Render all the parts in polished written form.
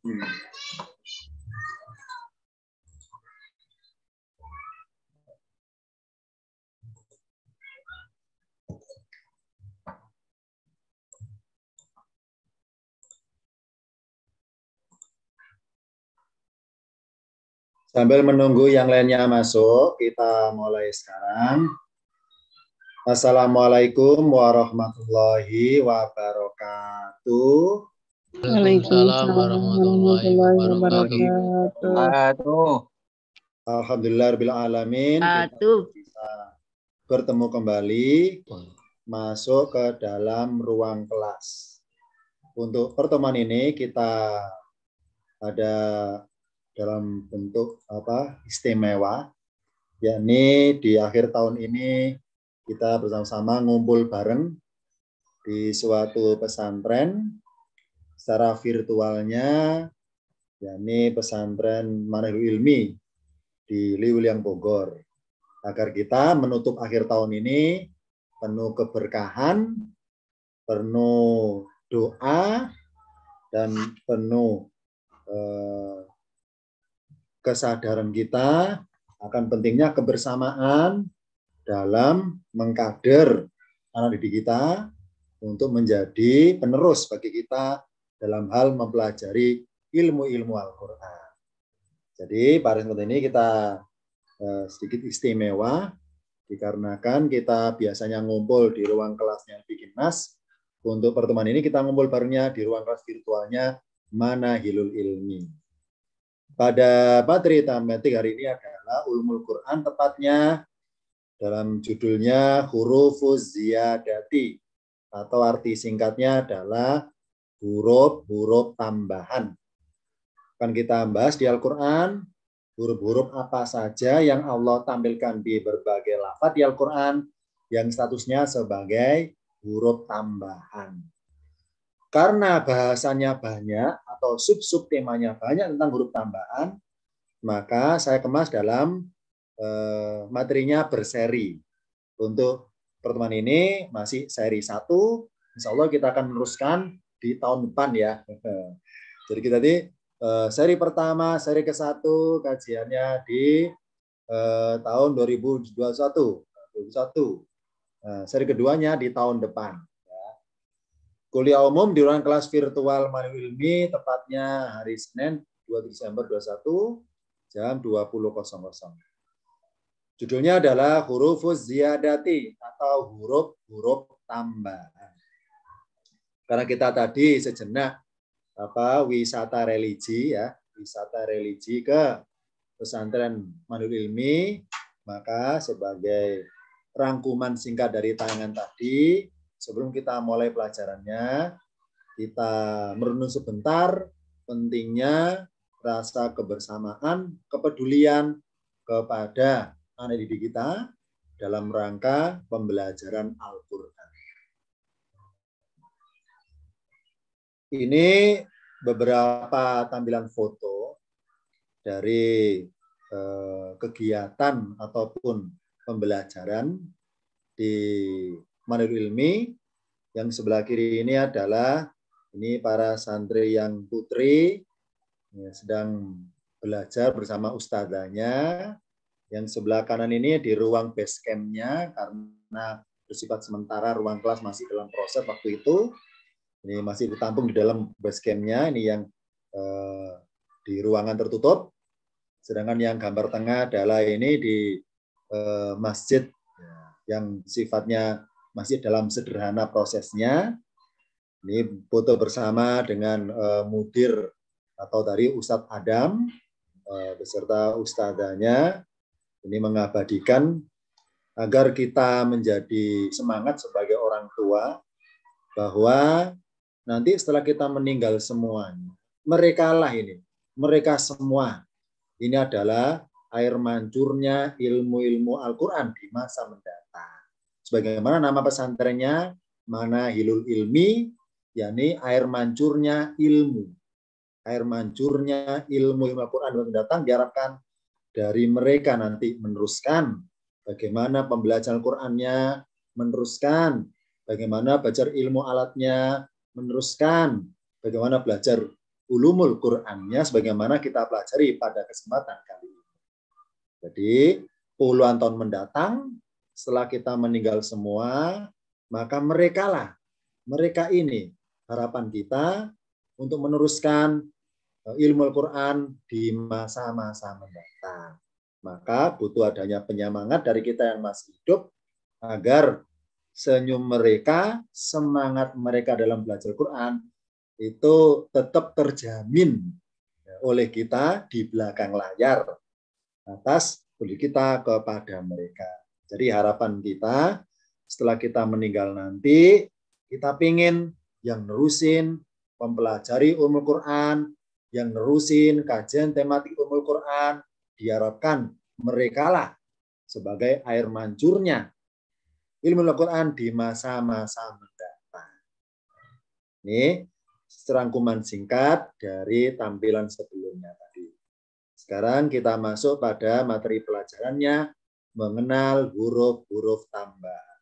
Sambil menunggu yang lainnya masuk, kita mulai sekarang. Assalamualaikum warahmatullahi wabarakatuh. Waalaikumsalam warahmatullahi wabarakatuh. Alhamdulillahirabbil alamin. Kita bisa bertemu kembali, masuk ke dalam ruang kelas. Untuk pertemuan ini kita ada dalam bentuk istimewa, yakni di akhir tahun ini kita bersama-sama ngumpul bareng di suatu pesantren secara virtualnya, yakni pesantren Manahil Ilmi di Liuliang Bogor, agar kita menutup akhir tahun ini penuh keberkahan, penuh doa, dan penuh kesadaran kita akan pentingnya kebersamaan dalam mengkader anak didik kita untuk menjadi penerus bagi kita dalam hal mempelajari ilmu-ilmu Al-Quran. Jadi pada kesempatan ini kita sedikit istimewa dikarenakan kita biasanya ngumpul di ruang kelasnya Bikinmas. Untuk pertemuan ini kita ngumpul barengnya di ruang kelas virtualnya Manahilul Ilmi. Pada materi tematik hari ini adalah Ulumul Quran, tepatnya dalam judulnya Hurufuz Ziyadati, atau arti singkatnya adalah huruf-huruf tambahan. Akan kita bahas di Al-Quran, huruf-huruf apa saja yang Allah tampilkan di berbagai lafaz di Al-Quran yang statusnya sebagai huruf tambahan. Karena bahasanya banyak atau sub-sub temanya banyak tentang huruf tambahan, maka saya kemas dalam materinya berseri. Untuk pertemuan ini masih seri 1, insya Allah kita akan meneruskan di tahun depan ya. Jadi kita di seri pertama, seri ke-1 kajiannya di tahun 2021. Seri keduanya di tahun depan. Kuliah umum di ruang kelas virtual Manahilul Ilmi, tepatnya hari Senin 2 Desember 2021 jam 20.00. Judulnya adalah Hurufuz Ziyadati atau huruf-huruf tambahan. Karena kita tadi sejenak wisata religi ya, wisata religi ke pesantren Manahilul Ilmi, maka sebagai rangkuman singkat dari tayangan tadi, sebelum kita mulai pelajarannya, kita merenung sebentar pentingnya rasa kebersamaan, kepedulian kepada anak didik kita dalam rangka pembelajaran Al-Quran. Ini beberapa tampilan foto dari kegiatan ataupun pembelajaran di Manahilul Ilmi. Yang sebelah kiri ini adalah para santri yang putri sedang belajar bersama ustadzanya. Yang sebelah kanan ini di ruang base camp-nya, karena bersifat sementara ruang kelas masih dalam proses waktu itu. Ini masih ditampung di dalam base camp-nya, ini yang di ruangan tertutup. Sedangkan yang gambar tengah adalah ini di masjid yang sifatnya masih dalam sederhana prosesnya. Ini foto bersama dengan mudir atau tadi Ustadz Adam beserta ustadzanya. Ini mengabadikan agar kita menjadi semangat sebagai orang tua bahwa nanti setelah kita meninggal semuanya, mereka semua ini adalah air mancurnya ilmu-ilmu Al-Quran di masa mendatang. Sebagaimana nama pesantrennya Manahilul Ilmi, yakni air mancurnya ilmu. Air mancurnya ilmu Al-Quran yang mendatang diharapkan dari mereka nanti meneruskan bagaimana pembelajaran Al-Qurannya, meneruskan bagaimana belajar ilmu alatnya, meneruskan bagaimana belajar ulumul Qur'annya sebagaimana kita pelajari pada kesempatan kali ini. Jadi puluhan tahun mendatang setelah kita meninggal semua, maka mereka ini harapan kita untuk meneruskan ilmu Al-Quran di masa-masa mendatang. Maka butuh adanya penyemangat dari kita yang masih hidup agar senyum mereka, semangat mereka dalam belajar Quran itu tetap terjamin oleh kita di belakang layar atas budi kita kepada mereka. Jadi harapan kita setelah kita meninggal nanti, kita pingin yang nerusin mempelajari Ummul Quran, yang nerusin kajian tematik Ummul Quran, diharapkan mereka lah sebagai air mancurnya ilmu Al-Quran di masa-masa mendatang. Ini serangkuman singkat dari tampilan sebelumnya tadi. Sekarang kita masuk pada materi pelajarannya, mengenal huruf-huruf tambahan.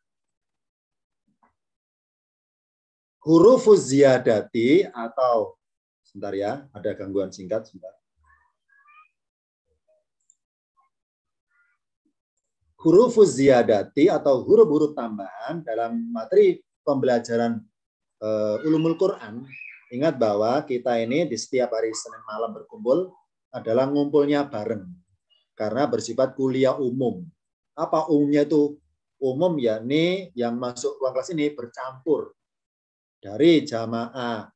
Hurufuz ziyadati atau, sebentar ya, ada gangguan singkat, sebentar. Hurufuz ziyadati atau huruf-huruf tambahan dalam materi pembelajaran ulumul Quran. Ingat bahwa kita ini di setiap hari Senin malam berkumpul adalah ngumpulnya bareng. Karena bersifat kuliah umum. Apa umumnya itu? Umum yakni yang masuk ruang kelas ini bercampur. Dari jamaah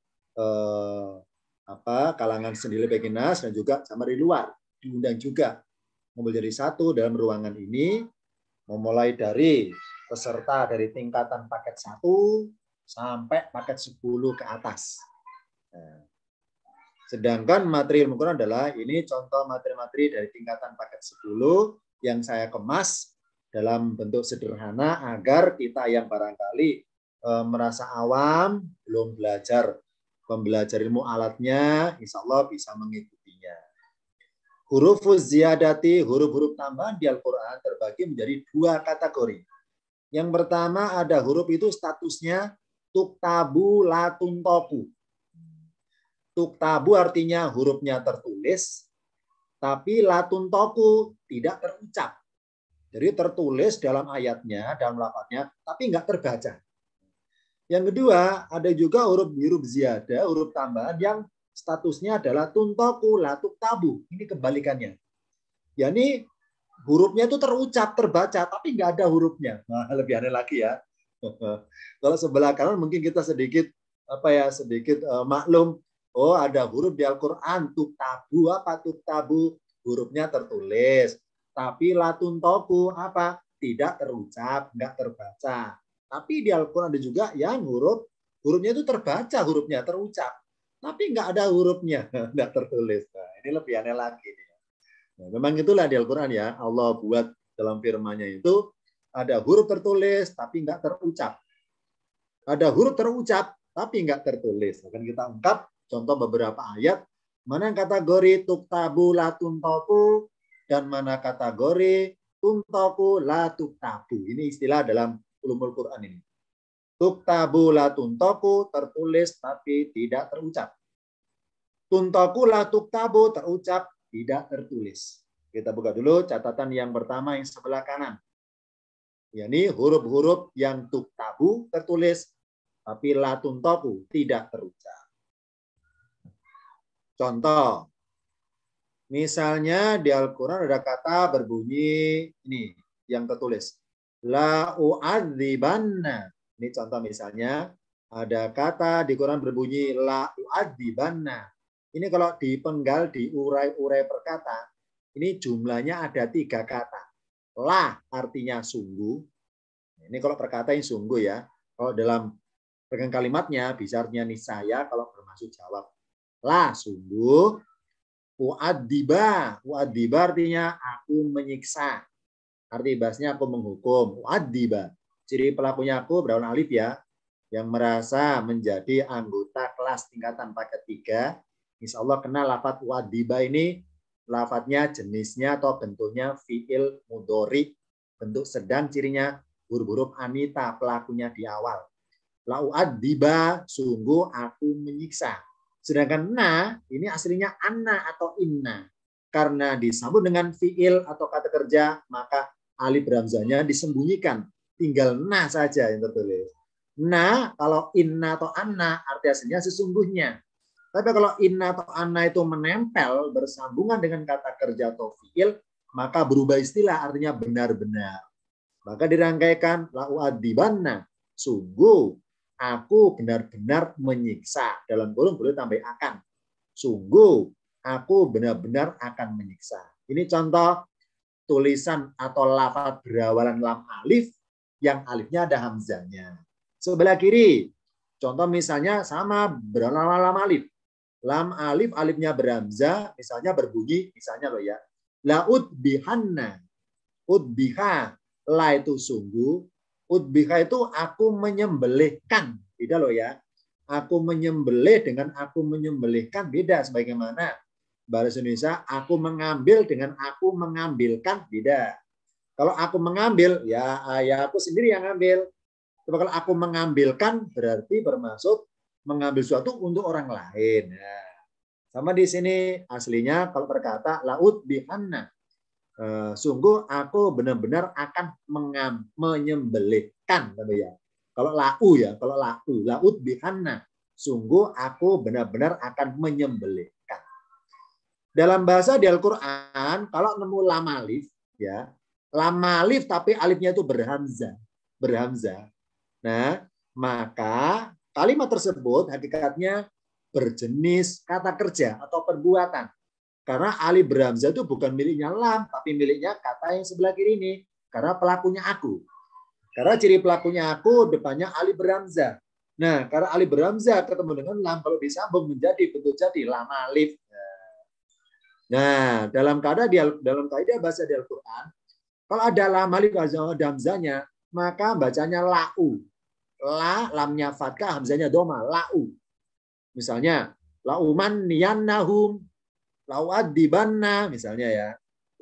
kalangan sendiri Beginas dan juga jamaah di luar. Diundang juga. Menjadi satu dalam ruangan ini, memulai dari peserta dari tingkatan paket 1 sampai paket 10 ke atas. Nah, sedangkan materi ilmu Quran adalah ini contoh materi-materi dari tingkatan paket 10 yang saya kemas dalam bentuk sederhana agar kita yang barangkali merasa awam, belum belajar pembelajar ilmu alatnya, insya Allah bisa mengikutinya. Hurufuz ziyadati, huruf-huruf tambahan di Al-Quran terbagi menjadi 2 kategori. Yang pertama ada huruf itu statusnya tuktabu la tuntoku. Tuktabu artinya hurufnya tertulis, tapi la tuntoku tidak terucap. Jadi tertulis dalam ayatnya, dalam lafadznya, tapi nggak terbaca. Yang kedua, ada juga huruf ziyadah, huruf tambahan yang statusnya adalah tuntoku la tuktabu. Ini kebalikannya. Yani hurufnya itu terucap, terbaca, tapi nggak ada hurufnya. Nah, lebih aneh lagi ya. Kalau sebelah kanan mungkin kita sedikit maklum. Oh, ada huruf di Al-Quran, tuktabu. Apa tuktabu? Hurufnya tertulis. Tapi la tuntoku apa? Tidak terucap, nggak terbaca. Tapi di Al-Quran ada juga yang hurufnya itu terbaca, hurufnya terucap. Tapi nggak ada hurufnya, nggak tertulis. Nah, ini lebih aneh lagi. Nah, memang itulah di Al-Quran ya. Allah buat dalam firman-Nya itu ada huruf tertulis tapi nggak terucap. Ada huruf terucap tapi nggak tertulis. Akan kita ungkap contoh beberapa ayat. Mana kategori tuktabu la tuntoku dan mana kategori tuntoku la tuktabu. Ini istilah dalam ulumul Quran ini. Tuktabu la tuntoku tertulis tapi tidak terucap. Tuntoku la tuktabu terucap tidak tertulis. Kita buka dulu catatan yang pertama yang sebelah kanan. yakni huruf-huruf yang tuktabu tertulis tapi la tuntoku tidak terucap. Contoh, misalnya di Al-Quran ada kata berbunyi ini yang tertulis la u'adzibanna. Ini contoh misalnya ada kata di Quran berbunyi la u'adzibanna. Ini kalau dipenggal di urai-urai perkata, ini jumlahnya ada 3 kata. La artinya sungguh. Ini kalau perkata yang sungguh ya. Kalau dalam rekan kalimatnya bisa artinya niscaya kalau bermaksud jawab. La sungguh. U'adziba. U'adziba artinya aku menyiksa. Arti bahasanya aku menghukum. U'adziba. Ciri pelakunya aku berwarna alif ya. Yang merasa menjadi anggota kelas tingkatan paket 3. Insya Allah kenal lafadz u'adziba ini. Lafadznya, jenisnya atau bentuknya fi'il mudhari. Bentuk sedang cirinya huruf-huruf anita pelakunya di awal. La u'adziba, sungguh aku menyiksa. Sedangkan na ini aslinya anna atau inna. Karena disambung dengan fiil atau kata kerja, maka alif berhamzahnya disembunyikan. Tinggal na saja yang tertulis. Na kalau inna atau anna arti aslinya sesungguhnya. Tapi kalau inna atau anna itu menempel bersambungan dengan kata kerja atau fiil, maka berubah istilah artinya benar-benar. Maka dirangkaikan la'u'adibanna. Sungguh aku benar-benar menyiksa. Dalam kurung boleh tambah akan. Sungguh aku benar-benar akan menyiksa. Ini contoh tulisan atau lafaz berawalan lam alif yang alifnya ada hamzahnya. Sebelah kiri, contoh misalnya sama berawalan lam alif. Lam alif, alifnya berhamzah, misalnya berbunyi, misalnya loh ya. La udbihanna. Udbiha. La itu sungguh. Udbiha itu aku menyembelihkan. Tidak loh ya. Aku menyembelih dengan aku menyembelihkan beda. Sebagaimana bahasa Indonesia, aku mengambil dengan aku mengambilkan beda. Kalau aku mengambil, ya aku sendiri yang ngambil. Tapi kalau aku mengambilkan, berarti bermaksud mengambil sesuatu untuk orang lain. Nah, sama di sini aslinya kalau berkata laut bihanna. Sungguh aku benar-benar akan menyembelihkan. Ya. Kalau lau ya, kalau laut bihanna. Sungguh aku benar-benar akan menyembelihkan. Dalam bahasa di Al-Quran, kalau nemu lam alif, ya, lam alif tapi alifnya itu berhamzah. Nah, maka kalimat tersebut hakikatnya berjenis kata kerja atau perbuatan. Karena alif berhamzah itu bukan miliknya lam, tapi miliknya kata yang sebelah kiri ini. Karena pelakunya aku. Karena ciri pelakunya aku, depannya alif berhamzah. Nah, karena alif berhamzah ketemu dengan lam, kalau disambung menjadi bentuk jadi lam alif. Nah, dalam kaidah bahasa di Al-Quran, kalau ada lam alif hamzahnya, maka bacanya lau. La, lamnya fathah, hamzahnya doma, lau. Misalnya, lauman niyannahum, lau'adibanna, misalnya ya.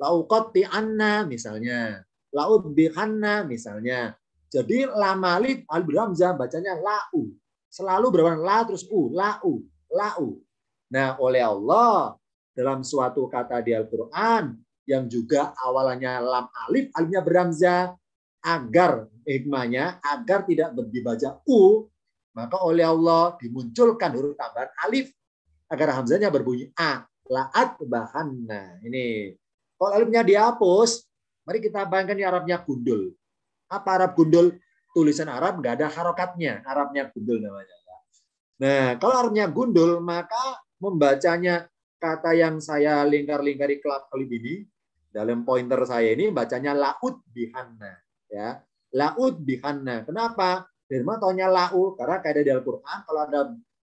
Lauqatti'anna, misalnya. Lau'bihanna, misalnya. Jadi lam alif hamzah bacanya lau. Selalu berwarna la terus lau, lau. Nah, oleh Allah dalam suatu kata di Al-Quran yang juga awalannya lam alif, alifnya berhamzah, agar hikmahnya agar tidak dibaca maka oleh Allah dimunculkan huruf tambahan alif agar hamzahnya berbunyi a, la'at bahanna. Ini kalau alifnya dihapus, mari kita bayangkan di Arabnya gundul. Apa Arab gundul? Tulisan Arab nggak ada harokatnya, Arabnya gundul namanya. Nah, kalau Arabnya gundul, maka membacanya kata yang saya lingkar-lingkari kelip ini dalam pointer saya ini bacanya laut bihanna. Ya, laut bihanna. Kenapa? Dari mana taunya lau? Karena kaidah di Al-Quran kalau ada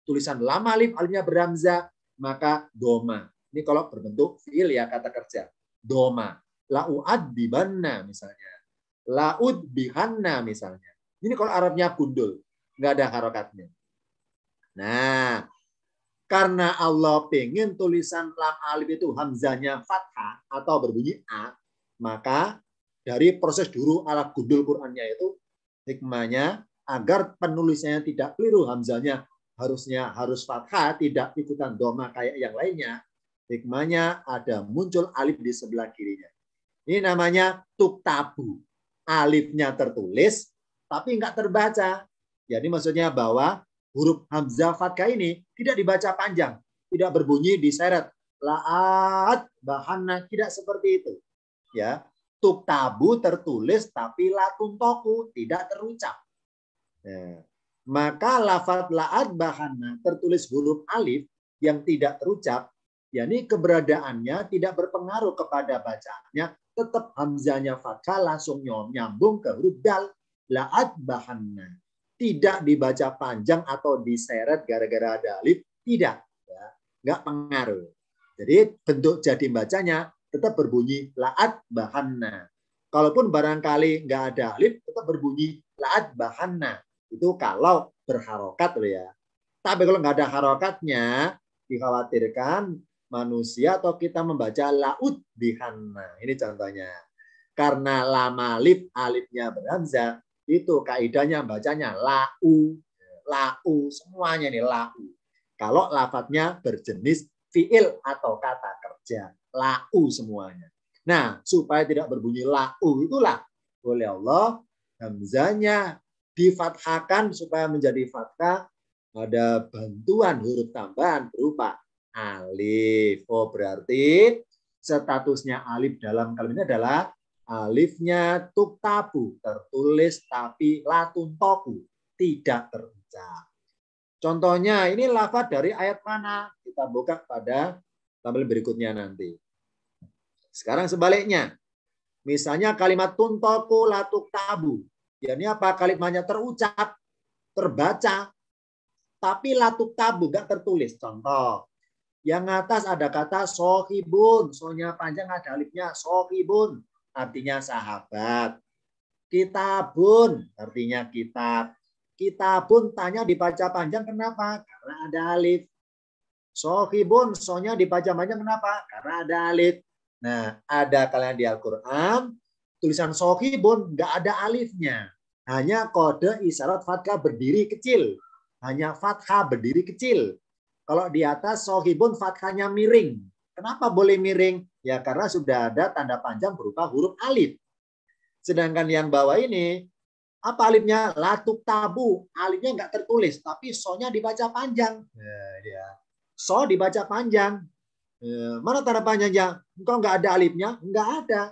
tulisan lam alif alifnya berhamzah maka doma. Ini kalau berbentuk fiil ya kata kerja. Doma. Lau'ad bibanna misalnya. Laud bihanna misalnya. Ini kalau Arabnya gundul, nggak ada harokatnya. Nah, karena Allah pengen tulisan lam alif itu hamzahnya fathah atau berbunyi a, maka dari proses dulu ala gundul Qur'annya itu hikmahnya agar penulisannya tidak keliru, hamzahnya harus fathah, tidak ikutan doma kayak yang lainnya. Hikmahnya ada muncul alif di sebelah kirinya. Ini namanya tuktabu. Alifnya tertulis tapi enggak terbaca. Jadi maksudnya bahwa huruf hamzah fathah ini tidak dibaca panjang, tidak berbunyi diseret. La'at bahanna, tidak seperti itu. Ya, tuktabu tertulis tapi latun toku tidak terucap. Ya. Maka lafaz la'at bahanna tertulis huruf alif yang tidak terucap, yakni keberadaannya tidak berpengaruh kepada bacaannya, tetap hamzahnya fathah langsung nyambung ke huruf dal. La'at bahanna. Tidak dibaca panjang atau diseret gara-gara ada alif, tidak, ya, nggak pengaruh. Jadi bentuk jadi bacanya tetap berbunyi la'at bahanna. Kalaupun barangkali nggak ada alif, tetap berbunyi la'at bahanna. Itu kalau berharokat loh ya. Tapi kalau nggak ada harokatnya, dikhawatirkan manusia atau kita membaca laut bihanna. Ini contohnya. Karena lam alif, alifnya berhamzah, itu kaidahnya bacanya lau, semuanya nih lau. Kalau lafadznya berjenis fiil atau kata kerja. Lau semuanya. Nah, supaya tidak berbunyi lau, itulah oleh Allah hamzanya difathahkan supaya menjadi fathah. Ada bantuan huruf tambahan berupa alif. Oh, berarti statusnya alif dalam kalimat ini adalah alifnya tuktabu, tertulis tapi latuntoku, tidak terucap. Contohnya ini lafaz dari ayat mana? Kita buka pada tabel berikutnya nanti. Sekarang sebaliknya. Misalnya kalimat tuntoku latuktabu. Ya, ini apa? Kalimatnya terucap, terbaca, tapi latuktabu, nggak tertulis. Contoh. Yang atas ada kata sohibun. Sonya panjang ada alifnya. Sohibun. Artinya sahabat. Kitabun. Artinya kitab. Kitabun tanya dibaca panjang kenapa? Karena ada alif. Sohibun. Sonya dibaca panjang kenapa? Karena ada alif. Nah, ada kalian di Al-Quran. Tulisan sohibun nggak ada alifnya. Hanya kode isyarat fathah berdiri kecil. Hanya fathah berdiri kecil. Kalau di atas sohibun fathahnya miring. Kenapa boleh miring? Ya karena sudah ada tanda panjang berupa huruf alif. Sedangkan yang bawah ini, apa alifnya? Latuk tabu. Alifnya nggak tertulis, tapi so-nya dibaca panjang. So dibaca panjang. Mana tanda panjangnya? Engkau nggak ada alifnya? Nggak ada.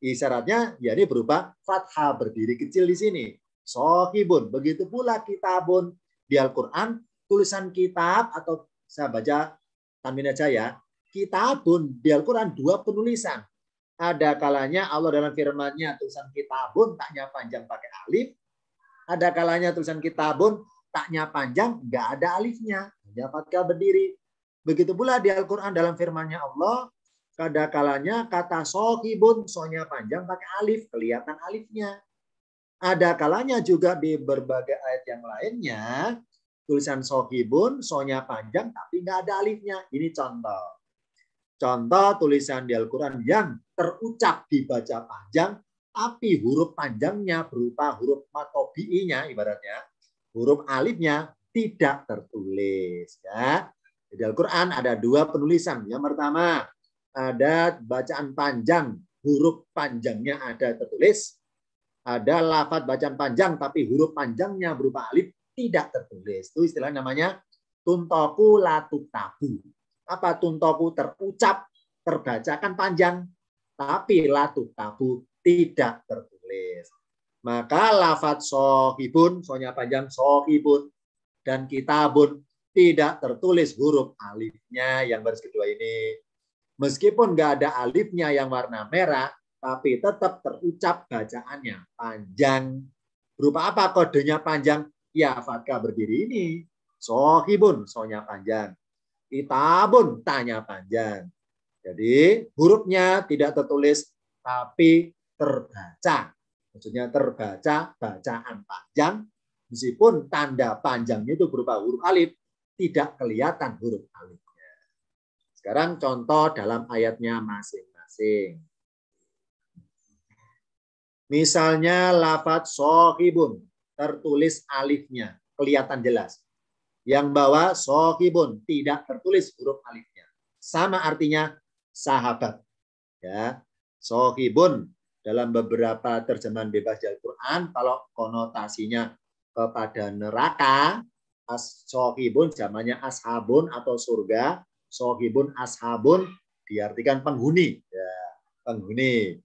Isyaratnya ya ini berupa fathah berdiri kecil di sini. Sohibun. Begitu pula kitabun. Di Al-Quran, tulisan kitab atau saya baca tanwin aja ya. Kitabun di Al-Quran 2 penulisan. Ada kalanya Allah dalam firman-Nya tulisan kitabun taknya panjang pakai alif. Ada kalanya tulisan kitabun taknya panjang nggak ada alifnya. Hanya fathah berdiri. Begitu pula di Al-Quran dalam firman-Nya Allah, ada kalanya kata sohibun, sonya panjang pakai alif, kelihatan alifnya. Ada kalanya juga di berbagai ayat yang lainnya, tulisan sohibun, sonya panjang, tapi nggak ada alifnya. Ini contoh. Contoh tulisan di Al-Quran yang terucap dibaca panjang, tapi huruf panjangnya berupa huruf matobi'inya, ibaratnya, huruf alifnya tidak tertulis. Ya. Di Al-Quran ada 2 penulisan. Yang pertama, ada bacaan panjang, huruf panjangnya ada tertulis. Ada lafaz bacaan panjang, tapi huruf panjangnya berupa alif tidak tertulis. Itu istilah namanya tuntoku latuktabu. Apa tuntoku? Terucap, terbacakan panjang, tapi latuktabu tidak tertulis. Maka lafaz sohibun, sonya panjang sohibun, dan kitabun tidak tertulis huruf alifnya yang baris kedua ini. Meskipun nggak ada alifnya yang warna merah, tapi tetap terucap bacaannya panjang. Berupa apa kodenya panjang? Ya fathah berdiri ini. Sohibun, sonya panjang. Kitabun, tanya panjang. Jadi hurufnya tidak tertulis, tapi terbaca. Maksudnya terbaca bacaan panjang, meskipun tanda panjangnya itu berupa huruf alif, tidak kelihatan huruf alifnya. Sekarang contoh dalam ayatnya masing-masing. Misalnya lafaz sohibun, tertulis alifnya, kelihatan jelas. Yang bawah sohibun, tidak tertulis huruf alifnya. Sama artinya sahabat. Ya, sohibun dalam beberapa terjemahan bebas di Al-Quran, kalau konotasinya kepada neraka, sohibun zamannya ashabun atau surga, sohibun ashabun diartikan penghuni. Ya, penghuni.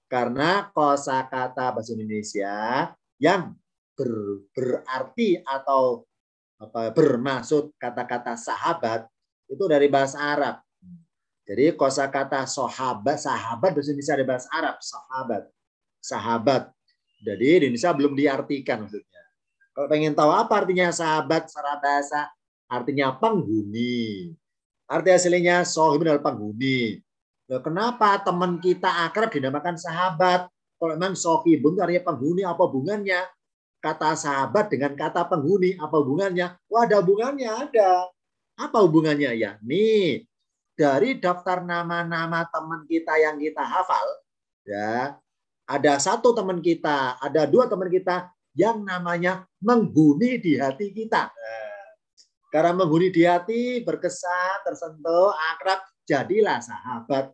Karena kosakata bahasa Indonesia yang berarti atau bermaksud kata-kata sahabat itu dari bahasa Arab. Jadi kosakata sahabat bahasa Indonesia dari bahasa Arab, sahabat. Jadi di Indonesia belum diartikan maksudnya. Kalau pengen tahu apa artinya sahabat secara bahasa, artinya penghuni. Arti aslinya sohib adalah penghuni. Nah, kenapa teman kita akrab dinamakan sahabat? Kalau memang sohibun artinya penghuni, apa hubungannya? Kata sahabat dengan kata penghuni, apa hubungannya? Wah, ada hubungannya, ada. Apa hubungannya ya? Nih, dari daftar nama-nama teman kita yang kita hafal, ya, ada 1 teman kita, ada 2 teman kita yang namanya menghuni di hati kita. Karena menghuni di hati, berkesan, tersentuh, akrab, jadilah sahabat.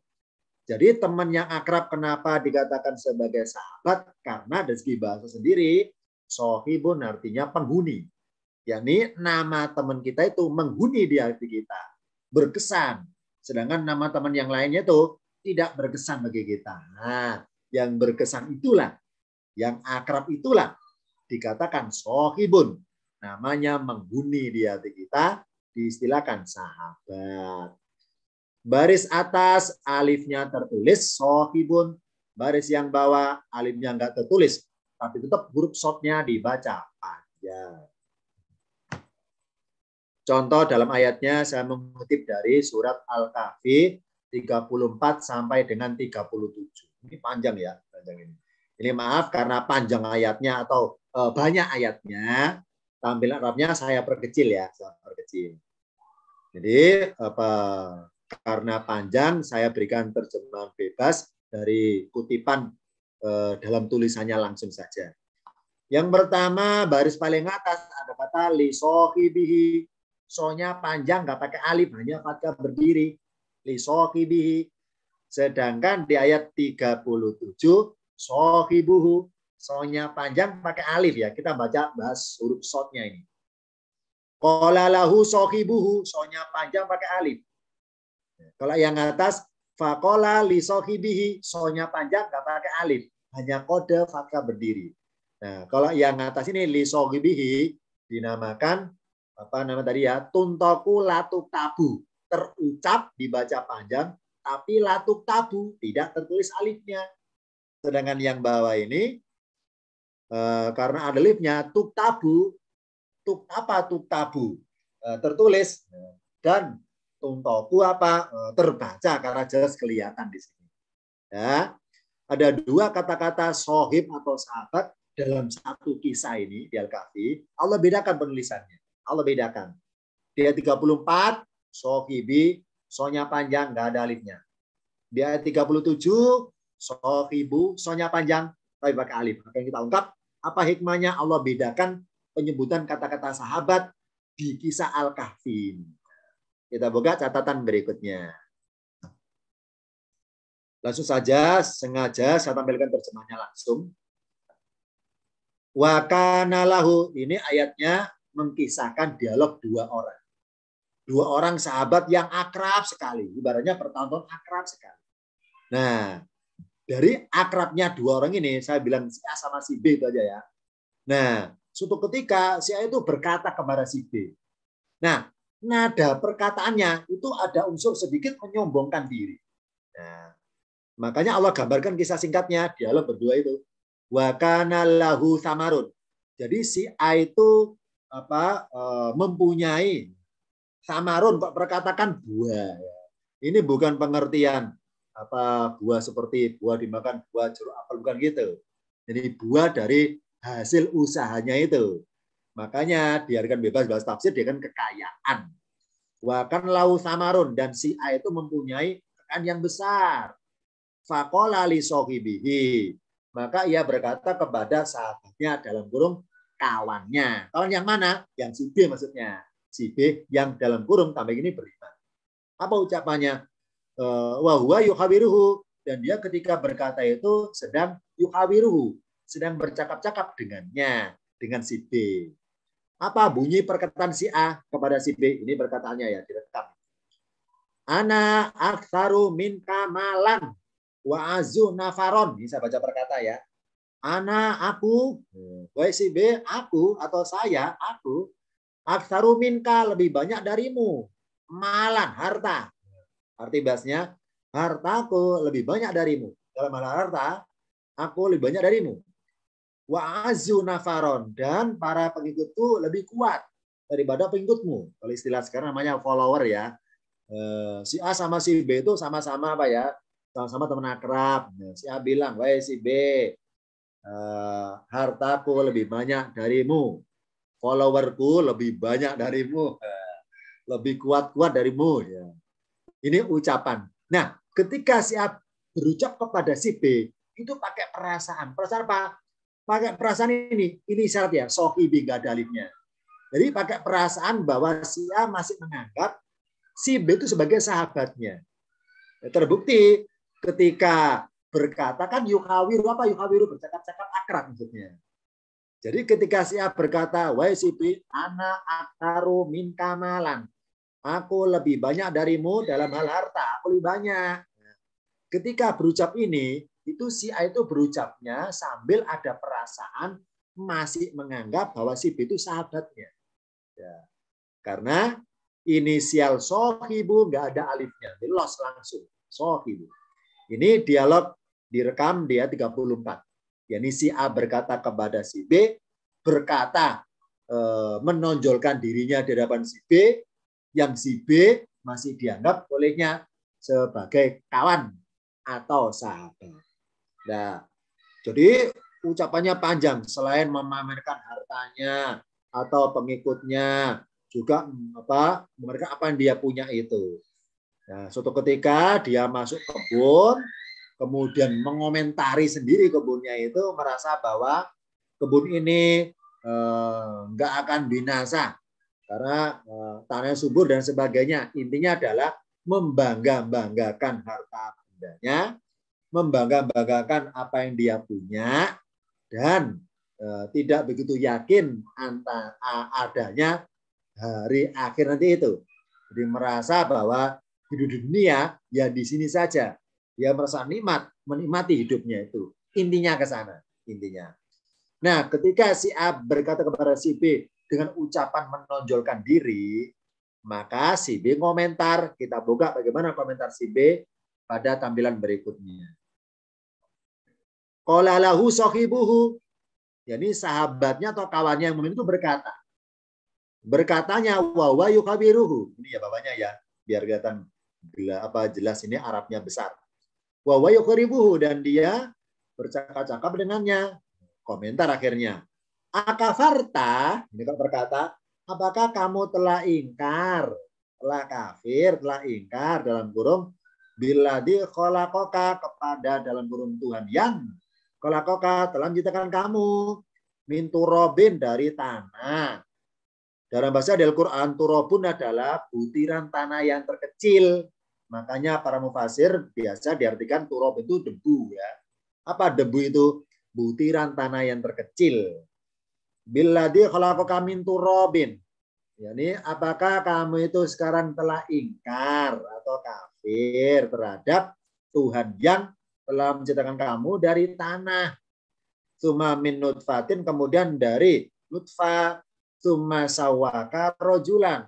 Jadi teman yang akrab kenapa dikatakan sebagai sahabat? Karena dari segi bahasa sendiri, sohibun artinya penghuni. Yakni nama teman kita itu menghuni di hati kita, berkesan. Sedangkan nama teman yang lainnya itu tidak berkesan bagi kita. Nah, yang berkesan itulah, yang akrab itulah dikatakan sohibun. Namanya menghuni di hati kita, diistilahkan sahabat. Baris atas alifnya tertulis sohibun. Baris yang bawah alifnya enggak tertulis, tapi tetap huruf shotnya dibaca panjang. Contoh dalam ayatnya saya mengutip dari surat Al-Kahfi 34 sampai dengan 37. Ini panjang ya, panjang ini. Ini maaf karena panjang ayatnya atau banyak ayatnya. Tampilan Arabnya saya perkecil ya, saya perkecil. Jadi karena panjang saya berikan terjemahan bebas dari kutipan dalam tulisannya langsung saja. Yang pertama baris paling atas ada kata li sohibihi. So-nya panjang nggak pakai alif, hanya fathah berdiri. Li sohibihi. Sedangkan di ayat 37 sohibuhu. So-nya panjang pakai alif ya. Kita baca bahas huruf shotnya ini. Qala lahu sohibuhu. So-nya panjang pakai alif. Kalau yang atas faqala li sohibihi. So-nya panjang nggak pakai alif. Hanya kode fathah berdiri. Nah, kalau yang atas ini li sohibihi dinamakan apa nama tadi ya? Tuntoku latuk tabu. Terucap dibaca panjang, tapi latuk tabu tidak tertulis alifnya. Sedangkan yang bawah ini karena ada alifnya tuk tabu, tuk apa tuk tabu tertulis dan tuntoku apa terbaca karena jelas kelihatan di sini. Ya, ada dua kata-kata sohib atau sahabat dalam satu kisah ini di Al-Kahfi. Allah bedakan penulisannya. Allah bedakan. Di ayat 34 sohibi, sonya panjang nggak ada alifnya. Di ayat 37 sohibu, sonya panjang tapi pakai alif. Maka yang kita ungkap apa hikmahnya Allah bedakan penyebutan kata-kata sahabat di kisah Al-Kahfi. Kita buka catatan berikutnya. Langsung saja, sengaja saya tampilkan terjemahnya langsung. Wa kana lahu, ini ayatnya mengkisahkan dialog dua orang. Dua orang sahabat yang akrab sekali. Ibaratnya bertahun-tahun akrab sekali. Nah, dari akrabnya dua orang ini, saya bilang si A sama si B itu aja ya. Nah, suatu ketika si A itu berkata kepada si B. Nah, nada perkataannya itu ada unsur sedikit menyombongkan diri. Nah, makanya Allah gambarkan kisah singkatnya, dialog berdua itu. Wa kana lahu samarun. Jadi si A itu mempunyai samarun, kok perkatakan buah. Ini bukan pengertian buah seperti buah dimakan, buah jeruk apel, bukan gitu. Jadi buah dari hasil usahanya itu. Makanya biarkan bebas bahas tafsir dengan kekayaan. Wa kan lahu samarun, dan si A itu mempunyai kekayaan yang besar. Faqala li sohibihi. Maka ia berkata kepada sahabatnya dalam kurung kawannya. Kawan yang mana? Yang si B maksudnya. Si B yang dalam kurung tambah ini beriman. Apa ucapannya? Wa huwa yuhawiruhu. Dan dia ketika berkata itu sedang yuhawiruhu. Sedang bercakap-cakap dengannya. Dengan si B. Apa bunyi perkataan si A kepada si B? Ini perkataannya ya, direkam. Ana aktsaru minka malan wa azu nafaron. Ini saya baca perkata ya. Ana aku, baik si B, aku atau saya, aku aktsaru minka lebih banyak darimu. Malan, harta. Arti bahasnya, hartaku lebih banyak darimu. Dalam hal harta, aku lebih banyak darimu. Wa azu nafaron, dan para pengikutku lebih kuat daripada pengikutmu. Kalau istilah sekarang namanya follower ya. Si A sama si B itu sama-sama apa ya? Sama-sama teman akrab. Si A bilang, wahai si B, hartaku lebih banyak darimu, followerku lebih banyak darimu, lebih kuat-kuat darimu. Ya. Ini ucapan. Nah, ketika si A berucap kepada si B, itu pakai perasaan. Perasaan apa? Pakai perasaan ini syarat ya, sohibi nggak ada alifnya. Jadi pakai perasaan bahwa si A masih menganggap si B itu sebagai sahabatnya. Terbukti ketika berkata kan yukawiru apa yukawiru bercakap-cakap akrab maksudnya. Jadi ketika si A berkata, wahai si B, ana aktaru min kamalan. Aku lebih banyak darimu dalam hal harta, aku lebih banyak. Ketika berucap ini, itu si A itu berucapnya sambil ada perasaan masih menganggap bahwa si B itu sahabatnya. Ya. Karena inisial sohibu nggak ada alifnya, di los langsung sohibu. Ini dialog direkam dia 34. Yani si A berkata kepada si B, berkata menonjolkan dirinya di hadapan si B, yang si B masih dianggap olehnya sebagai kawan atau sahabat. Nah, jadi ucapannya panjang, selain memamerkan hartanya atau pengikutnya, juga memberikan apa yang dia punya itu. Nah, suatu ketika dia masuk kebun, kemudian mengomentari sendiri kebunnya itu, merasa bahwa kebun ini nggak akan binasa karena tanahnya subur dan sebagainya. Intinya adalah membangga-banggakan harta bendanya, membangga-banggakan apa yang dia punya, dan tidak begitu yakin adanya hari akhir nanti itu. Jadi merasa bahwa hidup di dunia ya di sini saja. Dia merasa menikmati hidupnya itu. Intinya ke sana, intinya. Nah, ketika si A berkata kepada si B dengan ucapan menonjolkan diri, maka si B komentar. Kita buka bagaimana komentar si B pada tampilan berikutnya. Qala lahu sahibuhu. Jadi sahabatnya atau kawannya yang itu berkata. Berkatanya wa yukabiruhu. Ini ya bapaknya ya, biar kelihatan jelas ini Arabnya besar. Wa yuqribuhu, dan dia bercakap-cakap dengannya. Komentar akhirnya. Akafarta, ini kok berkata, apakah kamu telah ingkar, telah kafir, telah ingkar dalam kurung billadzi khalaqaka, kepada dalam kurung Tuhan yang khalaqaka telah menciptakan kamu min turabin, dari tanah. Dalam bahasa Al-Quran, turabun adalah butiran tanah yang terkecil. Makanya para mufasir biasa diartikan turab itu debu ya. Apa debu itu? Butiran tanah yang terkecil. Billadzi khalaqaka min turabin. Yani apakah kamu itu sekarang telah ingkar atau kafir terhadap Tuhan yang telah menciptakan kamu dari tanah. Suma min nutfatin, kemudian dari nutfah. Suma sawaka rojulan.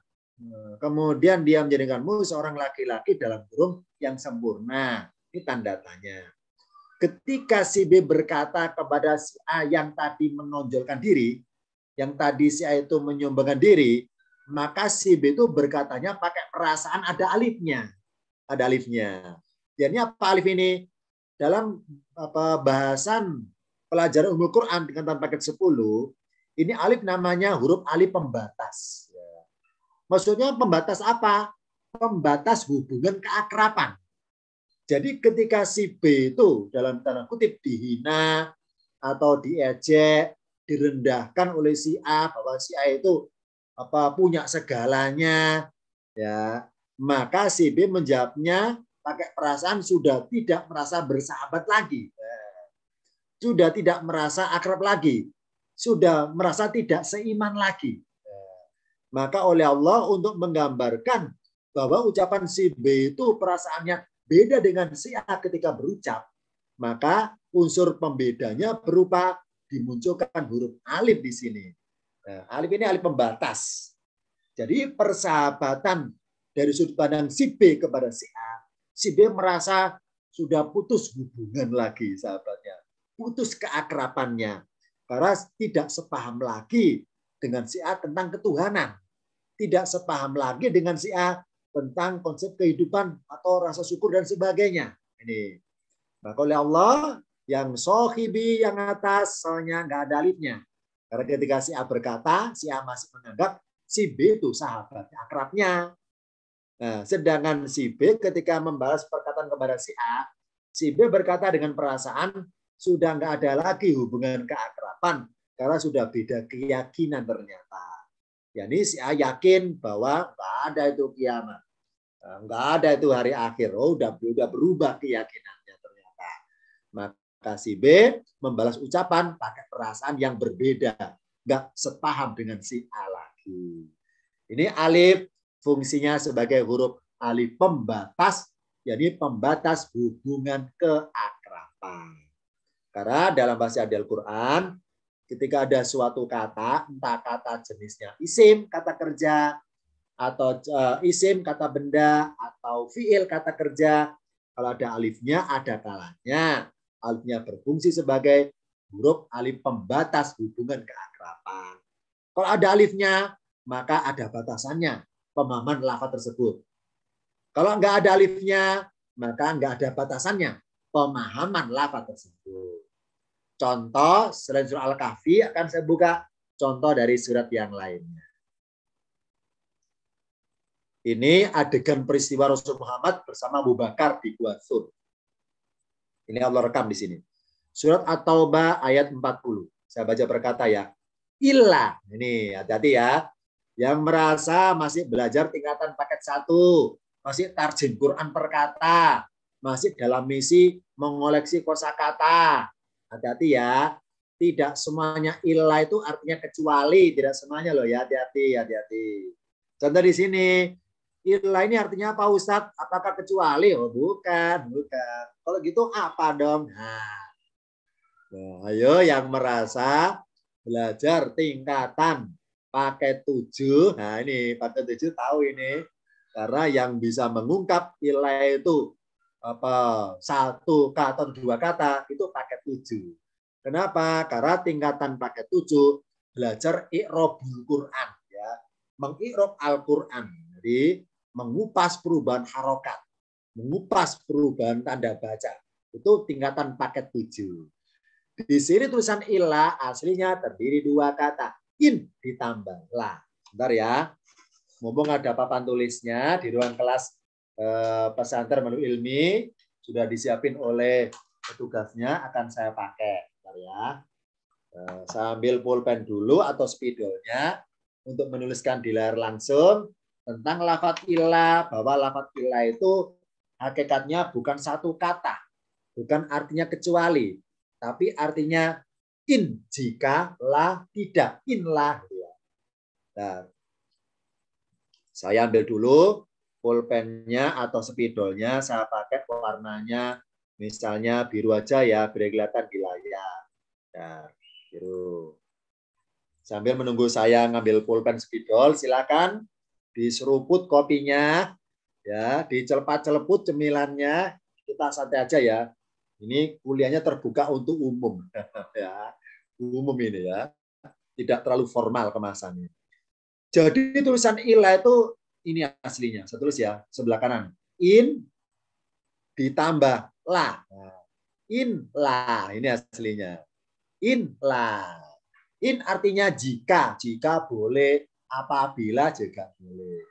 Kemudian dia menjadikanmu seorang laki-laki dalam kurung yang sempurna. Ini tanda tanya. Ketika si B berkata kepada si A yang tadi menonjolkan diri, yang tadi si A itu menyombongkan diri, maka si B itu berkatanya pakai perasaan ada alifnya. Ada alifnya. Jadi apa alif ini? Dalam bahasan pelajaran Ummul Quran dengan paket 10, ini alif namanya huruf alif pembatas. Maksudnya pembatas apa? Pembatas hubungan keakraban. Jadi ketika si B itu dalam tanda kutip dihina atau diejek, direndahkan oleh si A, bahwa si A itu punya segalanya, ya, maka si B menjawabnya pakai perasaan sudah tidak merasa bersahabat lagi, sudah tidak merasa akrab lagi, sudah merasa tidak seiman lagi. Maka oleh Allah untuk menggambarkan bahwa ucapan si B itu perasaannya beda dengan si A ketika berucap, maka unsur pembedanya berupa dimunculkan huruf alif di sini. Nah, alif ini alif pembatas. Jadi persahabatan dari sudut pandang si B kepada si A, si B merasa sudah putus hubungan lagi sahabatnya, putus keakrabannya, karena tidak sepaham lagi dengan si A tentang ketuhanan, tidak sepaham lagi dengan si A tentang konsep kehidupan atau rasa syukur dan sebagainya. Ini. Maka oleh Allah yang sohibi yang atas soalnya nggak ada alifnya. Karena ketika si A berkata, si A masih menganggap si B itu sahabat akrabnya. Nah, sedangkan si B ketika membalas perkataan kepada si B berkata dengan perasaan sudah nggak ada lagi hubungan keakraban karena sudah beda keyakinan ternyata. Ya ini si A yakin bahwa nggak ada itu kiamat, nggak ada itu hari akhir. Oh, udah berubah keyakinannya ternyata. Maka si B membalas ucapan pakai perasaan yang berbeda, nggak sepaham dengan si A lagi. Ini alif fungsinya sebagai huruf alif pembatas, jadi pembatas hubungan keakraban. Karena dalam bahasa Al-Quran, ketika ada suatu kata, entah kata jenisnya isim, kata kerja, atau isim, kata benda, atau fiil, kata kerja, kalau ada alifnya, ada kalanya. Alifnya berfungsi sebagai huruf alif pembatas hubungan keakraban. Kalau ada alifnya, maka ada batasannya, pemahaman lafaz tersebut. Kalau nggak ada alifnya, maka nggak ada batasannya, pemahaman lafaz tersebut. Contoh, selain surah Al-Kahfi akan saya buka contoh dari surat yang lainnya. Ini adegan peristiwa Rasul Muhammad bersama Abu Bakar di Gua Thur. Ini Allah rekam di sini. Surat At-Taubah ayat 40. Saya baca berkata ya. Illa. Ini hati-hati ya. Yang merasa masih belajar tingkatan paket 1. Masih tarjim Quran per kata. Masih dalam misi mengoleksi kosakata. Hati-hati ya. Tidak semuanya illa itu artinya kecuali. Tidak semuanya loh ya. Hati-hati. Contoh di sini. Illa ini artinya apa Ustadz? Apakah kecuali? Oh bukan. Kalau gitu apa dong? Nah, ayo yang merasa belajar tingkatan paket 7. Nah ini paket 7 tahu ini. Karena yang bisa mengungkap illa itu apa 1 kata atau 2 kata itu paket 7. Kenapa? Karena tingkatan paket 7 belajar i'rabul Quran ya, mengi'rab Al-Quran. Jadi mengupas perubahan harokat, mengupas perubahan tanda baca. Itu tingkatan paket 7. Di sini tulisan illa aslinya terdiri 2 kata. In ditambah la. Bentar ya. Mumpung ada papan tulisnya di ruang kelas pesantren Manul Ilmi sudah disiapin oleh petugasnya, akan saya pakai. Bentar ya. Saya ambil pulpen dulu atau spidolnya untuk menuliskan di layar langsung tentang lafadz illa, bahwa lafadz illa itu hakikatnya bukan 1 kata, bukan artinya kecuali, tapi artinya in jika, la tidak, in la. Nah, saya ambil dulu pulpennya atau spidolnya, saya pakai warnanya misalnya biru aja ya, biar kelihatan di layar. Nah, biru. Sambil menunggu saya ngambil pulpen spidol, silakan diseruput kopinya, ya, diceleput cemilannya, kita santai aja ya. Ini kuliahnya terbuka untuk umum, ya, umum ini ya, tidak terlalu formal kemasannya. Jadi tulisan illa itu ini aslinya, saya tulis ya sebelah kanan, in ditambah la, in la, ini aslinya, in la. In artinya jika boleh, apabila juga boleh.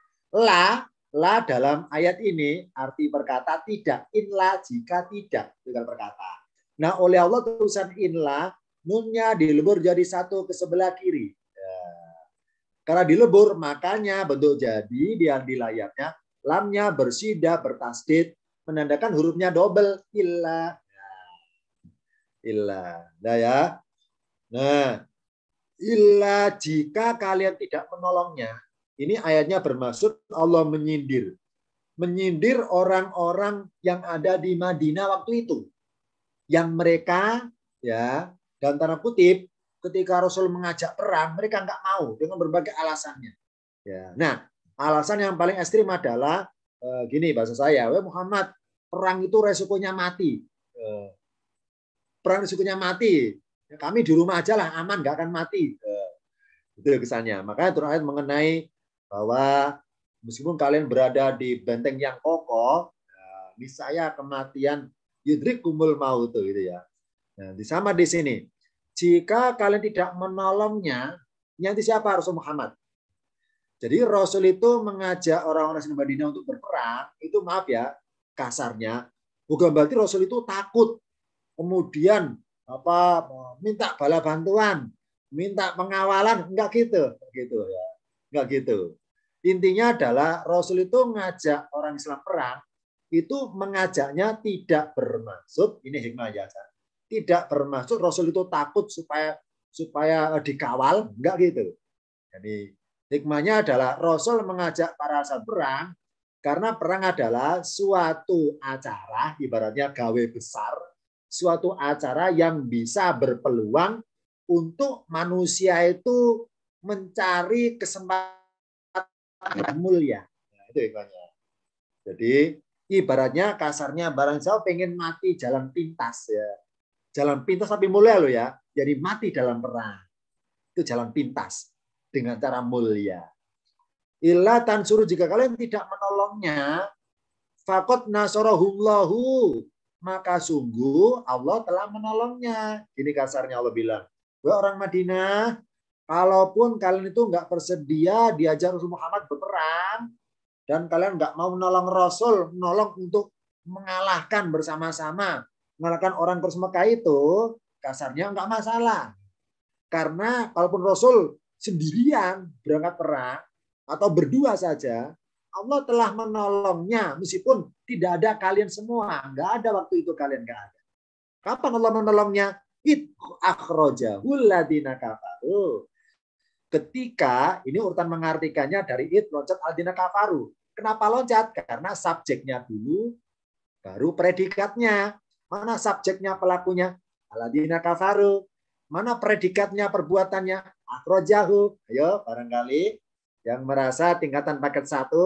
La dalam ayat ini arti perkata tidak, inla jika tidak dengan perkata. Nah oleh Allah tulisan inla, nunnya dilebur jadi 1 ke sebelah kiri. Ya. Karena dilebur makanya bentuk jadi di layarnya lamnya bersida bertasdid menandakan hurufnya double illa. Illa. Nah ya. Nah, illa jika kalian tidak menolongnya. Ini ayatnya bermaksud Allah menyindir. Menyindir orang-orang yang ada di Madinah waktu itu. Yang mereka, ya, dan tanda kutip, ketika Rasul mengajak perang, mereka nggak mau dengan berbagai alasannya. Ya. Nah, alasan yang paling ekstrim adalah, gini bahasa saya, Muhammad, perang itu resikonya mati. Perang resikonya mati. Kami di rumah aja lah, aman, nggak akan mati. Itu kesannya. Makanya turun ayat mengenai bahwa meskipun kalian berada di benteng yang kokoh, niscaya kematian yudrikumul maut gitu ya. Nah, sama di sini. Jika kalian tidak menolongnya, nanti siapa? Rasul Muhammad. Jadi Rasul itu mengajak orang-orang di Madinah untuk berperang, itu maaf ya, kasarnya, bukan berarti Rasul itu takut. Kemudian minta bala bantuan, minta pengawalan, enggak gitu ya. Enggak gitu. Intinya adalah Rasul itu ngajak orang Islam perang, itu mengajaknya tidak bermaksud, ini hikmah ya, tidak bermaksud Rasul itu takut supaya dikawal, enggak gitu. Jadi hikmahnya adalah Rasul mengajak para sahabat perang karena perang adalah suatu acara, ibaratnya gawe besar, suatu acara yang bisa berpeluang untuk manusia itu mencari kesempatan mulia. Nah, itu hikmahnya. Jadi ibaratnya kasarnya barang siapa pengen mati jalan pintas ya. Jalan pintas tapi mulia loh ya. Jadi mati dalam perang. Itu jalan pintas dengan cara mulia. Illa tansuru, jika kalian tidak menolongnya, faqad nasarahullahu, maka sungguh Allah telah menolongnya. Ini kasarnya Allah bilang, wahai orang Madinah, kalaupun kalian itu nggak bersedia diajar Rasul Muhammad berperang, dan kalian nggak mau menolong Rasul, menolong untuk mengalahkan bersama-sama, mengalahkan orang Quraisy Mekah itu, kasarnya nggak masalah. Karena kalaupun Rasul sendirian berangkat perang, atau berdua saja, Allah telah menolongnya meskipun tidak ada kalian semua. Nggak ada waktu itu kalian, nggak ada. Kapan Allah menolongnya? Id akhrajahul ladina kafaru. Ketika, ini urutan mengartikannya dari id loncat ladina kafaru. Kenapa loncat? Karena subjeknya dulu, baru predikatnya. Mana subjeknya pelakunya? Ladina kafaru. Mana predikatnya perbuatannya? Akhrajahu. Ayo barangkali yang merasa tingkatan paket 1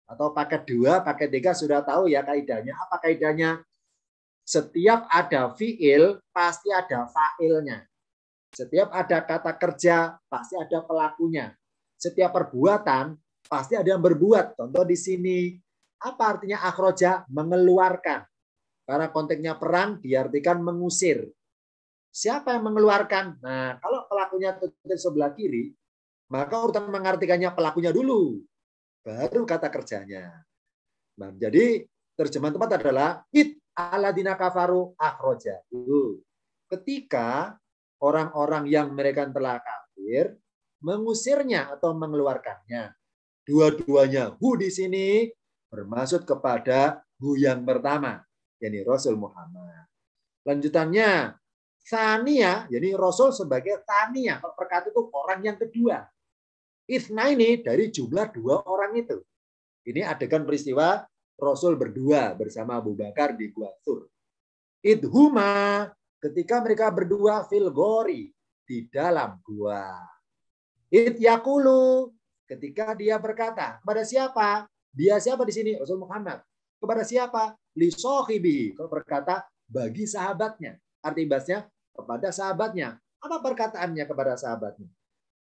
atau paket 2, paket 3 sudah tahu ya kaidahnya. Apa kaidahnya? Setiap ada fiil, pasti ada fa'ilnya. Setiap ada kata kerja, pasti ada pelakunya. Setiap perbuatan, pasti ada yang berbuat. Contoh di sini, apa artinya akhroja? Mengeluarkan. Karena konteksnya perang, diartikan mengusir. Siapa yang mengeluarkan? Nah, kalau pelakunya di sebelah kiri, maka urutan mengartikannya pelakunya dulu, baru kata kerjanya. Nah, jadi terjemahan tepat adalah it aladina kafaru akhroja. Ketika orang-orang yang mereka telah kafir mengusirnya atau mengeluarkannya. Dua-duanya hu di sini bermaksud kepada hu yang pertama, yakni Rasul Muhammad. Lanjutannya Tsania, jadi Rasul sebagai Tsania, perkata itu orang yang kedua. Itsna ini dari jumlah 2 orang itu. Ini adegan peristiwa Rasul berdua bersama Abu Bakar di Gua Tsur. Idhuma, ketika mereka berdua fil gori, di dalam gua. Id yakulu, ketika dia berkata, kepada siapa? Dia siapa di sini? Rasul Muhammad. Kepada siapa? Li sohibihi, kalau berkata bagi sahabatnya. Arti bahasanya kepada sahabatnya. Apa perkataannya kepada sahabatnya?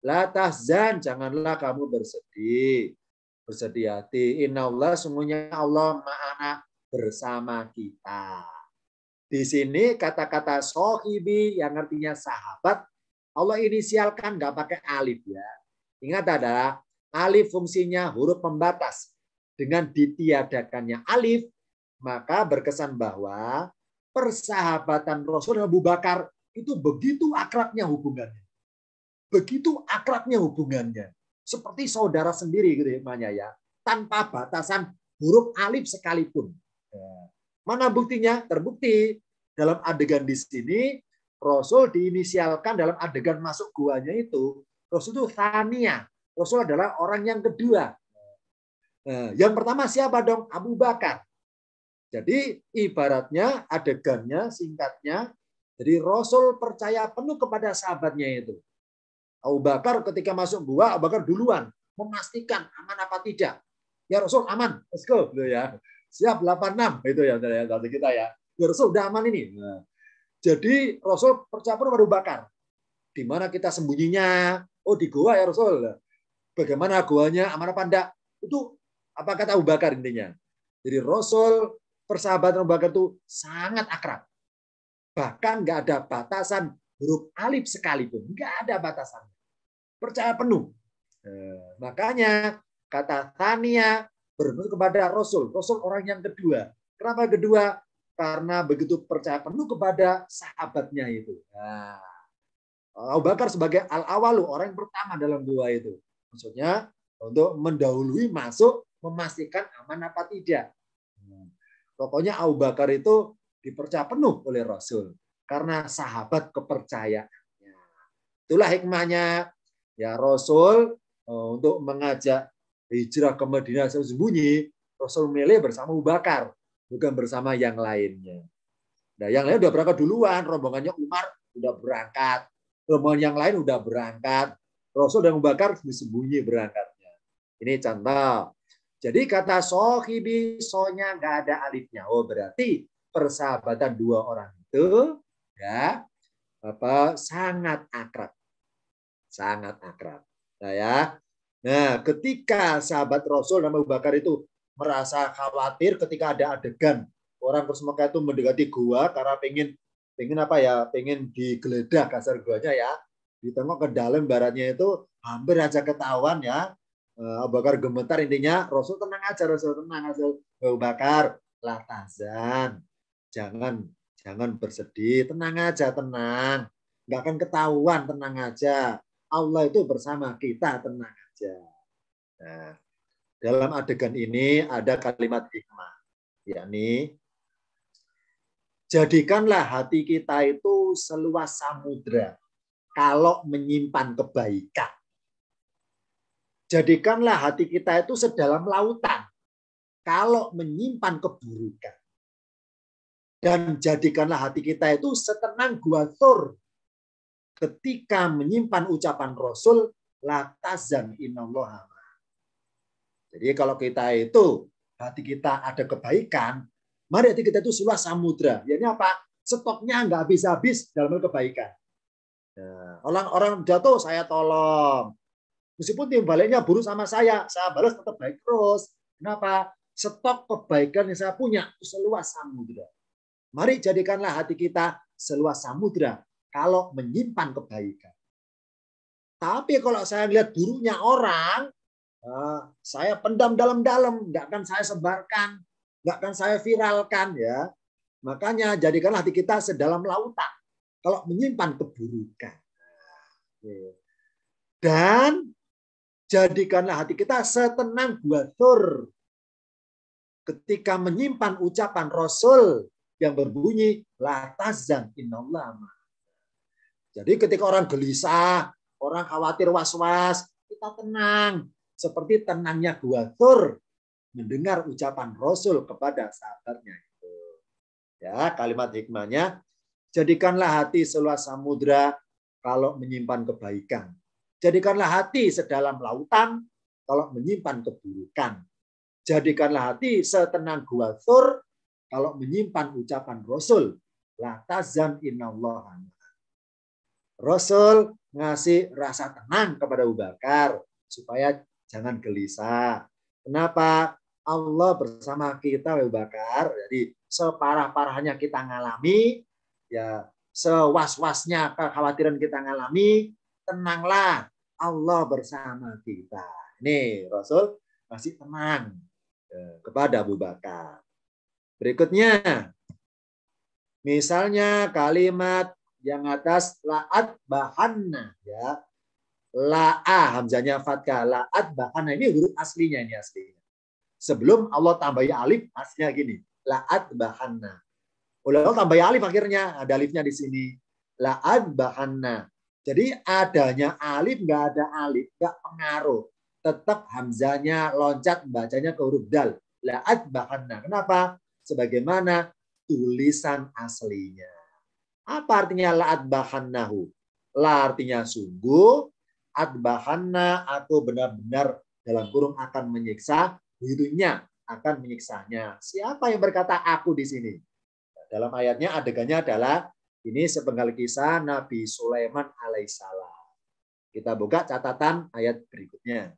La tahzan, janganlah kamu bersedih. Bersedih hati. Innallaha, sungguhnya Allah ma'ana, bersama kita. Di sini kata-kata sohibi yang artinya sahabat, Allah inisialkan nggak pakai alif ya. Ingat adalah alif fungsinya huruf pembatas. Dengan ditiadakannya alif, maka berkesan bahwa persahabatan Rasul Abu Bakar itu begitu akrabnya hubungannya. Begitu akrabnya hubungannya. Seperti saudara sendiri gitu hikmahnya ya. Tanpa batasan huruf alif sekalipun. Mana buktinya? Terbukti dalam adegan di sini Rasul diinisialkan dalam adegan masuk guanya itu. Rasul itu Tsania. Rasul adalah orang yang kedua. Yang pertama siapa dong? Abu Bakar. Jadi ibaratnya adegannya singkatnya. Jadi Rasul percaya penuh kepada sahabatnya itu. Abu Bakar ketika masuk gua, Abu Bakar duluan memastikan aman apa tidak. Ya Rasul aman, let's go, gitu ya. Siap 86 itu ya dari kita ya. Ya Rasul udah aman ini. Nah, jadi Rasul percaya penuh pada Abu Bakar. Di mana kita sembunyinya? Oh di gua ya Rasul. Bagaimana guanya, aman apa enggak? Itu apa kata Abu Bakar intinya. Jadi Rasul persahabatan Abu Bakar itu sangat akrab. Bahkan nggak ada batasan huruf alif sekalipun, nggak ada batasan. Percaya penuh. Makanya kata Tsania berbentuk kepada Rasul. Rasul orang yang kedua. Kenapa kedua? Karena begitu percaya penuh kepada sahabatnya itu. Nah, Abu Bakar sebagai al-awalu, orang yang pertama dalam gua itu. Maksudnya untuk mendahului masuk, memastikan aman apa tidak. Pokoknya Abu Bakar itu dipercaya penuh oleh Rasul karena sahabat kepercayaannya. Itulah hikmahnya ya Rasul untuk mengajak hijrah ke Madinah sembunyi. Rasul milih bersama Abu Bakar, bukan bersama yang lainnya. Nah, yang lain udah berangkat duluan, rombongannya Umar udah berangkat, rombongan yang lain udah berangkat. Rasul dan Abu Bakar disembunyi berangkatnya. Ini contoh. Jadi kata sohibi, sonya nggak ada alifnya. Oh berarti persahabatan dua orang itu ya sangat akrab, sangat akrab. Nah, ya. Nah, ketika sahabat Rasul dan Abu Bakar itu merasa khawatir ketika ada adegan orang terus Mekah itu mendekati gua karena pengen apa ya, pengen digeledah kasar guanya ya, ditengok ke dalam baratnya itu hampir aja ketahuan ya. Abu Bakar gemetar, intinya Rasul tenang aja, Rasul tenang aja. Abu Bakar lah tazan, jangan bersedih, tenang aja, tenang, nggak akan ketahuan, tenang aja. Allah itu bersama kita, tenang aja. Nah, dalam adegan ini ada kalimat hikmah, yakni jadikanlah hati kita itu seluas samudra kalau menyimpan kebaikan. Jadikanlah hati kita itu sedalam lautan kalau menyimpan keburukan. Dan jadikanlah hati kita itu setenang gua Thur ketika menyimpan ucapan Rasul, la tazan innallaha. Jadi kalau kita itu hati kita ada kebaikan, mari hati kita itu seluas samudra. Ini apa? Stoknya nggak habis-habis dalam kebaikan. Nah, orang-orang jatuh saya tolong. Meskipun tim baliknya buruk sama saya balas tetap baik terus. Kenapa? Stok kebaikan yang saya punya seluas samudra. Mari jadikanlah hati kita seluas samudra kalau menyimpan kebaikan. Tapi kalau saya lihat buruknya orang, saya pendam dalam-dalam, nggak akan saya sebarkan, nggak akan saya viralkan ya. Makanya jadikanlah hati kita sedalam lautan kalau menyimpan keburukan. Dan jadikanlah hati kita setenang gua Thur ketika menyimpan ucapan Rasul yang berbunyi la tazan innallaha. Jadi ketika orang gelisah, orang khawatir was-was, kita tenang. Seperti tenangnya gua Thur mendengar ucapan Rasul kepada sahabatnya itu. Ya, kalimat hikmahnya, jadikanlah hati seluas samudra kalau menyimpan kebaikan. Jadikanlah hati sedalam lautan kalau menyimpan keburukan. Jadikanlah hati setenang gua Thur kalau menyimpan ucapan Rasul. La tazan innallaha. Rasul ngasih rasa tenang kepada Abu Bakar supaya jangan gelisah. Kenapa? Allah bersama kita Abu Bakar. Jadi separah-parahnya kita ngalami, ya sewas-wasnya kekhawatiran kita ngalami, tenanglah, Allah bersama kita. Ini Rasul masih tenang kepada Abu Bakar. Berikutnya, misalnya kalimat yang atas la'at bahanna, ya, la'a hamzanya fathah, la'at bahanna, ini huruf aslinya, ini aslinya. Sebelum Allah tambahi alif, aslinya gini, la'at bahanna. Oleh Allah tambahi alif akhirnya, ada alifnya di sini, la'at bahanna. Jadi adanya alif, nggak ada alif, nggak pengaruh. Tetap hamzanya loncat, bacanya ke huruf dal. La'at bahanna. Kenapa? Sebagaimana tulisan aslinya. Apa artinya la'at bahannahu? La artinya sungguh, atbahanna atau benar-benar dalam kurung akan menyiksa, dirinya akan menyiksanya. Siapa yang berkata aku di sini? Dalam ayatnya adegannya adalah ini sepenggal kisah Nabi Sulaiman alaihissalam. Kita buka catatan ayat berikutnya.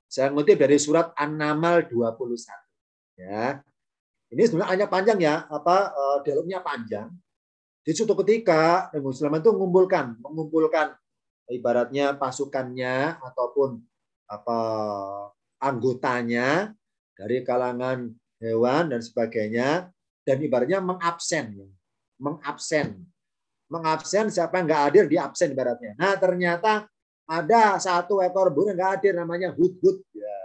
Saya ngutip dari surat An-Naml 21. Ya. Ini sebenarnya hanya panjang ya, dialognya panjang. Di suatu ketika Nabi Sulaiman itu mengumpulkan ibaratnya pasukannya ataupun anggotanya dari kalangan hewan dan sebagainya, dan ibaratnya mengabsen siapa yang nggak hadir di absen ibaratnya. Nah ternyata ada satu ekor burung nggak hadir namanya hudhud. Ya.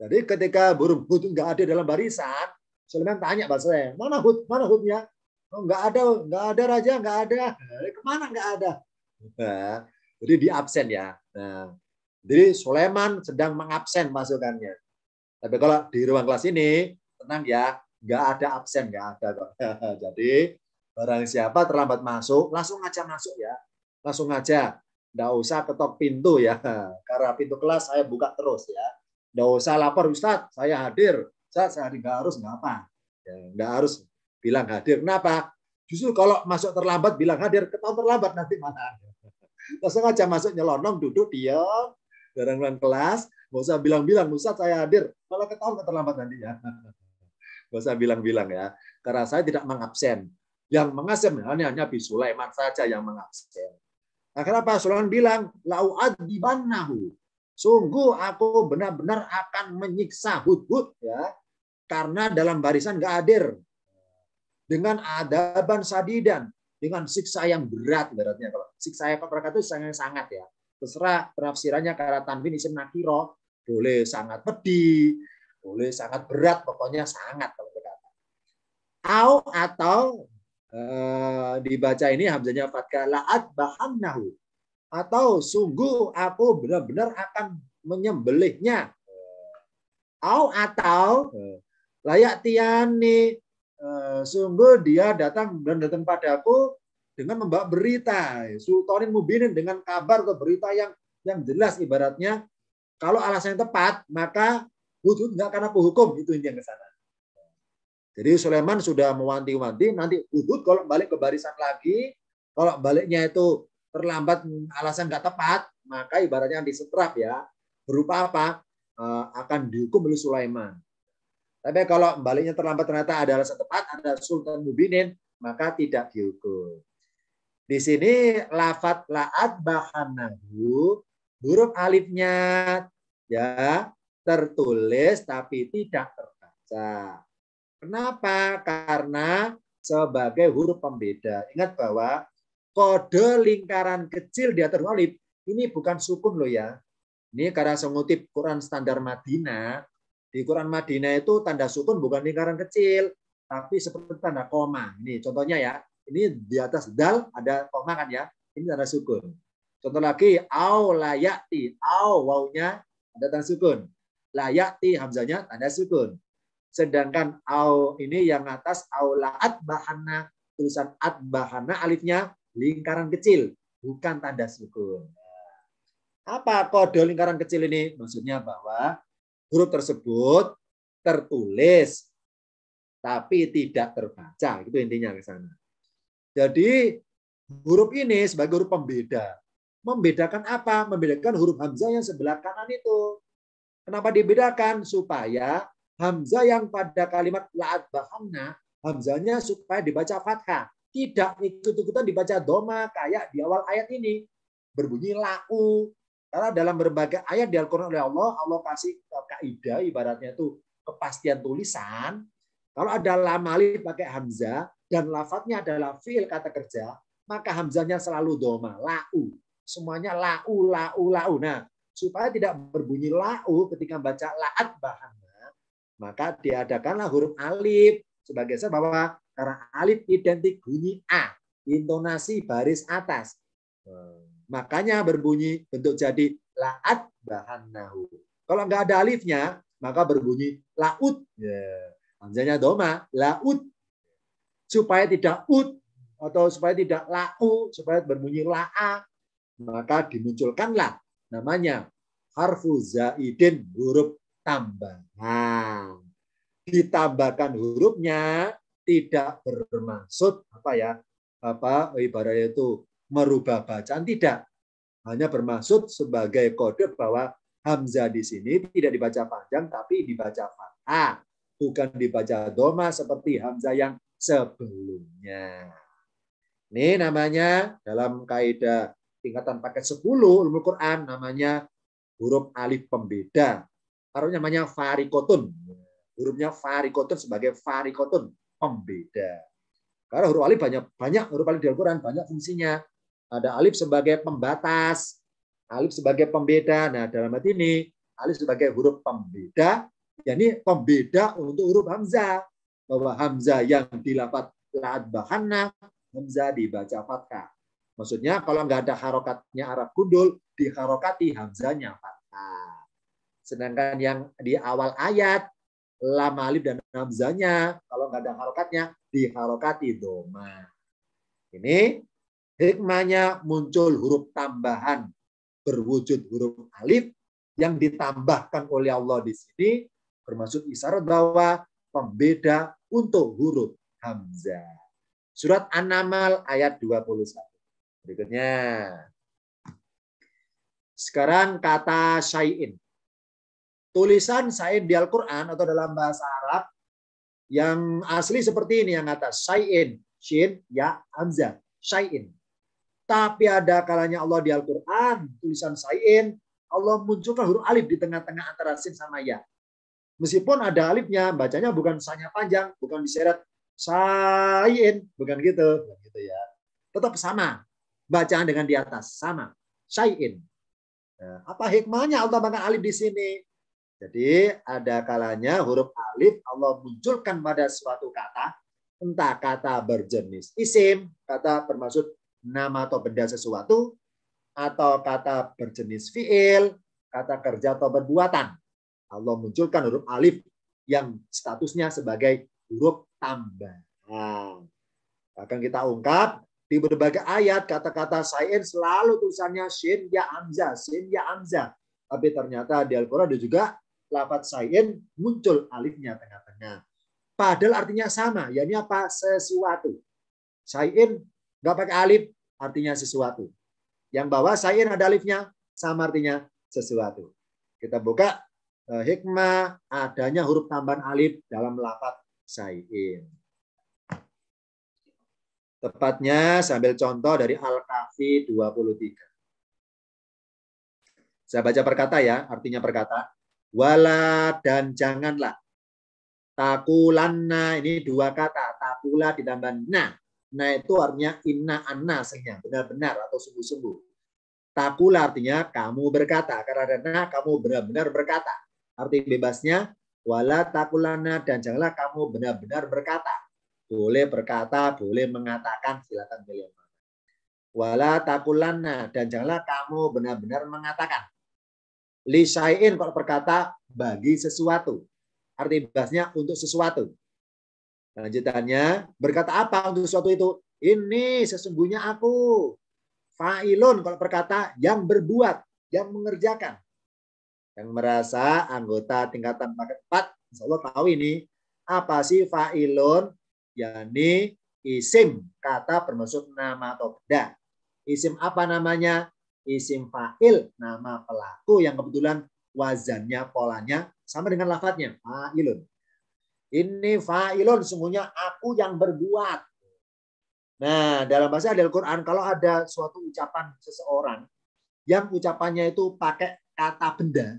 Jadi ketika burung hudhud nggak hadir dalam barisan, Sulaiman tanya bahasanya, mana hud, mana hudnya? Oh, nggak ada raja, nggak ada. Kemana nggak ada? Nah, jadi di absen ya. Nah, jadi Sulaiman sedang mengabsen pasukannya. Tapi kalau di ruang kelas ini tenang ya, nggak ada absen, nggak ada kok. Jadi barang siapa terlambat masuk, langsung aja masuk ya, langsung aja. Nggak usah ketok pintu ya, karena pintu kelas saya buka terus ya. Nggak usah lapor, Ustadz, saya hadir. Ustadz, saya hadir, nggak harus, nggak apa. Ya, nggak harus bilang hadir. Kenapa? Justru kalau masuk terlambat bilang hadir, ketahuan terlambat nanti mana. Langsung aja masuk nyelonong, duduk, diam, bareng kelas, nggak usah bilang-bilang, Ustadz saya hadir, malah ketahuan terlambat nantinya. Nggak usah bilang-bilang ya, karena saya tidak mengabsen. Yang mengabsen hanya Nabi Sulaiman saja yang mengabsen. Nah, kenapa Sulaiman bilang, la'u'adzibannahu. Sungguh aku benar-benar akan menyiksa hudhud ya, karena dalam barisan nggak hadir. Dengan adaban sadidan, dengan siksa yang berat ibaratnya. Kalau siksa yang berat itu sangat ya. Terserah penafsirannya karena tanwin isim nakiro, boleh sangat pedih, boleh sangat berat, pokoknya sangat kalau berkata. Atau dibaca ini hamzanya fathah la'at bahannahu, atau sungguh aku benar-benar akan menyembelihnya. Atau layak tiani, sungguh dia datang padaku dengan membawa berita, sultanin mubinin, dengan kabar atau berita yang jelas ibaratnya. Kalau alasan yang tepat, maka hudhud nggak akan aku hukum, itu intinya ke sana. Jadi Sulaiman sudah mewanti-wanti, nanti hudhud kalau balik ke barisan lagi, kalau baliknya itu terlambat alasan nggak tepat, maka ibaratnya disetrap ya, berupa apa? Akan dihukum oleh Sulaiman. Tapi kalau baliknya terlambat ternyata ada alasan tepat, ada sultan mubinin, maka tidak dihukum. Di sini lafat la'at bahanahu, huruf alifnya ya tertulis tapi tidak terbaca. Kenapa? Karena sebagai huruf pembeda. Ingat bahwa kode lingkaran kecil di atas alif ini bukan sukun loh ya. Ini karena saya ngutip Quran Standar Madinah. Di Quran Madinah itu tanda sukun bukan lingkaran kecil, tapi seperti tanda koma. Ini contohnya ya. Ini di atas dal ada koma kan ya. Ini tanda sukun. Contoh lagi, au layati, au wawunya ada tanda sukun. Layati hamzanya tanda sukun. Sedangkan au ini yang atas au la'at bahana, tulisan at bahana alifnya lingkaran kecil, bukan tanda sukun. Apa kode lingkaran kecil ini? Maksudnya bahwa huruf tersebut tertulis tapi tidak terbaca. Itu intinya ke sana. Jadi huruf ini sebagai huruf pembeda. Membedakan apa? Membedakan huruf hamzah yang sebelah kanan itu. Kenapa dibedakan? Supaya hamzah yang pada kalimat la'at bahamna, hamzahnya supaya dibaca fathah. Tidak ikut-ikutan dibaca doma kayak di awal ayat ini. Berbunyi la'u. Karena dalam berbagai ayat di Al-Quran oleh Allah, Allah kasih kaidah ibaratnya itu kepastian tulisan. Kalau ada lam alif pakai hamzah dan lafadznya adalah fi'il kata kerja, maka hamzahnya selalu doma, la'u. Semuanya la'u, la'u, la'u. Nah, supaya tidak berbunyi la'u ketika baca la'at bahannya, maka diadakanlah huruf alif sebagai sebab bahwa karena alif identik bunyi A, intonasi baris atas. Makanya berbunyi bentuk jadi la'at bahannahu. Kalau nggak ada alifnya, maka berbunyi la'ut. Hamzahnya doma, la'ut. Supaya tidak ut atau supaya tidak la'u, supaya berbunyi la'a, maka dimunculkanlah namanya harfu zaidin, huruf tambahan. Ditambahkan hurufnya tidak bermaksud ibaratnya itu merubah bacaan, tidak. Hanya bermaksud sebagai kode bahwa hamzah di sini tidak dibaca panjang tapi dibaca fathah, bukan dibaca doma seperti hamzah yang sebelumnya. Ini namanya dalam kaidah tingkatan paket 10 ulumul Quran namanya huruf alif pembeda. Karena namanya farikotun. Hurufnya farikotun sebagai farikotun pembeda. Karena huruf alif banyak huruf alif di Al-Quran banyak fungsinya. Ada alif sebagai pembatas, Alif sebagai pembeda. Nah, dalam hati ini alif sebagai huruf pembeda, yakni pembeda untuk huruf hamzah. Bahwa hamzah yang dilafat la'adbahanna, hamzah dibaca fathah. Maksudnya kalau nggak ada harokatnya Arab gundul, diharokati hamzahnya fathah. Sedangkan yang di awal ayat, lam alif dan hamzahnya, kalau nggak ada harokatnya, diharokati doma. Ini hikmahnya muncul huruf tambahan berwujud huruf alif yang ditambahkan oleh Allah di sini bermaksud isyarat bahwa pembeda untuk huruf hamzah. Surat An-Naml ayat 21. Berikutnya. Sekarang kata syai'in. Tulisan syai'in di Al-Qur'an atau dalam bahasa Arab yang asli seperti ini yang atas syai'in, shin, ya, hamzah, syai'in. Tapi ada kalanya Allah di Al-Quran, tulisan syai'in, Allah munculkan huruf alif di tengah-tengah antara sin sama ya. Meskipun ada alifnya, bacanya bukan sanya panjang, bukan diseret syai'in, bukan gitu ya. Tetap sama, bacaan dengan di atas sama, syai'in. Nah, apa hikmahnya Allah tambahkan alif di sini? Jadi ada kalanya huruf alif Allah munculkan pada suatu kata, entah kata berjenis isim, kata bermaksud nama atau benda sesuatu, atau kata berjenis fiil, kata kerja atau perbuatan. Allah munculkan huruf alif yang statusnya sebagai huruf tambahan. Akan kita ungkap di berbagai ayat kata-kata syai'in selalu tulisannya shin ya hamzah, shin ya hamzah. Tapi ternyata di Al-Qur'an juga lafaz syai'in muncul alifnya tengah-tengah. Padahal artinya sama, yakni apa? Sesuatu. Syai'in nggak pakai alif, artinya sesuatu. Yang bawah syai'in ada alifnya, sama artinya sesuatu. Kita buka hikmah adanya huruf tambahan alif dalam lafaz syai'in. Tepatnya sambil contoh dari Al-Kahfi 23. Saya baca perkata ya, artinya perkata. Wala dan janganlah. Takulanna, ini dua kata. Takula ditambah na. Nah itu artinya inna anna aslinya, benar-benar atau sungguh-sungguh. Takula artinya kamu berkata, karena kamu benar-benar berkata. Arti bebasnya wala takulana dan janganlah kamu benar-benar berkata. Boleh berkata, boleh mengatakan, silakan pilih. Wala takulana dan janganlah kamu benar-benar mengatakan. Li syai'in kalau berkata bagi sesuatu. Arti bebasnya untuk sesuatu. Lanjutannya, berkata apa untuk sesuatu itu? Ini sesungguhnya aku. Fa'ilun kalau berkata yang berbuat, yang mengerjakan. Yang merasa anggota tingkatan paket 4, insya Allah tahu ini. Apa sih fa'ilun? yakni isim, kata bermaksud nama atau benda. Isim apa namanya? Isim fa'il, nama pelaku yang kebetulan wazannya, polanya sama dengan lafadznya, fa'ilun. Ini fa'ilun, sungguhnya aku yang berbuat. Nah, dalam bahasa Al-Quran, kalau ada suatu ucapan seseorang yang ucapannya itu pakai kata benda,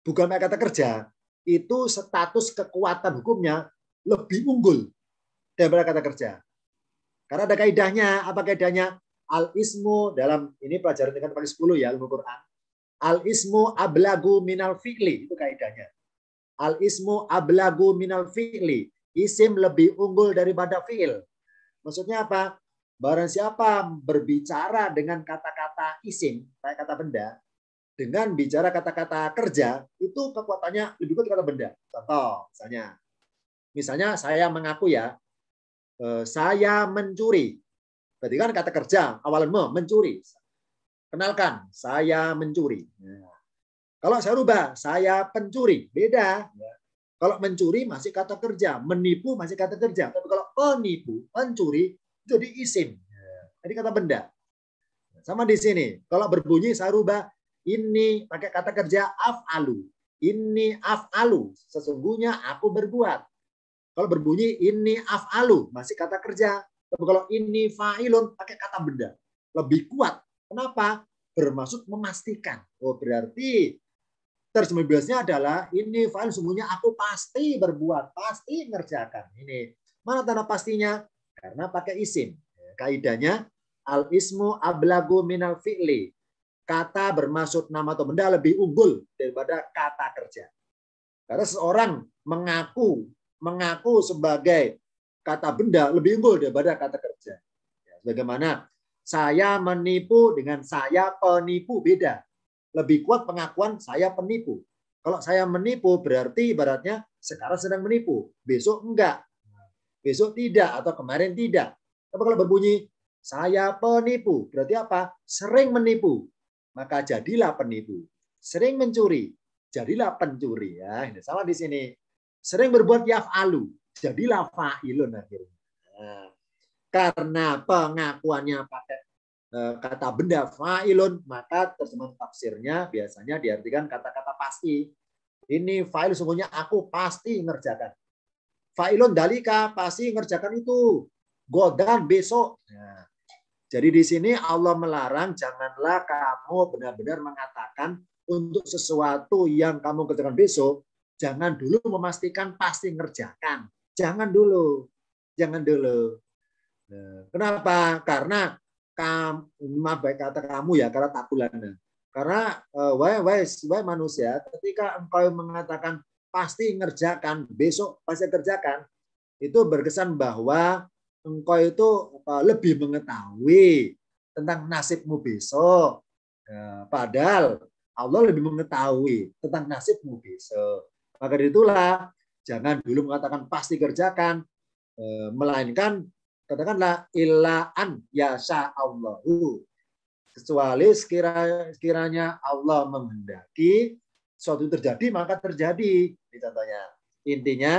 bukan pakai kata kerja, itu status kekuatan hukumnya lebih unggul daripada kata kerja. Karena ada kaidahnya. Apa kaidahnya? Al-ismu dalam, ini pelajaran dengan pakai 10 ya, ilmu Quran. Al-ismu ablagu minal fi'li, itu kaidahnya. Al-ismu ablagu minal fi'li. Isim lebih unggul daripada fi'il. Maksudnya apa? Barang siapa berbicara dengan kata-kata isim, kayak kata benda, dengan bicara kata-kata kerja, itu kekuatannya lebih kuat kata benda. Contoh, misalnya saya mengaku ya, saya mencuri. Berarti kan kata kerja, awalan mencuri. Kenalkan, saya mencuri. Nah, kalau saya rubah, saya pencuri. Beda. Kalau mencuri masih kata kerja, menipu masih kata kerja. Tapi kalau penipu, pencuri, jadi isim. Jadi kata benda. Sama di sini. Kalau berbunyi saya rubah, ini pakai kata kerja af'alu. Ini af'alu. Sesungguhnya aku berbuat. Kalau berbunyi ini af'alu, masih kata kerja. Tapi kalau ini fa'ilun, pakai kata benda. Lebih kuat. Kenapa? Bermaksud memastikan. Oh, berarti terjemah bebasnya adalah ini fa'il, sungguhnya aku pasti berbuat, pasti ngerjakan. Ini mana tanda pastinya? Karena pakai isim. Kaidahnya al-ismu ablagu minal fi'li. kata bermaksud nama atau benda lebih unggul daripada kata kerja. Karena seorang mengaku sebagai kata benda lebih unggul daripada kata kerja. Bagaimana? Saya menipu dengan saya penipu beda. Lebih kuat pengakuan saya penipu. Kalau saya menipu berarti ibaratnya sekarang sedang menipu, besok enggak, besok tidak, atau kemarin tidak. Tapi kalau berbunyi saya penipu, berarti apa? Sering menipu, maka jadilah penipu. Sering mencuri, jadilah pencuri. Ya, ini sama di sini. Sering berbuat yaf'alu, jadilah fa'ilun akhirnya. Nah, karena pengakuannya pakai kata benda fa'ilun, maka terjemahan tafsirnya biasanya diartikan kata-kata pasti. Ini fa'il sungguhnya aku pasti ngerjakan. Fa'ilun dalika pasti ngerjakan itu. Godan besok. Nah, jadi di sini Allah melarang janganlah kamu benar-benar mengatakan untuk sesuatu yang kamu kerjakan besok, jangan dulu memastikan pasti ngerjakan. Jangan dulu. Jangan dulu. Kenapa? Karena baik kata kamu ya, karena takulana. Karena wahai manusia, ketika engkau mengatakan pasti ngerjakan, besok pasti kerjakan, itu berkesan bahwa engkau itu lebih mengetahui tentang nasibmu besok. Padahal Allah lebih mengetahui tentang nasibmu besok. Maka itulah jangan dulu mengatakan pasti kerjakan, melainkan katakanlah illaan yasha Allahu, kecuali sekiranya Allah menghendaki suatu terjadi maka terjadi. Ini contohnya. Intinya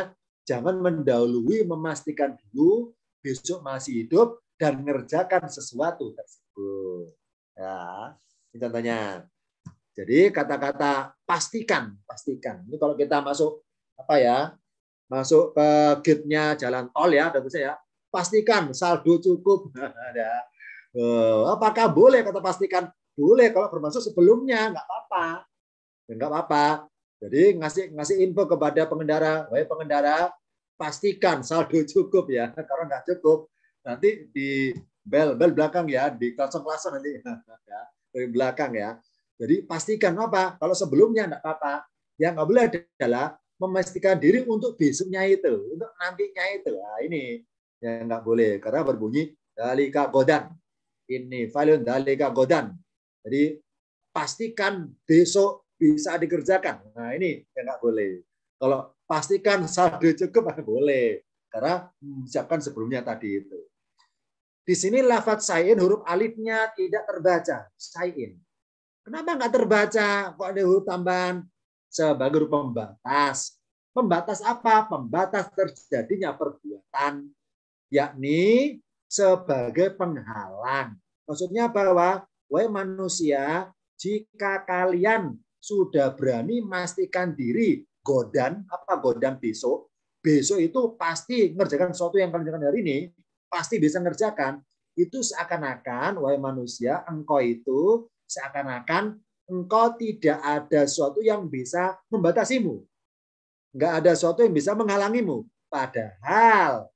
jangan mendahului memastikan dulu besok masih hidup dan mengerjakan sesuatu tersebut. Ya, ini contohnya. Jadi kata-kata pastikan. Ini kalau kita masuk masuk ke gate-nya jalan tol ya, tentu saya pastikan saldo cukup. Apakah boleh kata pastikan? Boleh kalau bermaksud sebelumnya, nggak apa-apa. Nggak apa-apa. Jadi ngasih info kepada pengendara, wahai pengendara, pastikan saldo cukup ya. Kalau nggak cukup, nanti di bel belakang ya, di klakson nanti ya, dari belakang ya. Jadi pastikan apa? Kalau sebelumnya nggak apa-apa. Yang nggak boleh adalah memastikan diri untuk besoknya itu, untuk nantinya itu. Nah, ini yang nggak boleh karena berbunyi dalika godan. Ini fa'ilun dalika godan. Jadi pastikan besok bisa dikerjakan. Nah, ini yang nggak boleh. Kalau pastikan saldo cukup boleh karena siapkan sebelumnya tadi itu. Di sini lafadz sayin huruf alifnya tidak terbaca. Sayin. Kenapa nggak terbaca? Kok ada huruf tambahan? Sebagai huruf pembatas. Pembatas apa? Pembatas terjadinya perbuatan, yakni sebagai penghalang. Maksudnya bahwa, wahai manusia, jika kalian sudah berani memastikan diri godan, apa godan besok, besok itu pasti ngerjakan sesuatu yang kalian kerjakan hari ini, pasti bisa ngerjakan, itu seakan-akan, wahai manusia, engkau itu seakan-akan engkau tidak ada sesuatu yang bisa membatasimu. Enggak ada sesuatu yang bisa menghalangimu. Padahal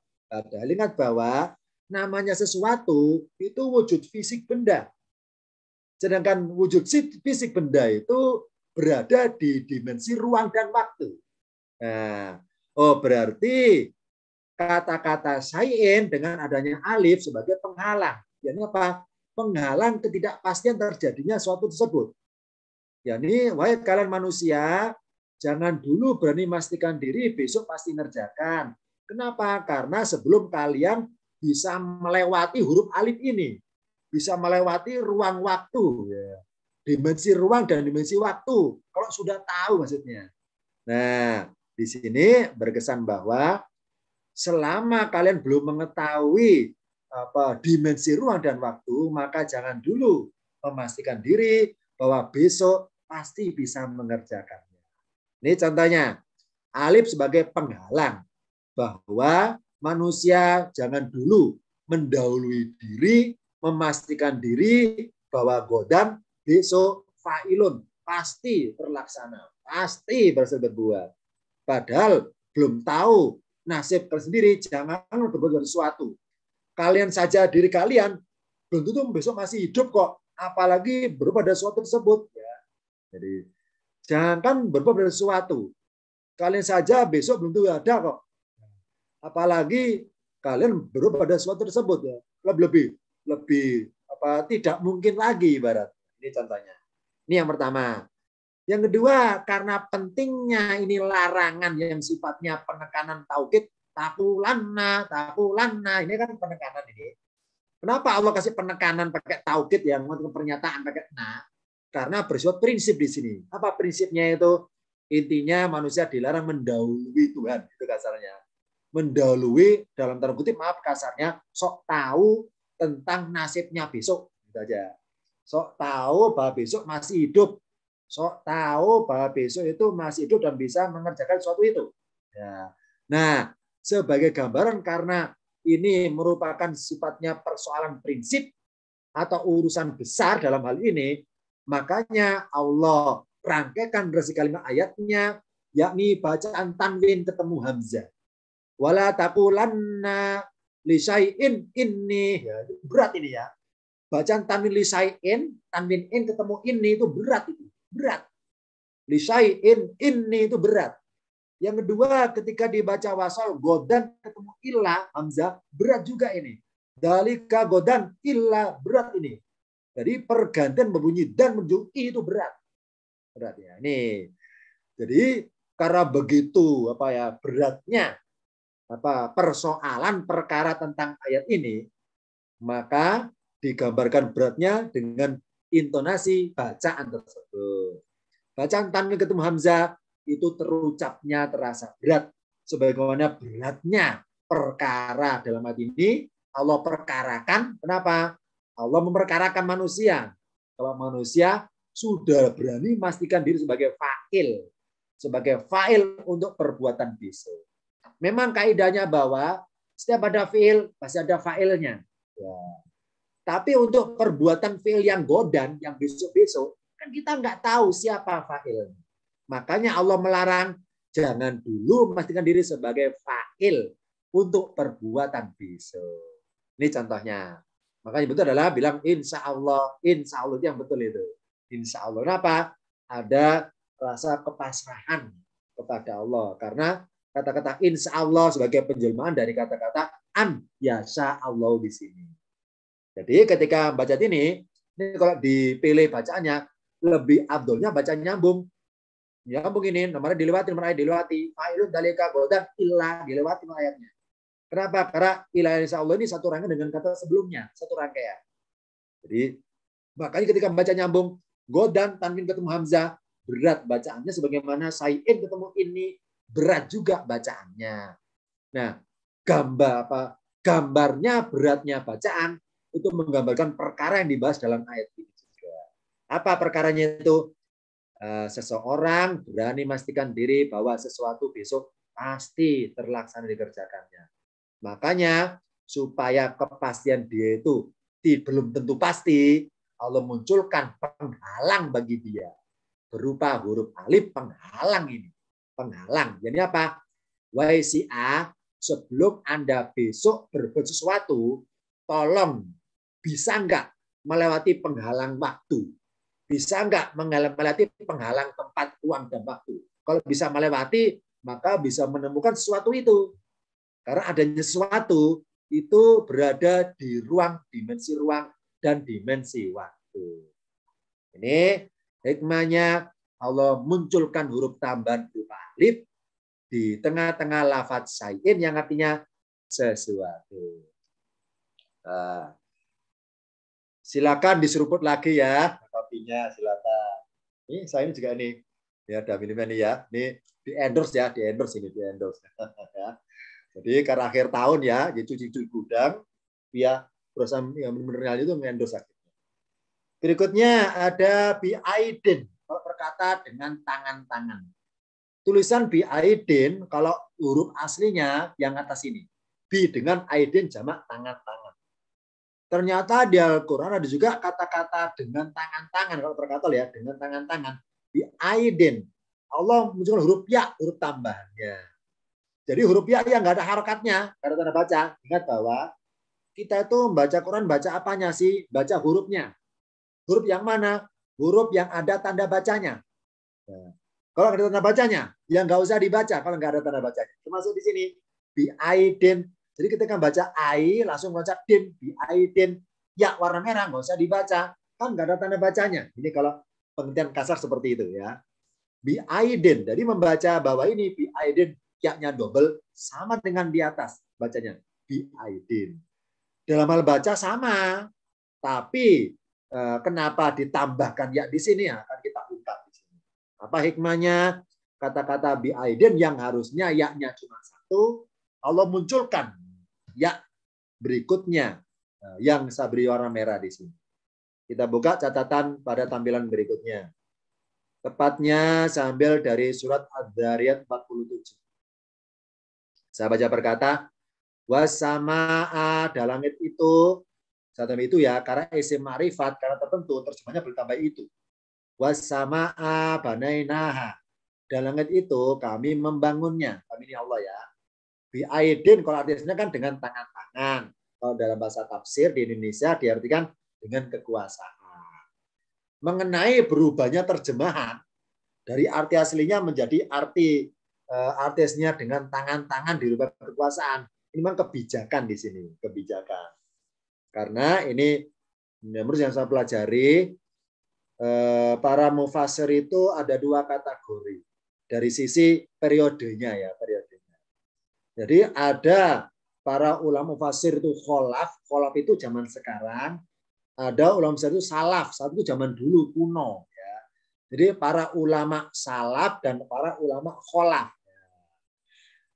ingat bahwa namanya sesuatu itu wujud fisik benda. Sedangkan wujud fisik benda itu berada di dimensi ruang dan waktu. Nah, berarti kata-kata sayin dengan adanya alif sebagai penghalang. Yakni apa? Penghalang ketidakpastian terjadinya suatu tersebut. Yakni, wahai kalian manusia, jangan dulu berani memastikan diri besok pasti ngerjakan. Kenapa? Karena sebelum kalian bisa melewati huruf alif ini, bisa melewati ruang waktu, dimensi ruang dan dimensi waktu. Kalau sudah tahu maksudnya. Nah, di sini berkesan bahwa selama kalian belum mengetahui dimensi ruang dan waktu, maka jangan dulu memastikan diri bahwa besok pasti bisa mengerjakannya. Ini contohnya, alif sebagai penghalang bahwa manusia jangan dulu mendahului diri, memastikan diri bahwa godan besok fa'ilun pasti terlaksana, pasti berhasil berbuat. Padahal belum tahu nasib kalian sendiri, jangan berbuat sesuatu. Kalian saja diri kalian belum tentu besok masih hidup kok. apalagi berupa pada sesuatu tersebut. Ya. Jadi jangan berupa pada sesuatu. Kalian saja besok belum tentu ada kok. Apalagi kalian berupa pada sesuatu tersebut ya. Lebih tidak mungkin lagi ibarat. Ini contohnya. Ini yang pertama. Yang kedua, karena pentingnya ini larangan yang sifatnya penekanan tauhid, takulanna. Ini kan penekanan ini. Kenapa Allah kasih penekanan pakai tauhid yang pernyataan pakai na? Karena bersifat prinsip di sini. Apa prinsipnya itu? Intinya manusia dilarang mendahului Tuhan, itu kasarnya. Mendahului dalam tanda kutip, maaf kasarnya, sok tahu tentang nasibnya besok, gitu aja. Sok tahu bahwa besok masih hidup. Sok tahu bahwa besok itu masih hidup dan bisa mengerjakan sesuatu itu. Ya. Nah, sebagai gambaran karena ini merupakan sifatnya persoalan prinsip atau urusan besar dalam hal ini, makanya Allah rangkaikan versi kalimat ayatnya, yakni bacaan tanwin ketemu hamzah. Wala taqulanna li syai'in inni. Ya, berat ini ya. Bacaan tanwin li syai'in, tanwin in ketemu ini itu berat itu. Berat. Li syai'in inni itu berat. Yang kedua, ketika dibaca wasal godan ketemu illa hamzah, berat juga ini. Dalika godan illa, berat ini. Jadi pergantian berbunyi dan menuju i itu berat. Berat ya. Ini. Jadi karena begitu beratnya persoalan perkara tentang ayat ini, maka digambarkan beratnya dengan intonasi bacaan tersebut. Bacaan tanwin ketemu hamzah itu terucapnya terasa berat, sebagaimana beratnya perkara dalam hal ini Allah perkarakan. Kenapa? Allah memperkarakan manusia. Kalau manusia sudah berani memastikan diri sebagai fa'il untuk perbuatan besok. Memang kaidahnya bahwa setiap ada fi'il pasti ada fa'ilnya. Ya. Tapi untuk perbuatan fi'il yang godan, yang besok-besok, kan kita nggak tahu siapa fa'ilnya. Makanya Allah melarang jangan dulu memastikan diri sebagai fa'il untuk perbuatan besok. Ini contohnya. Makanya betul adalah bilang insya Allah itu yang betul itu. Insya Allah. Kenapa? Ada rasa kepasrahan kepada Allah. Karena kata-kata insya Allah sebagai penjelmaan dari kata-kata an yasha Allah di sini. Jadi ketika baca ini kalau dipilih bacaannya, lebih abdolnya baca nyambung. Nyambung ini, nomornya dilewati. Fa'ilun dalika godan illa, dilewati ayatnya. Kenapa? Karena ilah insya Allah ini satu rangkaian dengan kata sebelumnya, satu rangkaian. Jadi makanya ketika membaca nyambung, godan tanwin ketemu hamzah, berat bacaannya sebagaimana sayin ketemu ini, berat juga bacaannya. Nah, gambarnya beratnya bacaan itu menggambarkan perkara yang dibahas dalam ayat ini juga. Apa perkaranya itu? Seseorang berani memastikan diri bahwa sesuatu besok pasti terlaksana dikerjakannya. Makanya supaya kepastian dia itu belum tentu pasti, Allah munculkan penghalang bagi dia berupa huruf alif penghalang ini. Penghalang. Jadi apa? Wahai si A, sebelum Anda besok berbuat sesuatu, tolong bisa enggak melewati penghalang waktu? Bisa enggak melewati penghalang tempat, uang, dan waktu? Kalau bisa melewati, maka bisa menemukan sesuatu itu. Karena adanya sesuatu itu berada di dimensi ruang dan dimensi waktu. Ini hikmahnya Allah munculkan huruf tambahan berupa alif di tengah-tengah lafaz sayin yang artinya sesuatu. Silakan diseruput lagi ya kopinya, silakan. Ini saya ini juga ini ya ada minumnya nih ya. Ini di endorse ya, di endorse. Ya. Jadi karena akhir tahun ya, jadi cuci gudang, via perusahaan yang benar-benar itu mengendorse akhirnya. Berikutnya ada biaidin, kalau berkata dengan tangan-tangan. Tulisan biaidin kalau huruf aslinya yang atas ini. Bi dengan aidin jamak tangan-tangan. Ternyata di Al-Quran ada juga kata-kata dengan tangan-tangan. Kalau berkata ya, dengan tangan-tangan. Biaidin. Allah munculkan huruf ya, huruf tambahannya. Jadi huruf ya yang nggak ada harokatnya, nggak ada tanda baca. Ingat bahwa kita itu membaca Quran, baca apanya sih? Baca hurufnya. Huruf yang mana? Huruf yang ada tanda bacanya. Nah, kalau ada tanda bacanya, ya nggak usah dibaca kalau nggak ada tanda bacanya. Termasuk di sini. Biaidin. Jadi ketika baca ai, langsung baca din. Biaidin. Ya warna merah, nggak usah dibaca. Kan nggak ada tanda bacanya. Ini kalau pengertian kasar seperti itu ya. Biaidin. Jadi membaca bawah ini, biaidin. Ya-nya double, sama dengan di atas bacanya. Biaidin. Dalam hal baca sama. Tapi kenapa ditambahkan ya di sini akan kita ungkap di sini. Apa hikmahnya? Kata-kata biaidin yang harusnya ya-nya cuma satu, Allah munculkan ya berikutnya yang saya beri warna merah di sini. Kita buka catatan pada tampilan berikutnya. Tepatnya saya ambil dari surat Adz-Dzariyat 47. Saya baca berkata, wasama'a dalam itu, satu itu ya, karena isim ma'rifat, karena tertentu, terjemahnya bertambah itu. Wasama'a banainaha. Dalam itu kami membangunnya. Kami ini Allah ya. Biaidin, kalau artinya kan dengan tangan-tangan. Kalau dalam bahasa tafsir di Indonesia diartikan dengan kekuasaan. Mengenai berubahnya terjemahan dari arti aslinya menjadi artinya dengan tangan-tangan dirubah kekuasaan. Ini memang kebijakan di sini, kebijakan. Karena ini menurut yang saya pelajari, para mufasir itu ada dua kategori dari sisi periodenya ya, periodenya. Jadi ada para ulama mufasir itu kholaf itu zaman sekarang, ada ulama mufasir itu salaf, saat itu zaman dulu kuno ya. Jadi para ulama salaf dan para ulama kholaf.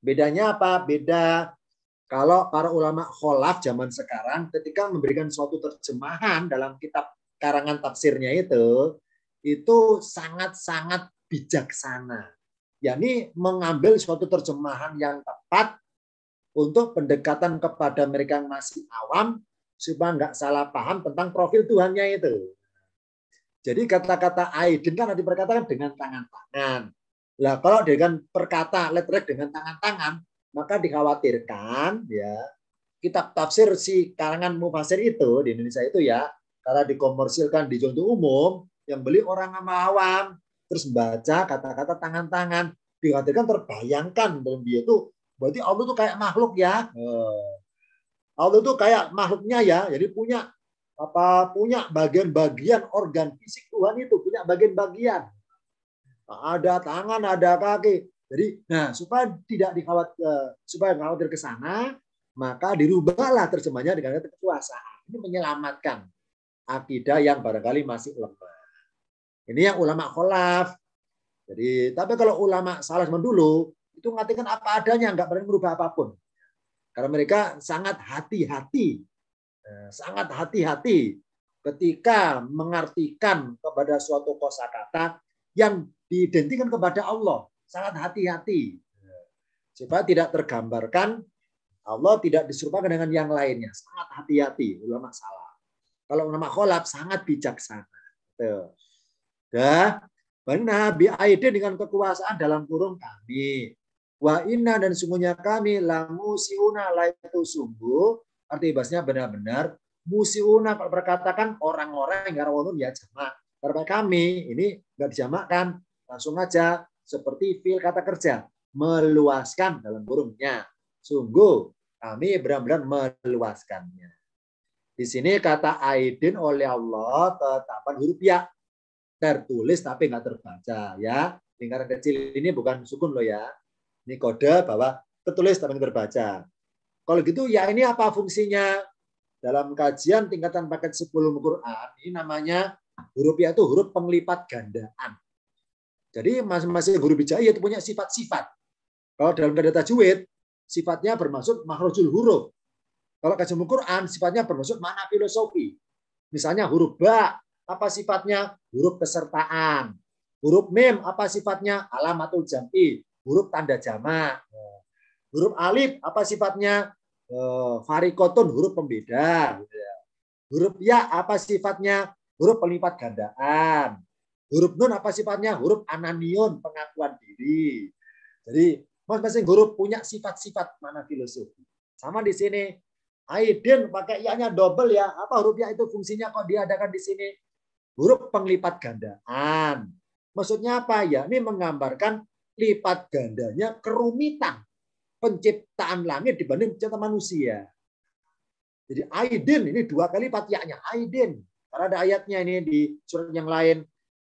Bedanya apa? Beda. Kalau para ulama kholaf zaman sekarang ketika memberikan suatu terjemahan dalam kitab karangan tafsirnya itu sangat-sangat bijaksana. Yakni mengambil suatu terjemahan yang tepat untuk pendekatan kepada mereka yang masih awam supaya nggak salah paham tentang profil Tuhannya itu. Jadi kata-kata aidin kan diperkatakan dengan tangan-tangan. Lah kalau dengan perkata letrek dengan tangan-tangan, maka dikhawatirkan ya kitab tafsir si karangan mufasir itu di Indonesia itu ya karena dikomersilkan dijual untuk umum yang beli orang awam terus baca kata-kata tangan-tangan dikhawatirkan terbayangkan dalam dia itu berarti Allah itu kayak makhluk ya. Allah itu kayak makhluknya ya, jadi punya bagian-bagian organ fisik Tuhan itu punya bagian-bagian. Ada tangan, ada kaki. Jadi, nah supaya tidak dikhawatir ke sana, maka dirubahlah terjemahnya dengan kekuasaan. Ini menyelamatkan akidah yang barangkali masih lemah. Ini yang ulama kholaf. Jadi, tapi kalau ulama salaf dulu itu mengatakan apa adanya, nggak berani merubah apapun. Karena mereka sangat hati-hati ketika mengartikan kepada suatu kosakata yang diidentikan kepada Allah, sangat hati-hati supaya tidak tergambarkan Allah tidak diserupakan dengan yang lainnya, sangat hati-hati ulama salaf. Kalau ulama kholaf sangat bijaksana. Benar biaidin dengan kekuasaan dalam kurung kami. Wa inna dan sungguhnya kami la musiuna la itu sungguh arti bahasanya benar-benar musiuna kalau berkatakan orang-orang yang rawonun ya jamak. Karena kami ini enggak dijamakkan langsung aja seperti fil kata kerja meluaskan dalam kurungnya. Sungguh kami benar-benar meluaskannya. Di sini kata aidin oleh Allah tetapan huruf ya tertulis tapi enggak terbaca ya. Lingkaran kecil ini bukan sukun loh ya. Ini kode bahwa tertulis tapi terbaca. Kalau gitu ya ini apa fungsinya? Dalam kajian tingkatan paket 10 Quran ini namanya huruf ya itu huruf penglipat gandaan. Jadi masing-masing huruf hijaiyah itu punya sifat-sifat. Kalau dalam kaidah tajwid sifatnya bermaksud makhrajul huruf. Kalau kajian Quran sifatnya bermaksud makna filosofi. Misalnya huruf ba apa sifatnya? Huruf pesertaan. Huruf mim apa sifatnya? Alamatul jam'i. Huruf tanda jamak. Huruf alif apa sifatnya? Farikotun huruf pembeda. Huruf ya apa sifatnya? Huruf pelipat gandaan. Huruf nun apa sifatnya? Huruf ananion pengakuan diri. Jadi masing-masing huruf punya sifat-sifat mana filosofi. Sama di sini. Aidin pakai ya-nya double ya. Apa huruf ya itu fungsinya kok diadakan di sini? huruf penglipat gandaan. Maksudnya apa ya? Ini menggambarkan lipat gandanya kerumitan penciptaan langit dibanding penciptaan manusia. Jadi aidin ini 2 kali lipat ya-nya, aidin. Karena ada ayatnya ini di surat yang lain.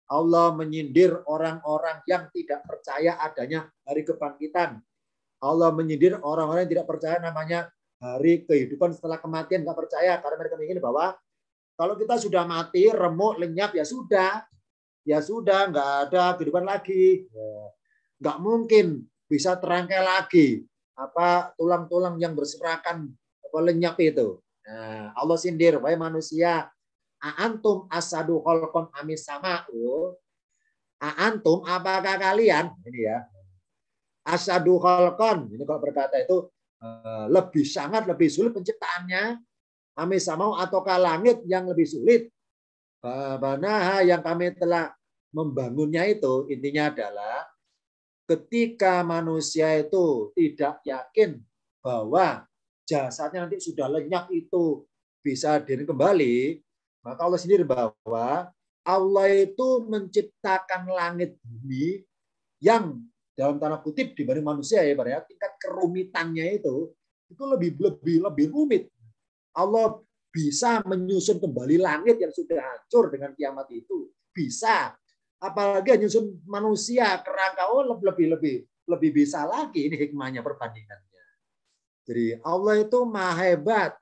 Allah menyindir orang-orang yang tidak percaya adanya hari kebangkitan. Allah menyindir orang-orang yang tidak percaya namanya hari kehidupan setelah kematian, nggak percaya karena mereka ingin bahwa kalau kita sudah mati, remuk, lenyap, ya sudah, nggak ada kehidupan lagi, nggak mungkin bisa terangkai lagi apa tulang-tulang yang berserakan apa lenyap itu. Nah, Allah sindir, wahai manusia, antum asadu khalqan amis sama. Antum apakah kalian ini ya asadu khalqan ini kalau berkata itu lebih sangat lebih sulit penciptaannya amis sama ataukah langit yang lebih sulit. Banaha yang kami telah membangunnya itu intinya adalah ketika manusia itu tidak yakin bahwa jasadnya nanti sudah lenyap itu bisa diri kembali, maka Allah sendiri bahwa Allah itu menciptakan langit bumi yang dalam tanda kutip dibanding manusia ya, tingkat kerumitannya itu lebih rumit. Allah bisa menyusun kembali langit yang sudah hancur dengan kiamat itu, bisa. Apalagi menyusun manusia kerangka lebih bisa lagi, ini hikmahnya perbandingannya. Jadi Allah itu maha hebat,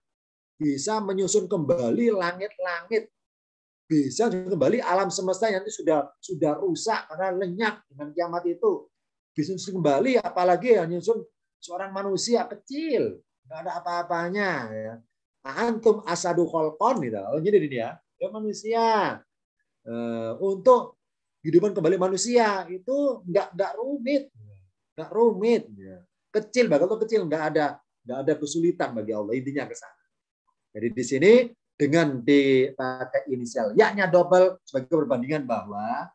bisa menyusun kembali langit-langit, bisa kembali alam semesta yang sudah rusak karena lenyap dengan kiamat itu, bisa kembali, apalagi yang nyusun seorang manusia kecil, nggak ada apa-apanya. Ya. Antum asadu kholqon gitu. Jadi ini ya manusia untuk kehidupan kembali manusia itu nggak rumit, ya. Kecil, bahkan itu kecil, nggak ada kesulitan bagi Allah, intinya ke sana. Jadi di sini dengan dipakai inisial ya-nya double sebagai perbandingan bahwa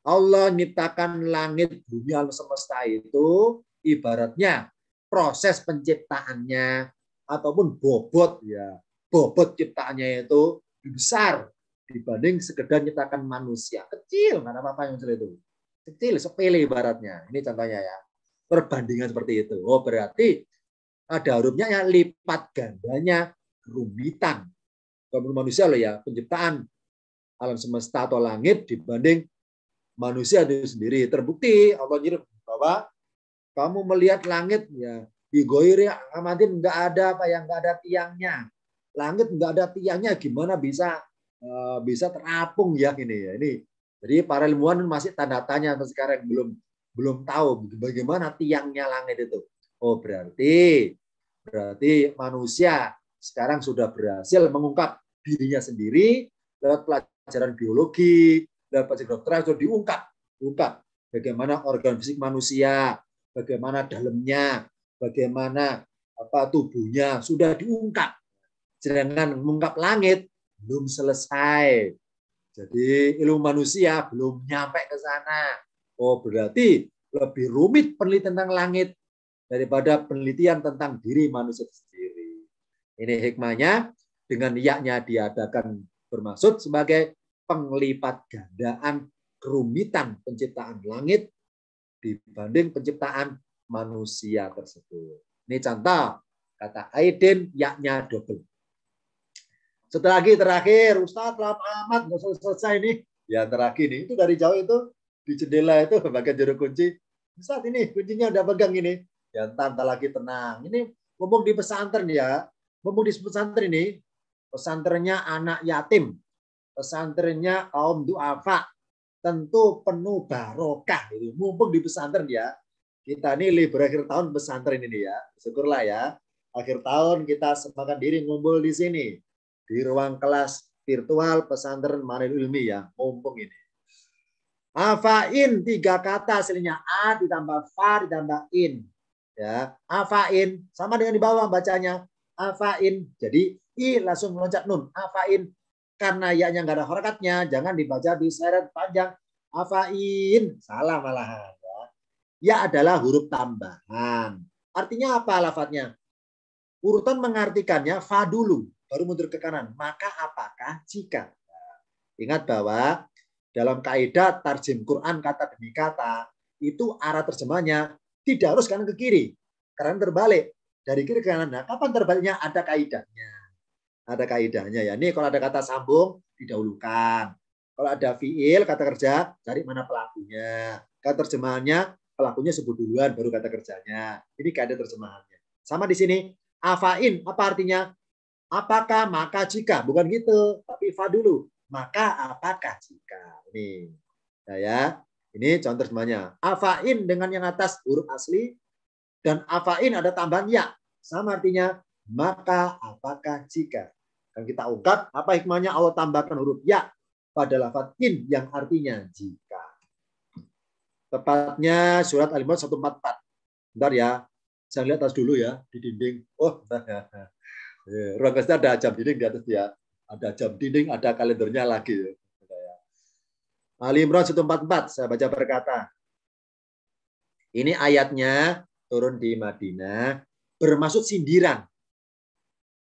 Allah menciptakan langit bumi alam semesta itu ibaratnya proses penciptaannya ataupun bobot ciptaannya itu lebih besar dibanding sekedar menciptakan manusia kecil, nggak ada apa-apa yang itu kecil sepele ibaratnya. Ini contohnya ya perbandingan seperti itu. Oh berarti ada hurufnya ya lipat gandanya kerumitan kalau manusia loh ya penciptaan alam semesta atau langit dibanding manusia itu sendiri. Terbukti Allah nyuruh bahwa kamu melihat langit ya di goiri amatin nggak ada nggak ada tiangnya, langit nggak ada tiangnya, gimana bisa terapung ya ini ya ini. Jadi para ilmuwan masih tanda tanya sampai sekarang belum tahu bagaimana tiangnya langit itu. Oh berarti manusia sekarang sudah berhasil mengungkap dirinya sendiri lewat pelajaran biologi, lewat pelajaran kedokteran sudah diungkap bagaimana organ fisik manusia, bagaimana dalamnya, bagaimana tubuhnya sudah diungkap. Sedangkan mengungkap langit belum selesai. Jadi ilmu manusia belum nyampe ke sana. Oh berarti lebih rumit penelitian tentang langit daripada penelitian tentang diri manusia sendiri. Ini hikmahnya dengan ya-nya diadakan bermaksud sebagai penglipat gandaan kerumitan penciptaan langit dibanding penciptaan manusia tersebut. Ini contoh kata aidin ya-nya double. Setelah lagi terakhir, Ustaz lama amat nggak selesai nih. Ya terakhir nih itu dari jauh itu di jendela itu bagian juru kunci. Ustaz ini kuncinya udah pegang ini. Ya entar lagi tenang. Ini ngomong di pesantren ya. Ngomong di pesantren ini, pesantrennya anak yatim, pesantrennya kaum duafa, tentu penuh barokah. Mumpung di pesantren ya. Kita ini libur akhir tahun pesantren ini ya. Syukurlah ya. Akhir tahun kita sempatkan diri ngumpul di sini. Di ruang kelas virtual pesantren Manilul Ilmi ya. Mumpung ini. Afain 3 kata aslinya a ditambah fa ditambah in. Ya, afain sama dengan di bawah bacanya. Afain. Jadi i langsung meloncat nun. Afain. Karena ya-nya nggak ada harakatnya, jangan dibaca di seret panjang. Afain. Salah malahan. Ya adalah huruf tambahan. Artinya apa lafadznya? Urutan mengartikannya fa dulu, baru mundur ke kanan. Maka apakah jika? Ingat bahwa dalam kaidah tarjim Quran kata demi kata, itu arah terjemahnya tidak harus kanan ke kiri. Karena terbalik. Dari kiri ke kanan. Nah, kapan terbaliknya? Ada kaidahnya. Ada kaidahnya ya. Ini kalau ada kata sambung, didahulukan. Kalau ada fiil, kata kerja, cari mana pelakunya. Kata terjemahannya, pelakunya sebut duluan, baru kata kerjanya. Ini kaidah terjemahannya. Sama di sini, afain, apa artinya? Apakah, maka, jika. Bukan gitu, tapi fa dulu. Maka, apakah, jika. Ini. Nah, ya. Ini contoh terjemahnya. Afain dengan yang atas huruf asli, dan afain ada tambahan ya. Sama artinya, maka, apakah, jika. Dan kita ungkap, apa hikmahnya Allah tambahkan huruf ya pada lafaz in yang artinya jika. Tepatnya surat Al-Imran 144. Bentar ya, saya lihat atas dulu ya, di dinding. Oh, ruang kerja ada jam dinding di atas ya. Ada jam dinding, ada kalendernya lagi. Al-Imran 144, saya baca berkata. Ini ayatnya turun di Madinah, bermaksud sindiran.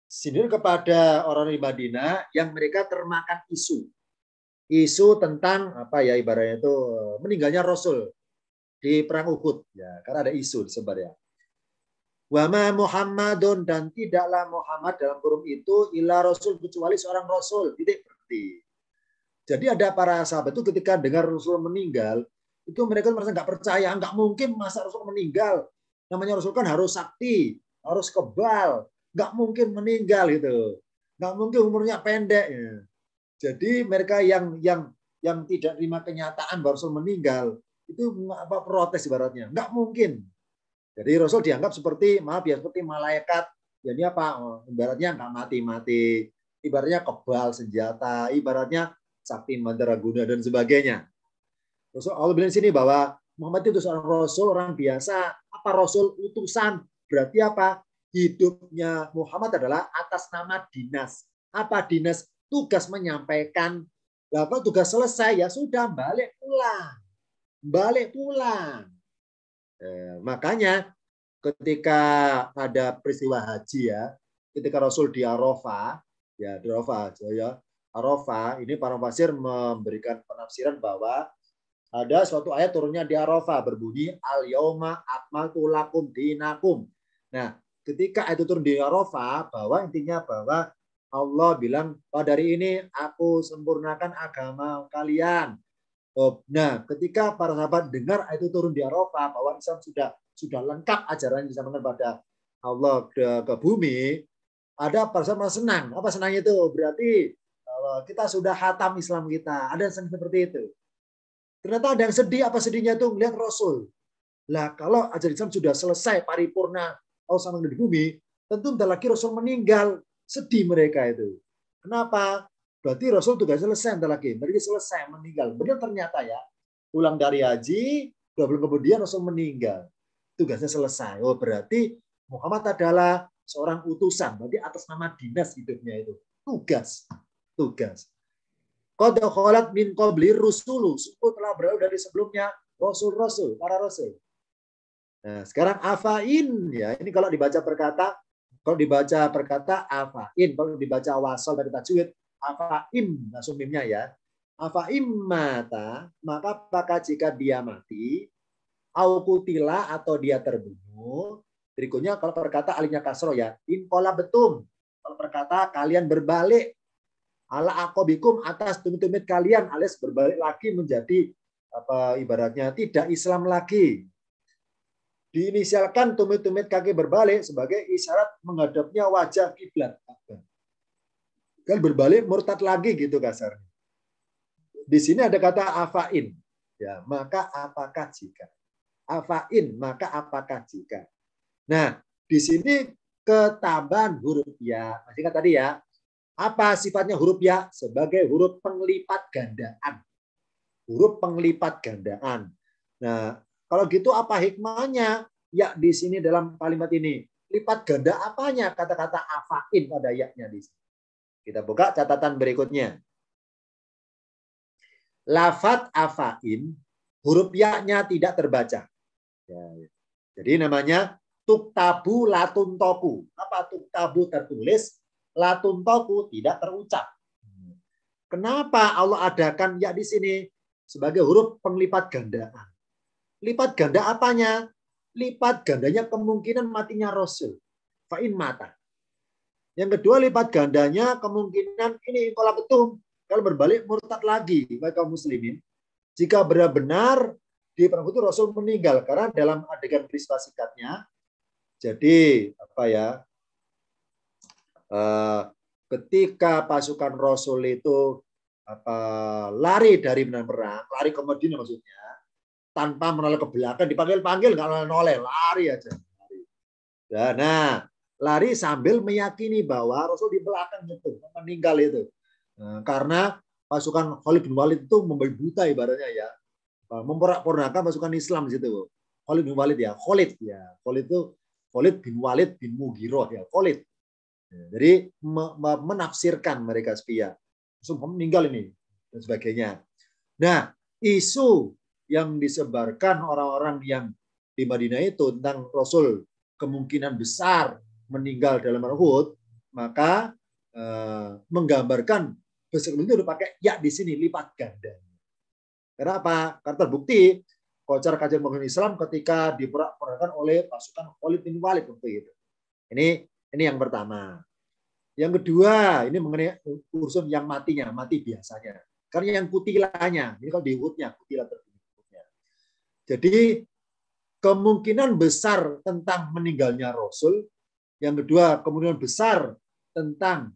Sindiran kepada orang di Madinah yang mereka termakan isu. Isu tentang apa ya ibaratnya itu meninggalnya Rasul di perang Uhud ya, karena ada isu disebar ya. Wa ma Muhammadun, dan tidaklah Muhammad dalam kurung itu illa Rasul, kecuali seorang Rasul. Titik berhenti. Jadi ada para sahabat itu ketika dengar Rasul meninggal, itu mereka merasa nggak percaya, nggak mungkin masa Rasul meninggal. Namanya Rasul kan harus sakti, harus kebal, nggak mungkin meninggal gitu, nggak mungkin umurnya pendek. Ya. Jadi mereka yang tidak terima kenyataan bahwa Rasul meninggal itu apa protes ibaratnya, nggak mungkin. Jadi Rasul dianggap seperti maaf ya seperti malaikat. Jadi apa? Ibaratnya nggak mati-mati, ibaratnya kebal senjata, ibaratnya sakti mandraguna dan sebagainya. Rasul Allah bilang sini bahwa Muhammad itu seorang rasul, orang biasa. Apa rasul? Utusan. Berarti apa? Hidupnya Muhammad adalah atas nama dinas. Apa dinas? Tugas menyampaikan. Lah kalau tugas selesai ya sudah balik pulang. Balik pulang. Makanya ketika ada peristiwa haji ya, ketika Rasul di Arafah, ya di Arafah ya, Arafah ini para mufassir memberikan penafsiran bahwa ada suatu ayat turunnya di Arafah berbunyi al yauma akmaltu lakum dinakum. Nah, ketika itu turun di Arafah bahwa intinya bahwa Allah bilang, "Oh, dari ini aku sempurnakan agama kalian." Nah, ketika para sahabat dengar itu turun di Arafah bahwa Islam sudah lengkap ajaran yang disampaikan pada Allah ke bumi, ada para sahabat senang. Apa senangnya itu? Berarti kita sudah hatam Islam kita. Ada yang senang seperti itu. Ternyata ada yang sedih. Apa sedihnya itu? Melihat Rasul. Lah, kalau ajaran Islam sudah selesai paripurna Allah sama di bumi, tentu bentar lagi Rasul meninggal. Sedih mereka itu. Kenapa? Berarti Rasul tugas selesai bentar lagi. Berarti selesai meninggal. Benar ternyata ya. Pulang dari haji, 2 bulan kemudian Rasul meninggal. Tugasnya selesai. Oh, berarti Muhammad adalah seorang utusan. Berarti atas nama dinas hidupnya itu. Tugas. Tugas. Qad khalat min qabli rusulu. Sungguh telah berlalu dari sebelumnya rasul-rasul, para rasul. Nah, sekarang afain ya. Ini kalau dibaca perkata afain, kalau dibaca wasal dari tajwid afaim langsung mimnya ya. Afaim mata, maka apakah jika dia mati, au kutila atau dia terbunuh. Berikutnya kalau perkata alifnya kasroh ya, in kola betum. Kalau perkata kalian berbalik ala akobikum atas tumit-tumit kalian, alias berbalik lagi menjadi apa ibaratnya tidak Islam lagi. Diinisialkan tumit-tumit kaki berbalik sebagai isyarat menghadapnya wajah kiblat. Kan berbalik murtad lagi gitu kasarnya. Di sini ada kata afain. Ya, maka apakah jika? Afain, maka apakah jika? Nah, di sini ketambahan huruf ya. Masih ingat tadi ya. Apa sifatnya huruf ya? Sebagai huruf penglipat gandaan. Huruf penglipat gandaan. Nah, kalau gitu apa hikmahnya? Ya di sini dalam kalimat ini. Lipat ganda apanya? Kata-kata afain pada ya-nya di sini. Kita buka catatan berikutnya. Lafat afain, huruf ya-nya tidak terbaca. Ya, jadi namanya tuktabu latuntoku. Apa tuktabu tertulis? Latuntoku tidak terucap. Kenapa Allah adakan ya di sini sebagai huruf penglipat gandaan? Lipat ganda apanya? Lipat gandanya kemungkinan matinya Rasul. Fa'in mata. Yang kedua lipat gandanya kemungkinan ini kola ketum. Kalau berbalik murtad lagi bagi kaum muslimin. Jika benar-benar di perang itu Rasul meninggal. Karena dalam adegan peristiwa singkatnya. Jadi apa ya? Ketika pasukan Rasul itu lari dari medan perang, lari ke Madinah maksudnya, tanpa menoleh ke belakang, dipanggil-panggil nggak noleh, lari aja. Nah, lari sambil meyakini bahwa Rasul di belakang itu meninggal itu, karena pasukan Khalid bin Walid itu membeli buta ibaratnya ya, memporak-porandakan pasukan Islam di situ. Khalid bin Walid ya, Khalid itu Khalid bin Walid bin Mughirah ya, Khalid. Jadi menafsirkan mereka sepia, meninggal ini dan sebagainya. Nah, isu yang disebarkan orang-orang yang di Madinah itu tentang Rasul kemungkinan besar meninggal dalam perang Uhud, maka menggambarkan besar itu udah pakai ya di sini lipat ganda. Kenapa? Karena terbukti kocar kacir pemerintahan Islam ketika diperankan oleh pasukan Khalid bin Walid waktu itu. Ini yang pertama. Yang kedua, ini mengenai urusan yang matinya, mati biasanya. Karena yang kutilanya, ini kalau di Uhudnya, kutilah terbunuhnya. Jadi kemungkinan besar tentang meninggalnya Rasul. Yang kedua, kemungkinan besar tentang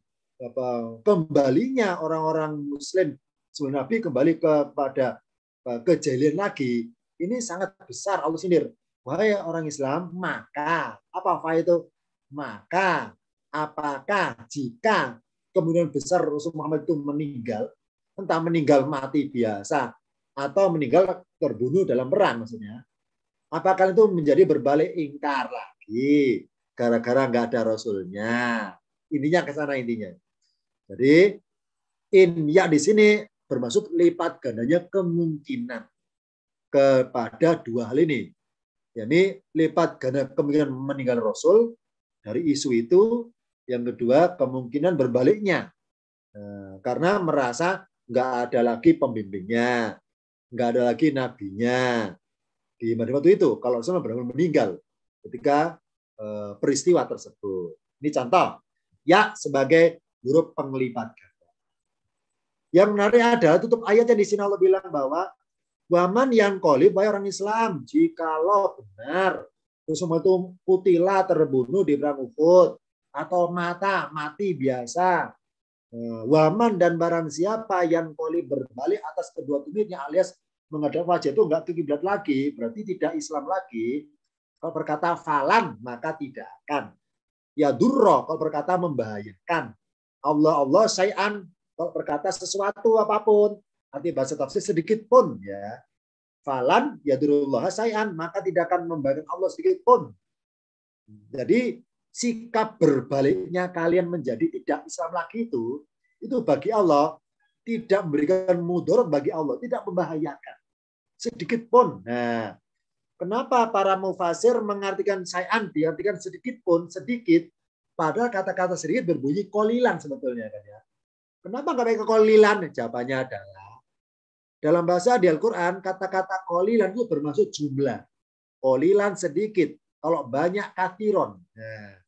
kembalinya orang-orang Muslim sebelum Nabi kembali kepada kejahilian lagi. Ini sangat besar. Allah sindir. Wahai orang Islam, maka apa itu? Maka apakah jika kemungkinan besar Rasul Muhammad itu meninggal, entah meninggal mati biasa atau meninggal terbunuh dalam perang maksudnya, apakah itu menjadi berbalik ingkar lagi gara-gara nggak ada Rasulnya? Intinya ke sana intinya. Jadi ya di sini bermaksud lipat gandanya kemungkinan kepada dua hal ini. Yakni lipat ganda kemungkinan meninggal Rasul dari isu itu. Yang kedua kemungkinan berbaliknya. Karena merasa nggak ada lagi pembimbingnya, nggak ada lagi nabinya di Madinah waktu itu. Kalau Rasul benar-benar meninggal ketika peristiwa tersebut. Ini contoh. Ya sebagai huruf penglipat ganda. Yang menarik adalah tutup ayatnya di sini Allah bilang bahwa waman yang kolib, wahai orang Islam, jikalau benar itu semua itu kutilah terbunuh di perang Uhud atau mati biasa, waman dan barang siapa yang kolib berbalik atas kedua tumitnya alias menghadap wajah itu enggak ke kiblat lagi, berarti tidak Islam lagi. Kalau berkata falan maka tidak akan. Ya durro kalau berkata membahayakan. Allah syai'an kalau berkata sesuatu apapun. Arti bahasa tafsir sedikit pun ya. Falan yadurullah syai'an maka tidak akan membahayakan Allah sedikit pun. Jadi sikap berbaliknya kalian menjadi tidak Islam lagi itu bagi Allah tidak memberikan mudarat bagi Allah, tidak membahayakan sedikit pun. Nah, kenapa para mufasir mengartikan syai'an diartikan sedikit pun, sedikit, padahal kata-kata sedikit berbunyi kolilan sebetulnya kan ya. Kenapa nggak pakai kolilan? Jawabannya adalah dalam bahasa di Al-Quran, kata-kata kolilan itu bermaksud jumlah. Kolilan sedikit. Kalau banyak kathiron. Nah,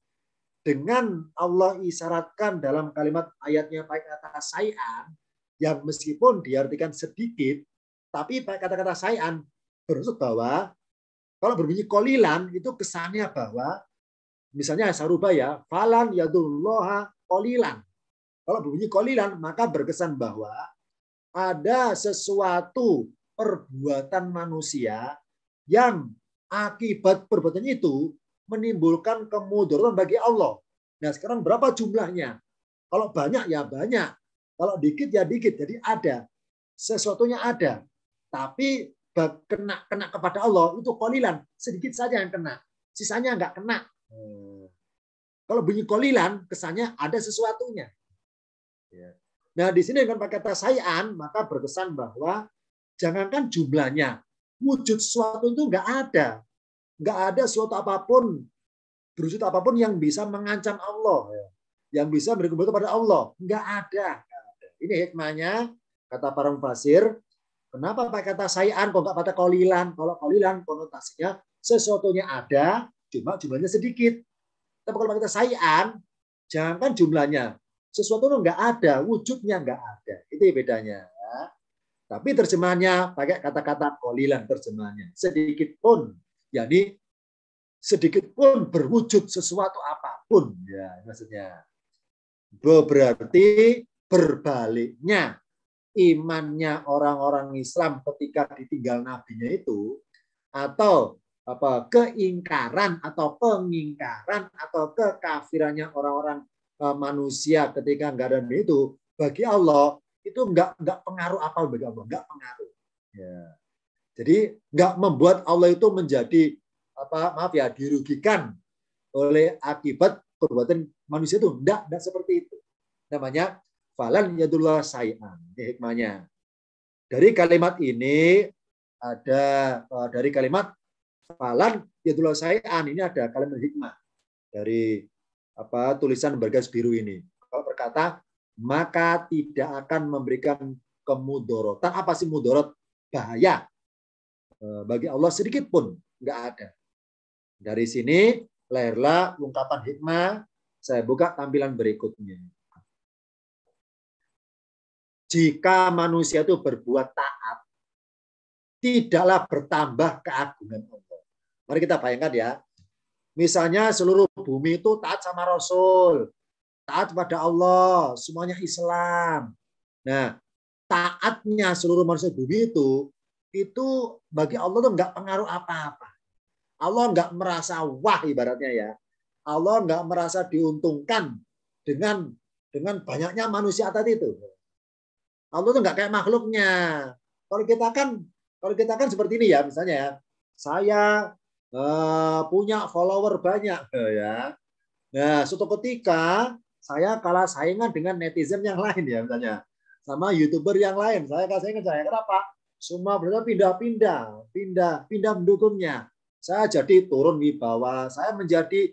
dengan Allah isyaratkan dalam kalimat ayatnya pakai kata syai'an, yang meskipun diartikan sedikit, tapi pakai kata-kata syai'an, bermaksud bahwa kalau berbunyi kolilan, itu kesannya bahwa, misalnya sarubah ya, falan yadulloha kolilan. Kalau berbunyi kolilan, maka berkesan bahwa ada sesuatu perbuatan manusia yang akibat perbuatan itu menimbulkan kemudaratan bagi Allah. Nah sekarang berapa jumlahnya? Kalau banyak ya banyak. Kalau dikit ya dikit. Jadi ada. Sesuatunya ada. Tapi kena kepada Allah itu kolilan. Sedikit saja yang kena. Sisanya nggak kena. Kalau bunyi kolilan kesannya ada sesuatunya. Nah, di sini dengan pakai kata syai'an, maka berkesan bahwa jangankan jumlahnya, wujud sesuatu itu nggak ada. Nggak ada suatu apapun, berwujud apapun yang bisa mengancam Allah. Yang bisa beribadah pada Allah. Nggak ada. ini hikmahnya, kata para mufasir. Kenapa pakai kata sayan, kok nggak pakai qalilan? Kalau qalilan konotasinya sesuatunya ada, cuma jumlahnya sedikit. Tapi kalau pakai kata sayan, jangan jumlahnya. Sesuatu itu nggak ada, wujudnya nggak ada. Itu bedanya. Tapi terjemahannya pakai kata-kata qalilan terjemahannya. Sedikit pun, jadi sedikit pun berwujud sesuatu apapun. Ya, maksudnya. Berarti berbaliknya imannya orang-orang Islam ketika ditinggal nabinya itu, atau keingkaran atau pengingkaran atau kekafirannya orang-orang manusia ketika nggak ada itu, bagi Allah itu nggak pengaruh apa bagi Allah, nggak pengaruh. Ya. Jadi nggak membuat Allah itu menjadi dirugikan oleh akibat perbuatan manusia itu, enggak seperti itu. Namanya falan yadullah say'an. Ini hikmahnya. Dari kalimat ini ada dari kalimat falan yadullah say'an ini ada kalimat hikmah dari tulisan bergaris biru ini. Kalau berkata maka tidak akan memberikan kemudorotan. Apa sih mudorot? Bahaya bagi Allah sedikit pun nggak ada. Dari sini lahirlah ungkapan hikmah. Saya buka tampilan berikutnya. Jika manusia itu berbuat taat, tidaklah bertambah keagungan Allah. Mari kita bayangkan ya. Misalnya seluruh bumi itu taat sama Rasul, taat kepada Allah, semuanya Islam. Nah, taatnya seluruh manusia bumi itu bagi Allah itu nggak pengaruh apa-apa. Allah nggak merasa wah ibaratnya ya. Allah nggak merasa diuntungkan dengan banyaknya manusia tadi itu. Allah itu nggak kayak makhluknya. Kalau kita kan seperti ini ya, misalnya ya, saya punya follower banyak ya. Nah, suatu ketika saya kalah saingan dengan netizen yang lain ya, misalnya sama YouTuber yang lain. Saya kalah saingan, saya kenapa? Semua berarti pindah mendukungnya. Saya jadi turun wibawa, saya menjadi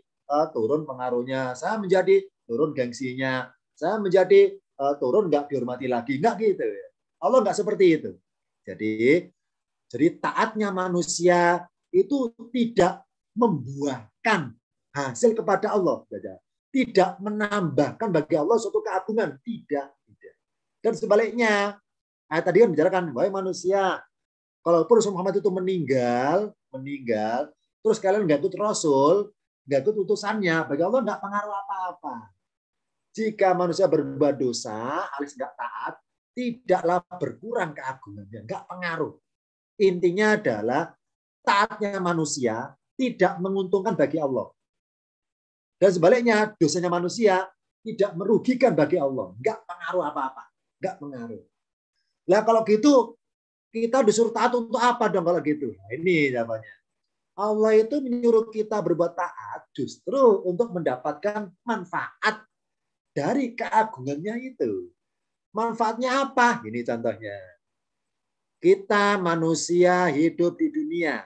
turun pengaruhnya, saya menjadi turun gengsinya, saya menjadi turun nggak dihormati lagi, nggak gitu. Allah nggak seperti itu. Jadi taatnya manusia itu tidak membuahkan hasil kepada Allah, tidak menambahkan bagi Allah suatu keagungan, tidak. Dan sebaliknya, tadi kan bicarakan bahwa manusia, kalaupun Rasul Muhammad itu meninggal, terus kalian nggak ikut Rasul, nggak ikut utusannya, bagi Allah nggak pengaruh apa-apa. Jika manusia berbuat dosa, alias nggak taat, tidaklah berkurang keagungannya, nggak pengaruh. Intinya adalah taatnya manusia tidak menguntungkan bagi Allah. Dan sebaliknya, dosanya manusia tidak merugikan bagi Allah, nggak pengaruh apa-apa, nggak pengaruh. Lah kalau gitu, kita disuruh taat untuk apa dong kalau gitu? Nah, ini jawabannya. Allah itu menyuruh kita berbuat taat justru untuk mendapatkan manfaat dari keagungannya itu. Manfaatnya apa? Ini contohnya. Kita manusia hidup di dunia.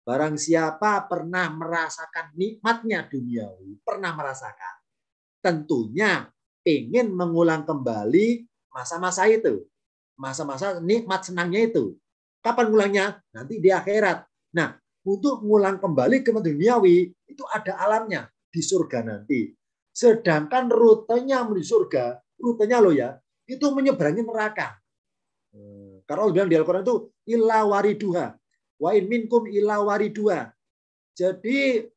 Barang siapa pernah merasakan nikmatnya duniawi, pernah merasakan. Tentunya ingin mengulang kembali masa-masa itu. Masa-masa nikmat senangnya itu. Kapan ulangnya? Nanti di akhirat. Nah, untuk mengulang kembali ke duniawi, itu ada alamnya di surga nanti. Sedangkan rutenya menuju surga, rutenya loh ya, itu menyeberangi neraka. Karena Allah bilang di Al-Quran itu, illa wariduha. Wa in minkum illa wariduha. Jadi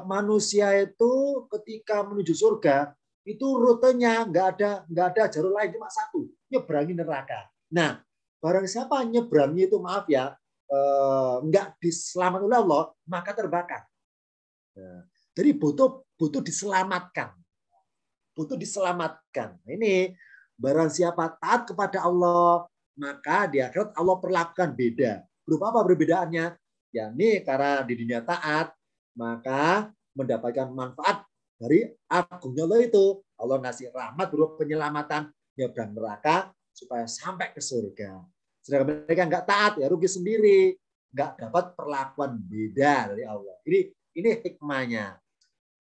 manusia itu ketika menuju surga, itu rutenya nggak ada jalur lain, cuma satu, nyeberangi neraka. Nah, barang siapa nyeberangi itu, maaf ya, nggak diselamatkan oleh Allah, maka terbakar. Jadi butuh diselamatkan. Butuh diselamatkan. Ini barang siapa taat kepada Allah, maka di akhirat Allah perlakukan beda. Berupa apa perbedaannya? Ya ini karena di dunia taat, maka mendapatkan manfaat dari agungnya Allah itu. Allah ngasih rahmat berupa penyelamatan nyebrang neraka supaya sampai ke surga. Sedangkan mereka nggak taat, ya rugi sendiri. Nggak dapat perlakuan beda dari Allah. Ini hikmahnya.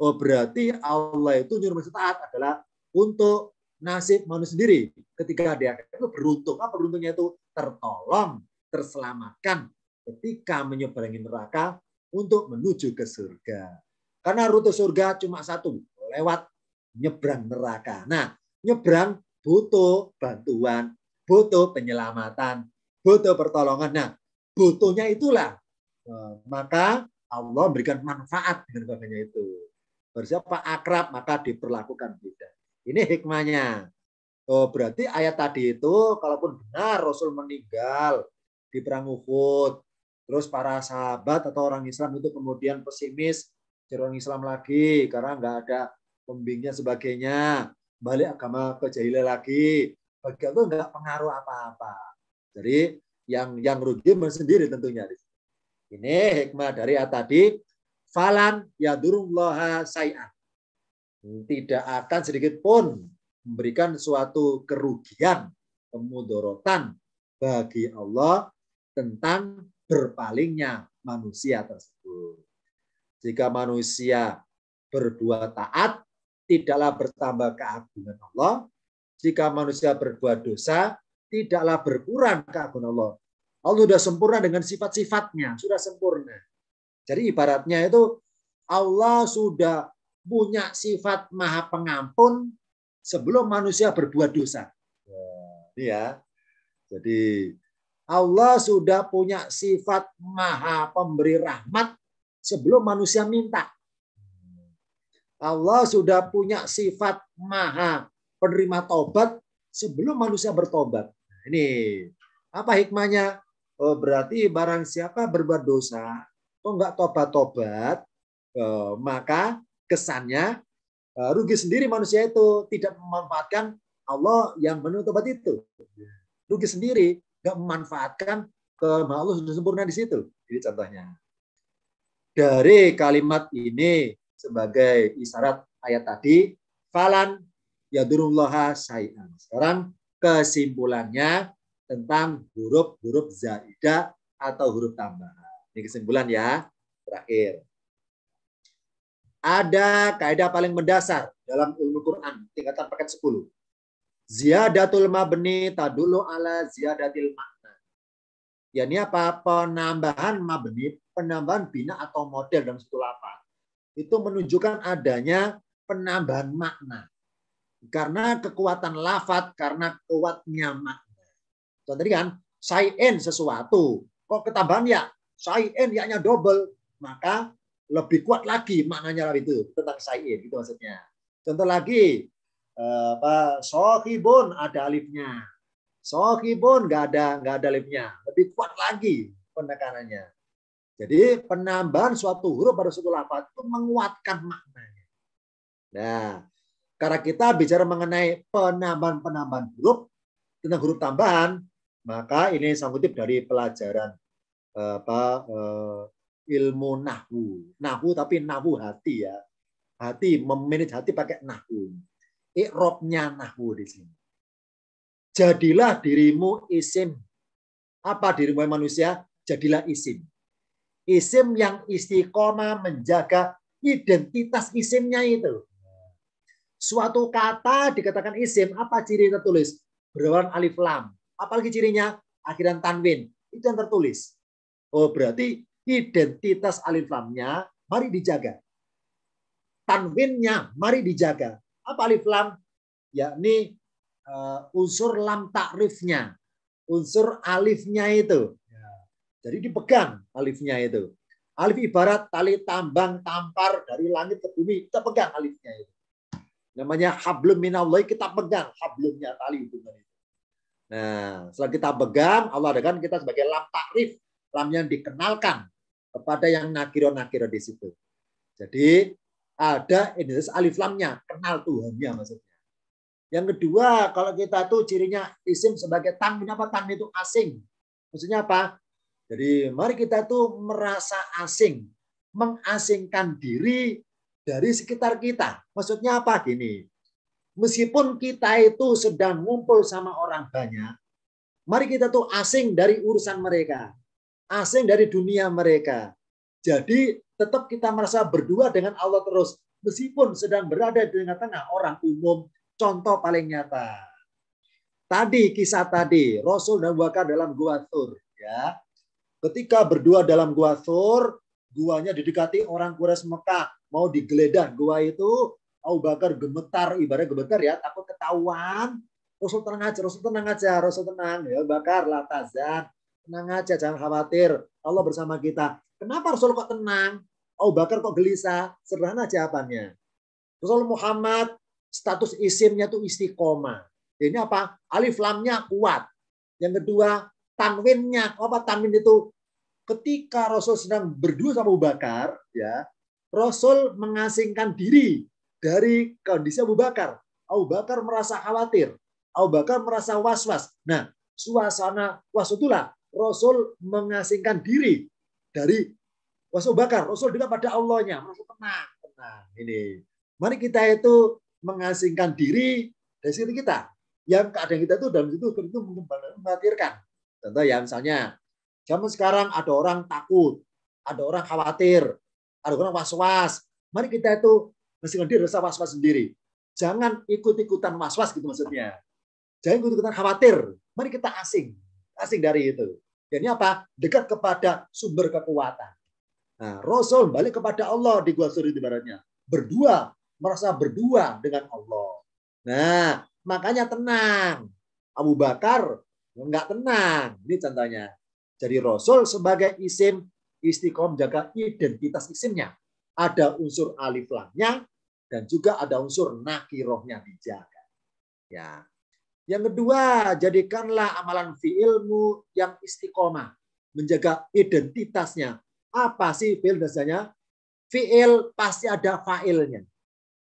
Oh berarti Allah itu nyuruh manusia taat adalah untuk nasib manusia sendiri ketika dia itu beruntung. Apa beruntungnya itu? Tertolong, terselamatkan ketika menyeberangi neraka untuk menuju ke surga. Karena rute surga cuma satu, lewat nyebrang neraka. Nah, nyebrang butuh bantuan, butuh penyelamatan, butuh pertolongan. Nah, butuhnya itulah. Maka Allah memberikan manfaat dengan bagainya itu. Bersiapa akrab maka diperlakukan beda. Ini hikmahnya. Oh, berarti ayat tadi itu kalaupun benar Rasul meninggal di perang Uhud, terus para sahabat atau orang Islam itu kemudian pesimis, jadi orang Islam lagi karena nggak ada pembimbingnya sebagainya, balik agama kejahilian lagi, bagi itu nggak pengaruh apa-apa. Jadi yang rugi sendiri tentunya. Ini hikmah dari ayat tadi, falan yadurullaha say'an. Tidak akan sedikit pun memberikan suatu kerugian, kemudorotan bagi Allah tentang berpalingnya manusia tersebut. Jika manusia berbuat taat, tidaklah bertambah keagungan Allah. Jika manusia berbuat dosa, tidaklah berkurang keagungan Allah. Allah sudah sempurna dengan sifat-sifatnya, sudah sempurna. Jadi ibaratnya itu Allah sudah punya sifat maha pengampun sebelum manusia berbuat dosa. Ya. Jadi Allah sudah punya sifat maha pemberi rahmat sebelum manusia minta. Allah sudah punya sifat maha penerima tobat sebelum manusia bertobat. Ini apa hikmahnya? Oh, berarti barang siapa berbuat dosa, kok nggak tobat-tobat, maka kesannya rugi sendiri manusia itu, tidak memanfaatkan Allah yang penuh tobat itu. Rugi sendiri, nggak memanfaatkan kemauan Allah sudah sempurna di situ. Ini contohnya. Dari kalimat ini sebagai isyarat ayat tadi, falan yadurullaha syai'an. Sekarang kesimpulannya tentang huruf-huruf zaidah atau huruf tambahan. Ini kesimpulan ya, terakhir. Ada kaidah paling mendasar dalam ilmu Quran, tingkatan paket 10. Ziyadatul mabni tadulu ala ziyadatil makna. Ya, ini apa? Penambahan mabni, penambahan bina atau model dalam satu lafaz. Itu menunjukkan adanya penambahan makna. Karena kekuatan lafaz, karena kuatnya makna. Contoh kan, syai'in sesuatu. Kok ketambahan ya? Syai'in yaknya double. Maka lebih kuat lagi maknanya itu tentang syai'in. Itu maksudnya. Contoh lagi, sohibun ada alifnya. Sohibun nggak ada alifnya. Lebih kuat lagi penekanannya. Jadi penambahan suatu huruf pada suatu lafaz itu menguatkan maknanya. Nah, karena kita bicara mengenai penambahan huruf tentang huruf tambahan, maka ini saya kutip dari pelajaran ilmu nahwu. Nahwu tapi nahwu hati ya. Hati, memanage hati pakai nahwu. I'rabnya nahwu di sini. Jadilah dirimu isim. Apa dirimu manusia? Jadilah isim. Isim yang istiqomah menjaga identitas isimnya itu. Suatu kata dikatakan isim, apa ciri tertulis? Berawan alif lam. Apalagi cirinya? Akhiran tanwin. Itu yang tertulis. Oh, berarti identitas alif lamnya mari dijaga. Tanwinnya mari dijaga. Apa alif lam? Yakni unsur lam takrifnya. Unsur alifnya itu. Jadi dipegang alifnya itu. Alif ibarat tali tambang tampar dari langit ke bumi. Kita pegang alifnya itu. Namanya hablum minallahi, kita pegang hablumnya tali hubungan itu. Nah, setelah kita pegang, Allah adakan kita sebagai lam takrif, lam yang dikenalkan kepada yang nakiro-nakiro di situ. Jadi ada identitas alif lamnya, kenal Tuhannya maksudnya. Yang kedua, kalau kita tuh cirinya isim sebagai tanwin, apa tanwin itu asing. Maksudnya apa? Jadi mari kita tuh merasa asing, mengasingkan diri dari sekitar kita. Maksudnya apa? Gini, meskipun kita itu sedang ngumpul sama orang banyak, mari kita tuh asing dari urusan mereka, asing dari dunia mereka. Jadi tetap kita merasa berdua dengan Allah terus, meskipun sedang berada di tengah-tengah orang umum. contoh paling nyata. Tadi kisah tadi Rasul dan Abu Bakar dalam Gua Thur, ya. Ketika berdua dalam Gua Thur, guanya didekati orang Quraisy Mekah, mau digeledah gua itu, Abu Bakar gemetar, ibarat gemetar ya, takut ketahuan. Rasul tenang aja, Rasul tenang aja, Rasul tenang. Ya Bakar, la tazan, tenang aja, jangan khawatir. Allah bersama kita. Kenapa Rasul kok tenang? Abu Bakar kok gelisah? Sederhana jawabannya. Rasul Muhammad status isimnya itu istiqomah. Ini apa? Alif lamnya kuat. Yang kedua, tanwinnya. Apa tanwin itu? Ketika Rasul sedang berdua sama Abu Bakar, ya, Rasul mengasingkan diri dari kondisi Abu Bakar. Abu Bakar merasa khawatir. Abu Bakar merasa was-was. Nah, suasana was itulah Rasul mengasingkan diri dari Abu Bakar. Rasul dekat pada Allahnya. Rasul tenang, tenang. Ini. Mari kita itu mengasingkan diri dari sini kita. Yang keadaan kita itu dalam itu mengkhawatirkan. Contoh ya, misalnya zaman sekarang ada orang takut, ada orang khawatir, ada orang was-was. Mari kita itu mengasingkan diri rasa was-was sendiri. Jangan ikut-ikutan was-was gitu maksudnya. Jangan ikut-ikutan khawatir. Mari kita asing dari itu. Jadi apa? Dekat kepada sumber kekuatan. Nah, Rasul balik kepada Allah di Gua Thur ibaratnya. Berdua, merasa berdua dengan Allah. Nah, makanya tenang. Abu Bakar enggak tenang. Ini contohnya. Jadi Rasul sebagai isim istiqomah menjaga identitas isimnya. Ada unsur alif lamnya dan juga ada unsur nakirohnya dijaga. Ya. Yang kedua, jadikanlah amalan fi'ilmu yang istiqomah. Menjaga identitasnya. Apa sih fi'il biasanya? Fi'il pasti ada fa'ilnya.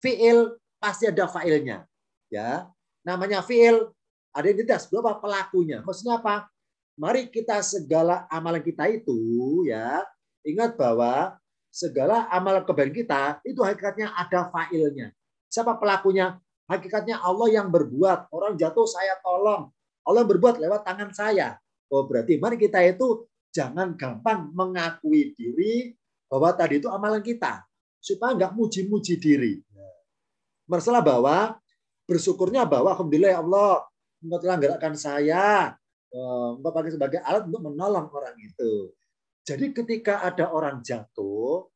Fi'il pasti ada fa'ilnya. Ya, namanya fi'il ada identitas. Berapa pelakunya? Maksudnya apa? Mari kita segala amalan kita itu ya ingat bahwa segala amalan kebaikan kita itu hakikatnya ada fa'ilnya. Siapa pelakunya? Hakikatnya Allah yang berbuat. Orang jatuh saya tolong. Allah berbuat lewat tangan saya. Oh berarti mari kita itu jangan gampang mengakui diri bahwa tadi itu amalan kita supaya nggak muji-muji diri. Masalah bahwa bersyukurnya bahwa alhamdulillah ya Allah engkau telah gerakkan saya. Engkau pakai sebagai alat untuk menolong orang itu. Jadi ketika ada orang jatuh,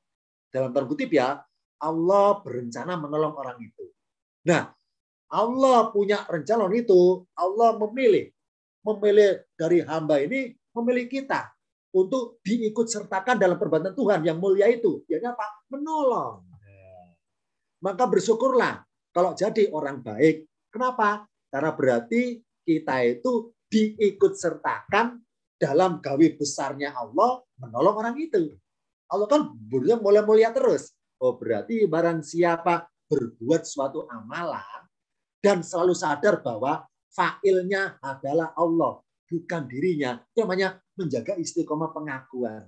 dalam tanda kutip ya, Allah berencana menolong orang itu. Nah, Allah punya rencana itu, Allah memilih dari hamba ini, memilih kita untuk diikut sertakan dalam perbuatan Tuhan yang mulia itu. Yaitu apa? Menolong. Maka bersyukurlah kalau jadi orang baik. Kenapa? Karena berarti kita itu diikut sertakan dalam gawe besarnya Allah menolong orang itu. Allah kan mulia-mulia terus. Oh berarti barang siapa berbuat suatu amalan dan selalu sadar bahwa fa'ilnya adalah Allah, bukan dirinya. Itu namanya menjaga istiqomah pengakuan.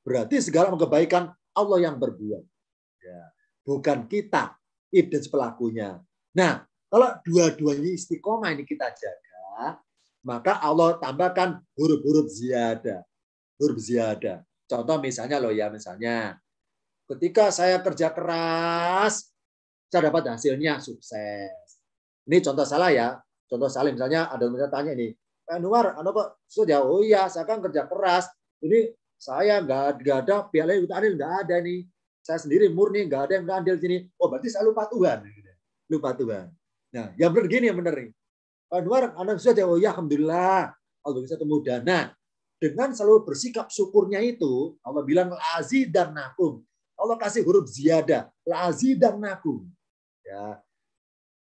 Berarti segala kebaikan Allah yang berbuat. Ya, bukan kita, identitas pelakunya. Nah, kalau dua-duanya istiqomah ini kita jaga, maka Allah tambahkan huruf-huruf ziyadah. Huruf ziyadah. Contoh misalnya loh ya, misalnya ketika saya kerja keras, saya dapat hasilnya sukses. Ini contoh salah ya. Contoh salah misalnya ada yang tanya ini, Pak Anwar, Anda sudah? Oh iya, saya kan kerja keras. Ini saya nggak ada pihak lain andil, nggak ada nih. Saya sendiri murni, nggak ada yang andil sini. Oh berarti saya lupa Tuhan. Lupa Tuhan. Nah, yang benar gini yang benar nih. Pak Anwar, Anda sudah? Oh ya, alhamdulillah. Allah bisa kemudahan. Nah, dengan selalu bersikap syukurnya itu, Allah bilang lazidannakum. Allah kasih huruf ziyadah, lazidannakum. Ya.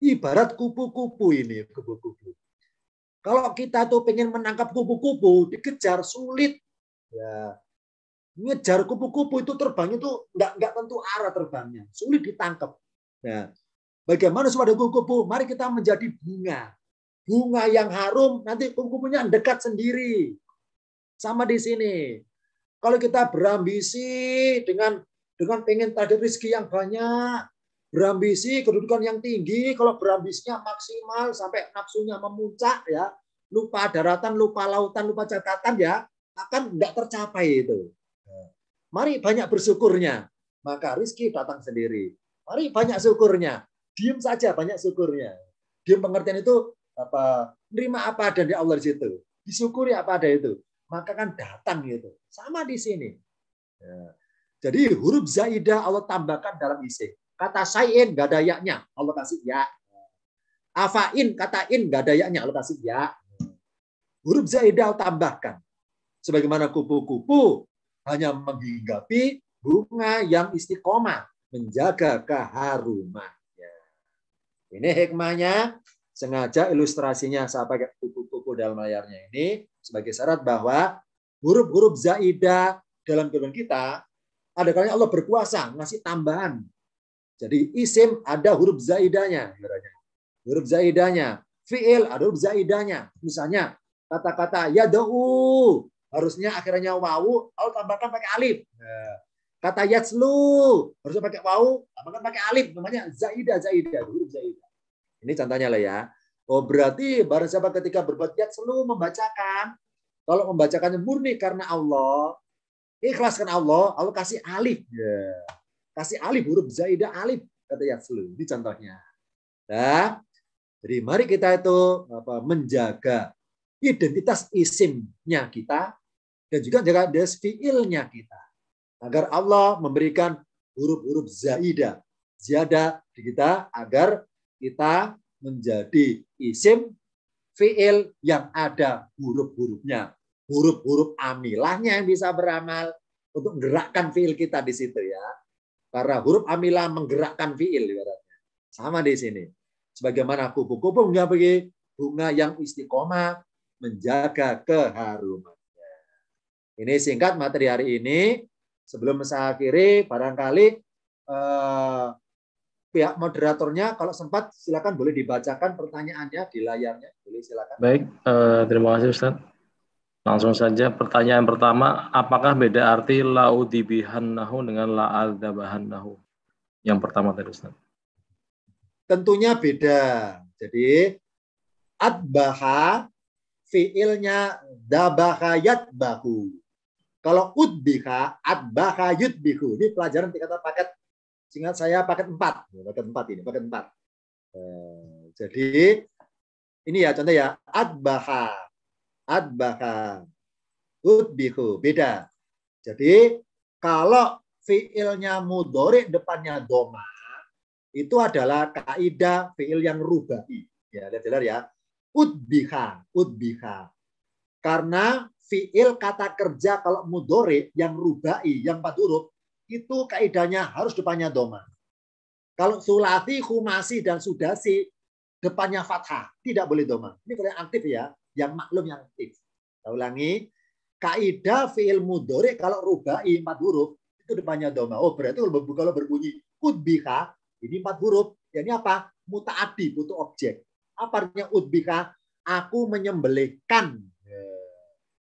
Ibarat kupu-kupu ini, kupu-kupu. Kalau kita tuh pengen menangkap kupu-kupu, dikejar sulit. Ya. Ngejar kupu-kupu itu terbangnya tuh nggak tentu arah terbangnya, sulit ditangkap. Nah, bagaimana supaya kupu-kupu? Mari kita menjadi bunga. Bunga yang harum, nanti kupu-kupunya dekat sendiri. Sama di sini. Kalau kita berambisi dengan pengen target rezeki yang banyak, berambisi kedudukan yang tinggi, kalau berambisinya maksimal sampai nafsunya memuncak ya, lupa daratan, lupa lautan, lupa catatan ya, akan nggak tercapai itu. Mari banyak bersyukurnya, maka rezeki datang sendiri. Mari banyak syukurnya, Diam saja, banyak syukurnya. Diam pengertian itu apa? Nerima apa ada di Allah di situ. Disyukuri apa ada itu. Maka kan datang gitu. Sama di sini. Ya. Jadi huruf zaidah Allah tambahkan dalam isim. Kata sayin nggak ada yaknya, Allah kasih ya. Afain kata in nggak ada yaknya, Allah kasih ya. Huruf zaidah Allah tambahkan. Sebagaimana kupu-kupu hanya menghinggapi bunga yang istiqomah, menjaga keharumannya. Ini hikmahnya, sengaja ilustrasinya saya pakai kupu-kupu dalam layarnya ini sebagai syarat bahwa huruf-huruf zaidah dalam kehidupan kita ada kalanya Allah berkuasa ngasih tambahan. Jadi isim ada huruf zaidahnya, huruf zaidahnya. Fiil ada huruf zaidahnya. Misalnya kata-kata yad'u harusnya akhirnya wawu, Allah tambahkan pakai alif. Kata yatslu harusnya pakai wawu, tambahkan pakai alif. Namanya zaidah, huruf zaidah. Ini contohnya lah ya. Oh berarti barang siapa ketika berbuat yatslu membacakan, kalau membacakannya murni karena Allah, ikhlas karena Allah, Allah kasih alif. Kasih alif, huruf zaidah alif. Kata yatslu. Ini contohnya. Nah, jadi mari kita itu menjaga identitas isimnya kita dan juga jaga fiilnya kita agar Allah memberikan huruf-huruf zaidah ziyadah di kita agar kita menjadi isim fiil yang ada huruf-hurufnya, huruf-huruf amilahnya yang bisa beramal untuk menggerakkan fiil kita di situ ya. Karena huruf amilah menggerakkan fiil ibaratnya. Sama di sini. Sebagaimana kupu-kupu menjadi bunga yang istiqomah menjaga keharumannya. Ini singkat materi hari ini. Sebelum saya akhiri, barangkali pihak moderatornya kalau sempat silakan boleh dibacakan pertanyaannya di layarnya. Boleh silakan. Baik, terima kasih Ustaz. Langsung saja pertanyaan pertama, apakah beda arti la'udibihannahu dengan la'aldabahannahu? Yang pertama tadi Ustaz. Tentunya beda. Jadi adbaha fiilnya dabaha yadbahu. Kalau udbiha adbaha yudbihu. Ini pelajaran tingkatan paket. Singkat saya paket 4. Paket 4 ini, paket 4. Jadi ini ya contoh ya, adbaha udbihu. Beda. Jadi kalau fiilnya mudhari depannya doma, itu adalah kaidah fiil yang rubai. Ya, lihat ya. Udbiha. Karena fiil kata kerja kalau mudhari yang rubai, yang 4 huruf, itu kaidahnya harus depannya doma. Kalau sulasi, khumasi, dan sudasi, depannya fathah. Tidak boleh doma. Ini kalau yang aktif ya. Yang maklum yang aktif. Saya ulangi. Kaidah fiil mudhari kalau rubai 4 huruf, itu depannya doma. Oh, berarti kalau berbunyi udbiha, ini 4 huruf. Ya, ini apa? Mutaaddi, butuh objek. Apa artinya udbika? Aku menyembelihkan.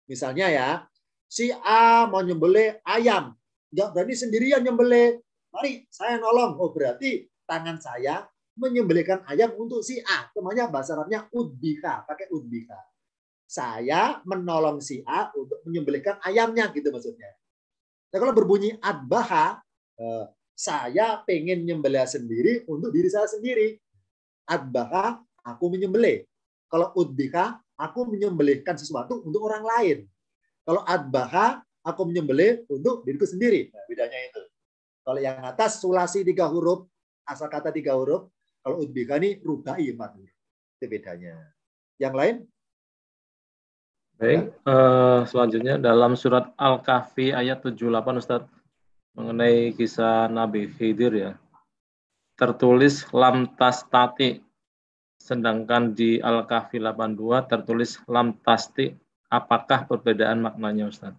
Misalnya ya, si A mau nyembelih ayam. Nggak berani sendirian nyembelih. Mari, saya nolong. Oh, berarti tangan saya menyembelihkan ayam untuk si A. Namanya bahasa Arabnya udbika. Pakai udbika. Saya menolong si A untuk menyembelihkan ayamnya. Gitu maksudnya. Nah, kalau berbunyi adbaha, saya pengen nyembelih sendiri untuk diri saya sendiri. Adbaha, aku menyembelih. Kalau udbika, aku menyembelihkan sesuatu untuk orang lain. Kalau adbaha, aku menyembelih untuk diriku sendiri. Nah, bedanya itu. Kalau yang atas sulasi 3 huruf, asal kata 3 huruf. Kalau udbika ini rubai 4 huruf. Itu bedanya. Yang lain? Baik, selanjutnya dalam surat Al-Kahfi ayat 78 Ustaz, mengenai kisah Nabi Khidir ya. Tertulis lam tastati, sedangkan di Al-Kahfi 82 tertulis lam tasti. Apakah perbedaan maknanya Ustaz?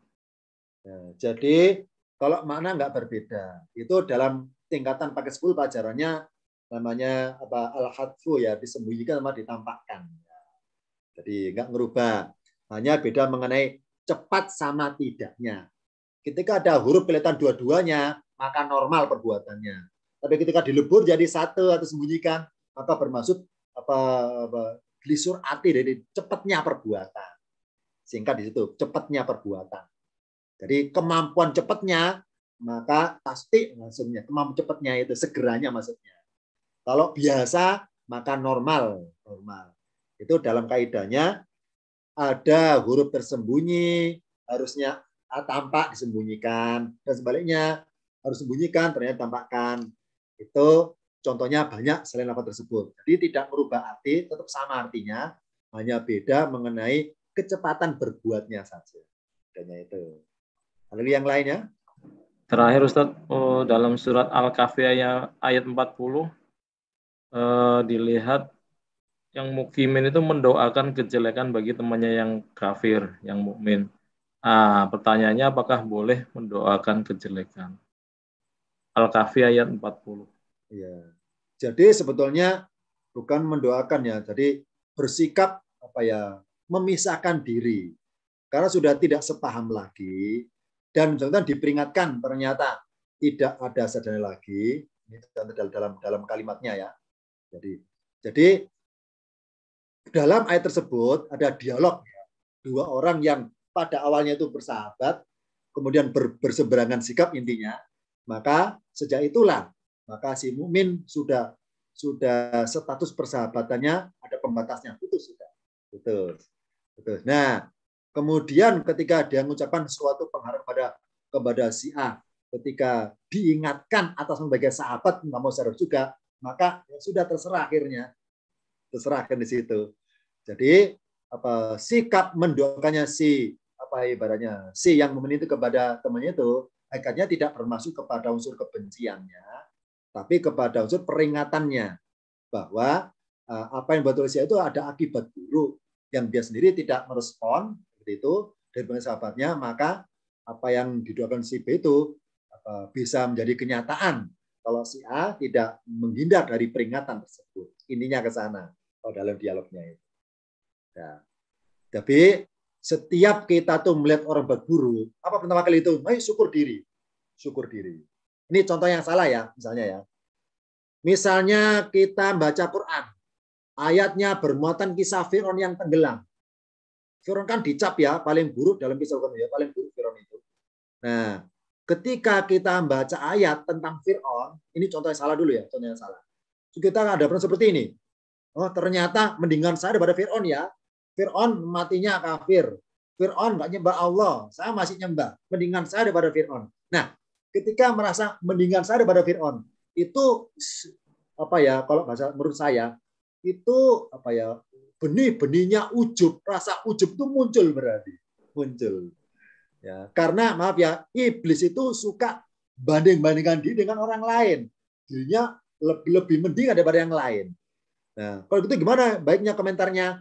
Nah, jadi kalau makna nggak berbeda. Itu dalam tingkatan paket 10 pelajarannya namanya apa al-hadfu ya, disembunyikan sama ditampakkan. Jadi nggak ngerubah. Hanya beda mengenai cepat sama tidaknya. Ketika ada huruf kelihatan dua-duanya, maka normal perbuatannya. Tapi ketika dilebur jadi satu atau sembunyikan, maka bermaksud gelisur hati dari cepatnya perbuatan. Singkat di situ, cepatnya perbuatan. Jadi kemampuan cepatnya, maka pasti maksudnya kemampuan cepatnya itu segeranya maksudnya. Kalau biasa maka normal. Itu dalam kaidahnya ada huruf tersembunyi, harusnya tampak disembunyikan, dan sebaliknya harus sembunyikan ternyata tampakkan. Itu contohnya banyak selain lafaz tersebut. Jadi tidak merubah arti, tetap sama artinya, hanya beda mengenai kecepatan berbuatnya saja. Adanya itu. Lalu yang lainnya? Terakhir Ustadz, dalam surat Al-Kahfi ayat 40 dilihat yang mukmin itu mendoakan kejelekan bagi temannya yang kafir, yang mukmin. Pertanyaannya apakah boleh mendoakan kejelekan? Al-Kahfi ayat 40. Ya. Jadi sebetulnya bukan mendoakan ya, jadi bersikap memisahkan diri karena sudah tidak sepaham lagi dan diperingatkan ternyata tidak ada sadar lagi. Ini dalam kalimatnya ya. Jadi dalam ayat tersebut ada dialog ya. Dua orang yang pada awalnya itu bersahabat, kemudian berseberangan sikap intinya, maka sejak itulah maka si mukmin sudah status persahabatannya ada pembatasnya, putus sudah. Putus. Nah, kemudian ketika dia mengucapkan suatu penghargaan kepada si A, ketika diingatkan atas sebagai sahabat nggak mau serius juga, maka ya sudah terserah akhirnya. Terserah di situ. Jadi sikap mendoakannya ibaratnya si yang mukmin itu kepada temannya itu hakikatnya tidak bermasuk kepada unsur kebenciannya, tapi kepada unsur peringatannya bahwa apa yang buat tulisnya itu ada akibat buruk yang dia sendiri tidak merespon seperti itu dari sahabatnya, maka apa yang didoakan si B itu bisa menjadi kenyataan kalau si A tidak menghindar dari peringatan tersebut. Intinya ke sana kalau dalam dialognya itu. Ya. Tapi setiap kita tuh melihat orang berguru, apa pertama kali itu? Syukur diri. Syukur diri. Ini contoh yang salah ya, misalnya ya. Misalnya kita baca Quran, ayatnya bermuatan kisah Fir'aun yang tenggelam. Fir'aun kan dicap ya, paling buruk dalam kisah Quran ya, paling buruk Fir'aun itu. Nah, ketika kita baca ayat tentang Fir'aun, ini contoh yang salah dulu ya, contoh yang salah. Kita ada pernah seperti ini. Oh, ternyata mendingan saya daripada Fir'aun ya. Fir'aun matinya kafir. Fir'aun nggak nyembah Allah. Saya masih nyembah. Mendingan saya daripada Fir'aun. Nah, ketika merasa mendingan saya daripada Fir'aun, itu kalau bahasa menurut saya, itu benih-benihnya ujub. Rasa ujub itu muncul berarti. Muncul. Ya, karena maaf ya, iblis itu suka banding-bandingkan diri dengan orang lain. Dirinya lebih mending daripada yang lain. Nah, kalau gitu gimana baiknya komentarnya?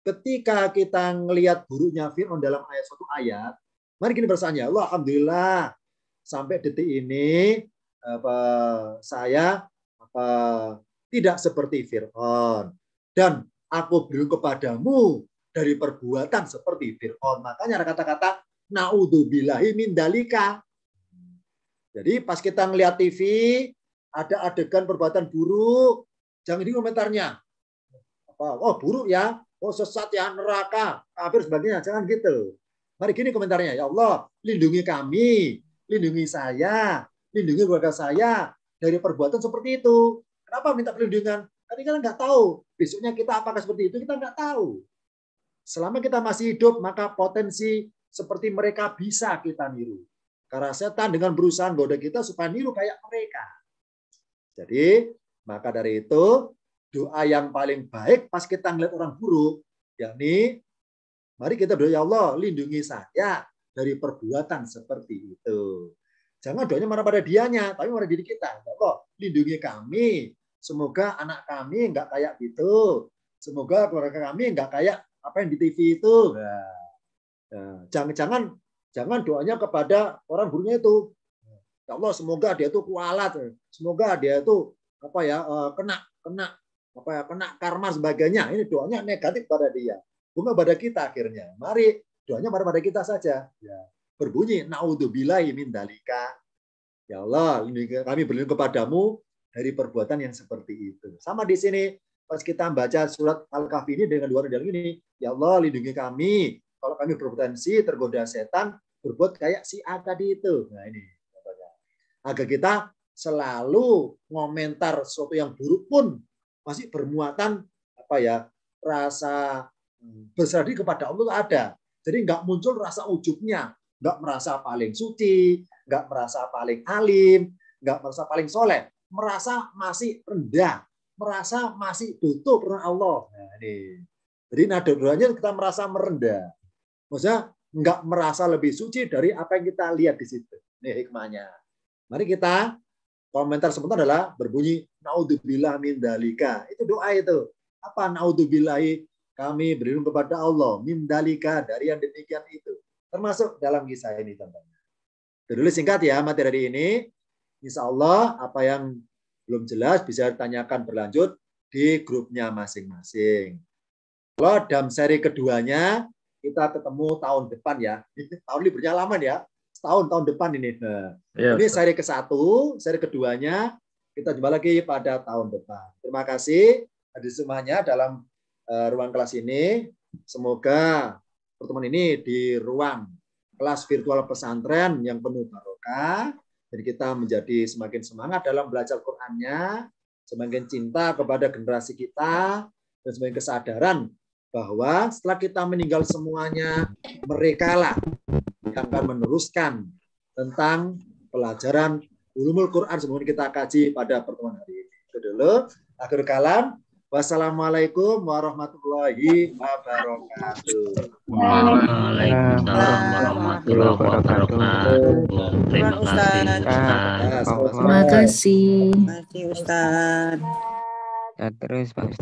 Ketika kita ngelihat buruknya Fir'aun dalam suatu ayat, mari kita bertanya, Allah alhamdulillah sampai detik ini saya tidak seperti Fir'aun dan aku berlindung kepadamu dari perbuatan seperti Fir'aun. Makanya ada kata-kata naudzubillahi min dalika. Jadi pas kita ngelihat TV ada adegan perbuatan buruk, jangan di komentarnya. Oh buruk ya, oh sesat ya, neraka, kafir sebagainya, jangan gitu. Mari gini komentarnya, ya Allah, lindungi kami, lindungi saya, lindungi keluarga saya dari perbuatan seperti itu. Kenapa minta perlindungan? Karena kita nggak tahu besoknya kita apakah seperti itu, kita nggak tahu. Selama kita masih hidup, maka potensi seperti mereka bisa kita niru. Karena setan dengan berusaha goda kita supaya niru kayak mereka. Jadi, maka dari itu, doa yang paling baik pas kita ngeliat orang buruk, yakni mari kita doa, ya Allah lindungi saya dari perbuatan seperti itu. Jangan doanya marah pada dianya, tapi marah diri kita. Ya Allah lindungi kami, semoga anak kami nggak kayak gitu, semoga keluarga kami nggak kayak apa yang di TV itu. Jangan doanya kepada orang buruknya itu. Ya Allah semoga dia itu kualat, semoga dia itu kena karma sebagainya. Ini doanya negatif pada dia, bukan pada kita akhirnya. Mari doanya pada kita saja. Ya. Berbunyi naudzubillahi min dalika. Ya Allah, kami berlindung kepadamu dari perbuatan yang seperti itu. Sama di sini pas kita baca surat Al-Kahfi ini dengan dua dialog ini, ya Allah lindungi kami kalau kami berpotensi tergoda setan berbuat kayak si A tadi itu. Nah ini contohnya. Agar kita selalu ngomentar sesuatu yang buruk pun masih bermuatan rasa berserah diri kepada Allah ada. Jadi nggak muncul rasa ujubnya, nggak merasa paling suci, nggak merasa paling alim, nggak merasa paling soleh, merasa masih rendah, merasa masih butuh kepada Allah. Nah, ini. Jadi nada doanya kita merasa merendah. Maksudnya nggak merasa lebih suci dari apa yang kita lihat di situ. Ini hikmahnya. Mari kita komentar sebentar adalah berbunyi naudzubillah min dalika. Itu doa itu. Apa naudzubillahi? Kami berlindung kepada Allah min dalika, dari yang demikian itu. Termasuk dalam kisah ini contohnya. Dulu singkat ya materi hari ini. Insya Allah apa yang belum jelas bisa ditanyakan berlanjut di grupnya masing-masing. Kalau dalam seri keduanya kita ketemu tahun depan ya. Tahun liburnya lama ya. Setahun tahun depan ini. Nah, ini seri ke-1, seri keduanya kita jumpa lagi pada tahun depan. Terima kasih hadir semuanya dalam ruang kelas ini. Semoga pertemuan ini di ruang kelas virtual pesantren yang penuh barokah. Jadi kita menjadi semakin semangat dalam belajar Qur'annya, semakin cinta kepada generasi kita, dan semakin kesadaran bahwa setelah kita meninggal semuanya, merekalah yang akan meneruskan tentang pelajaran ulumul Quran sebelum kita kaji pada pertemuan hari ini. Itu dulu. Akhir kalam. Wassalamualaikum warahmatullahi wabarakatuh. Waalaikumsalam warahmatullahi wabarakatuh. Terima kasih, Ustaz. Terima kasih. Terima kasih, Ustaz. Terus Pak Ustaz.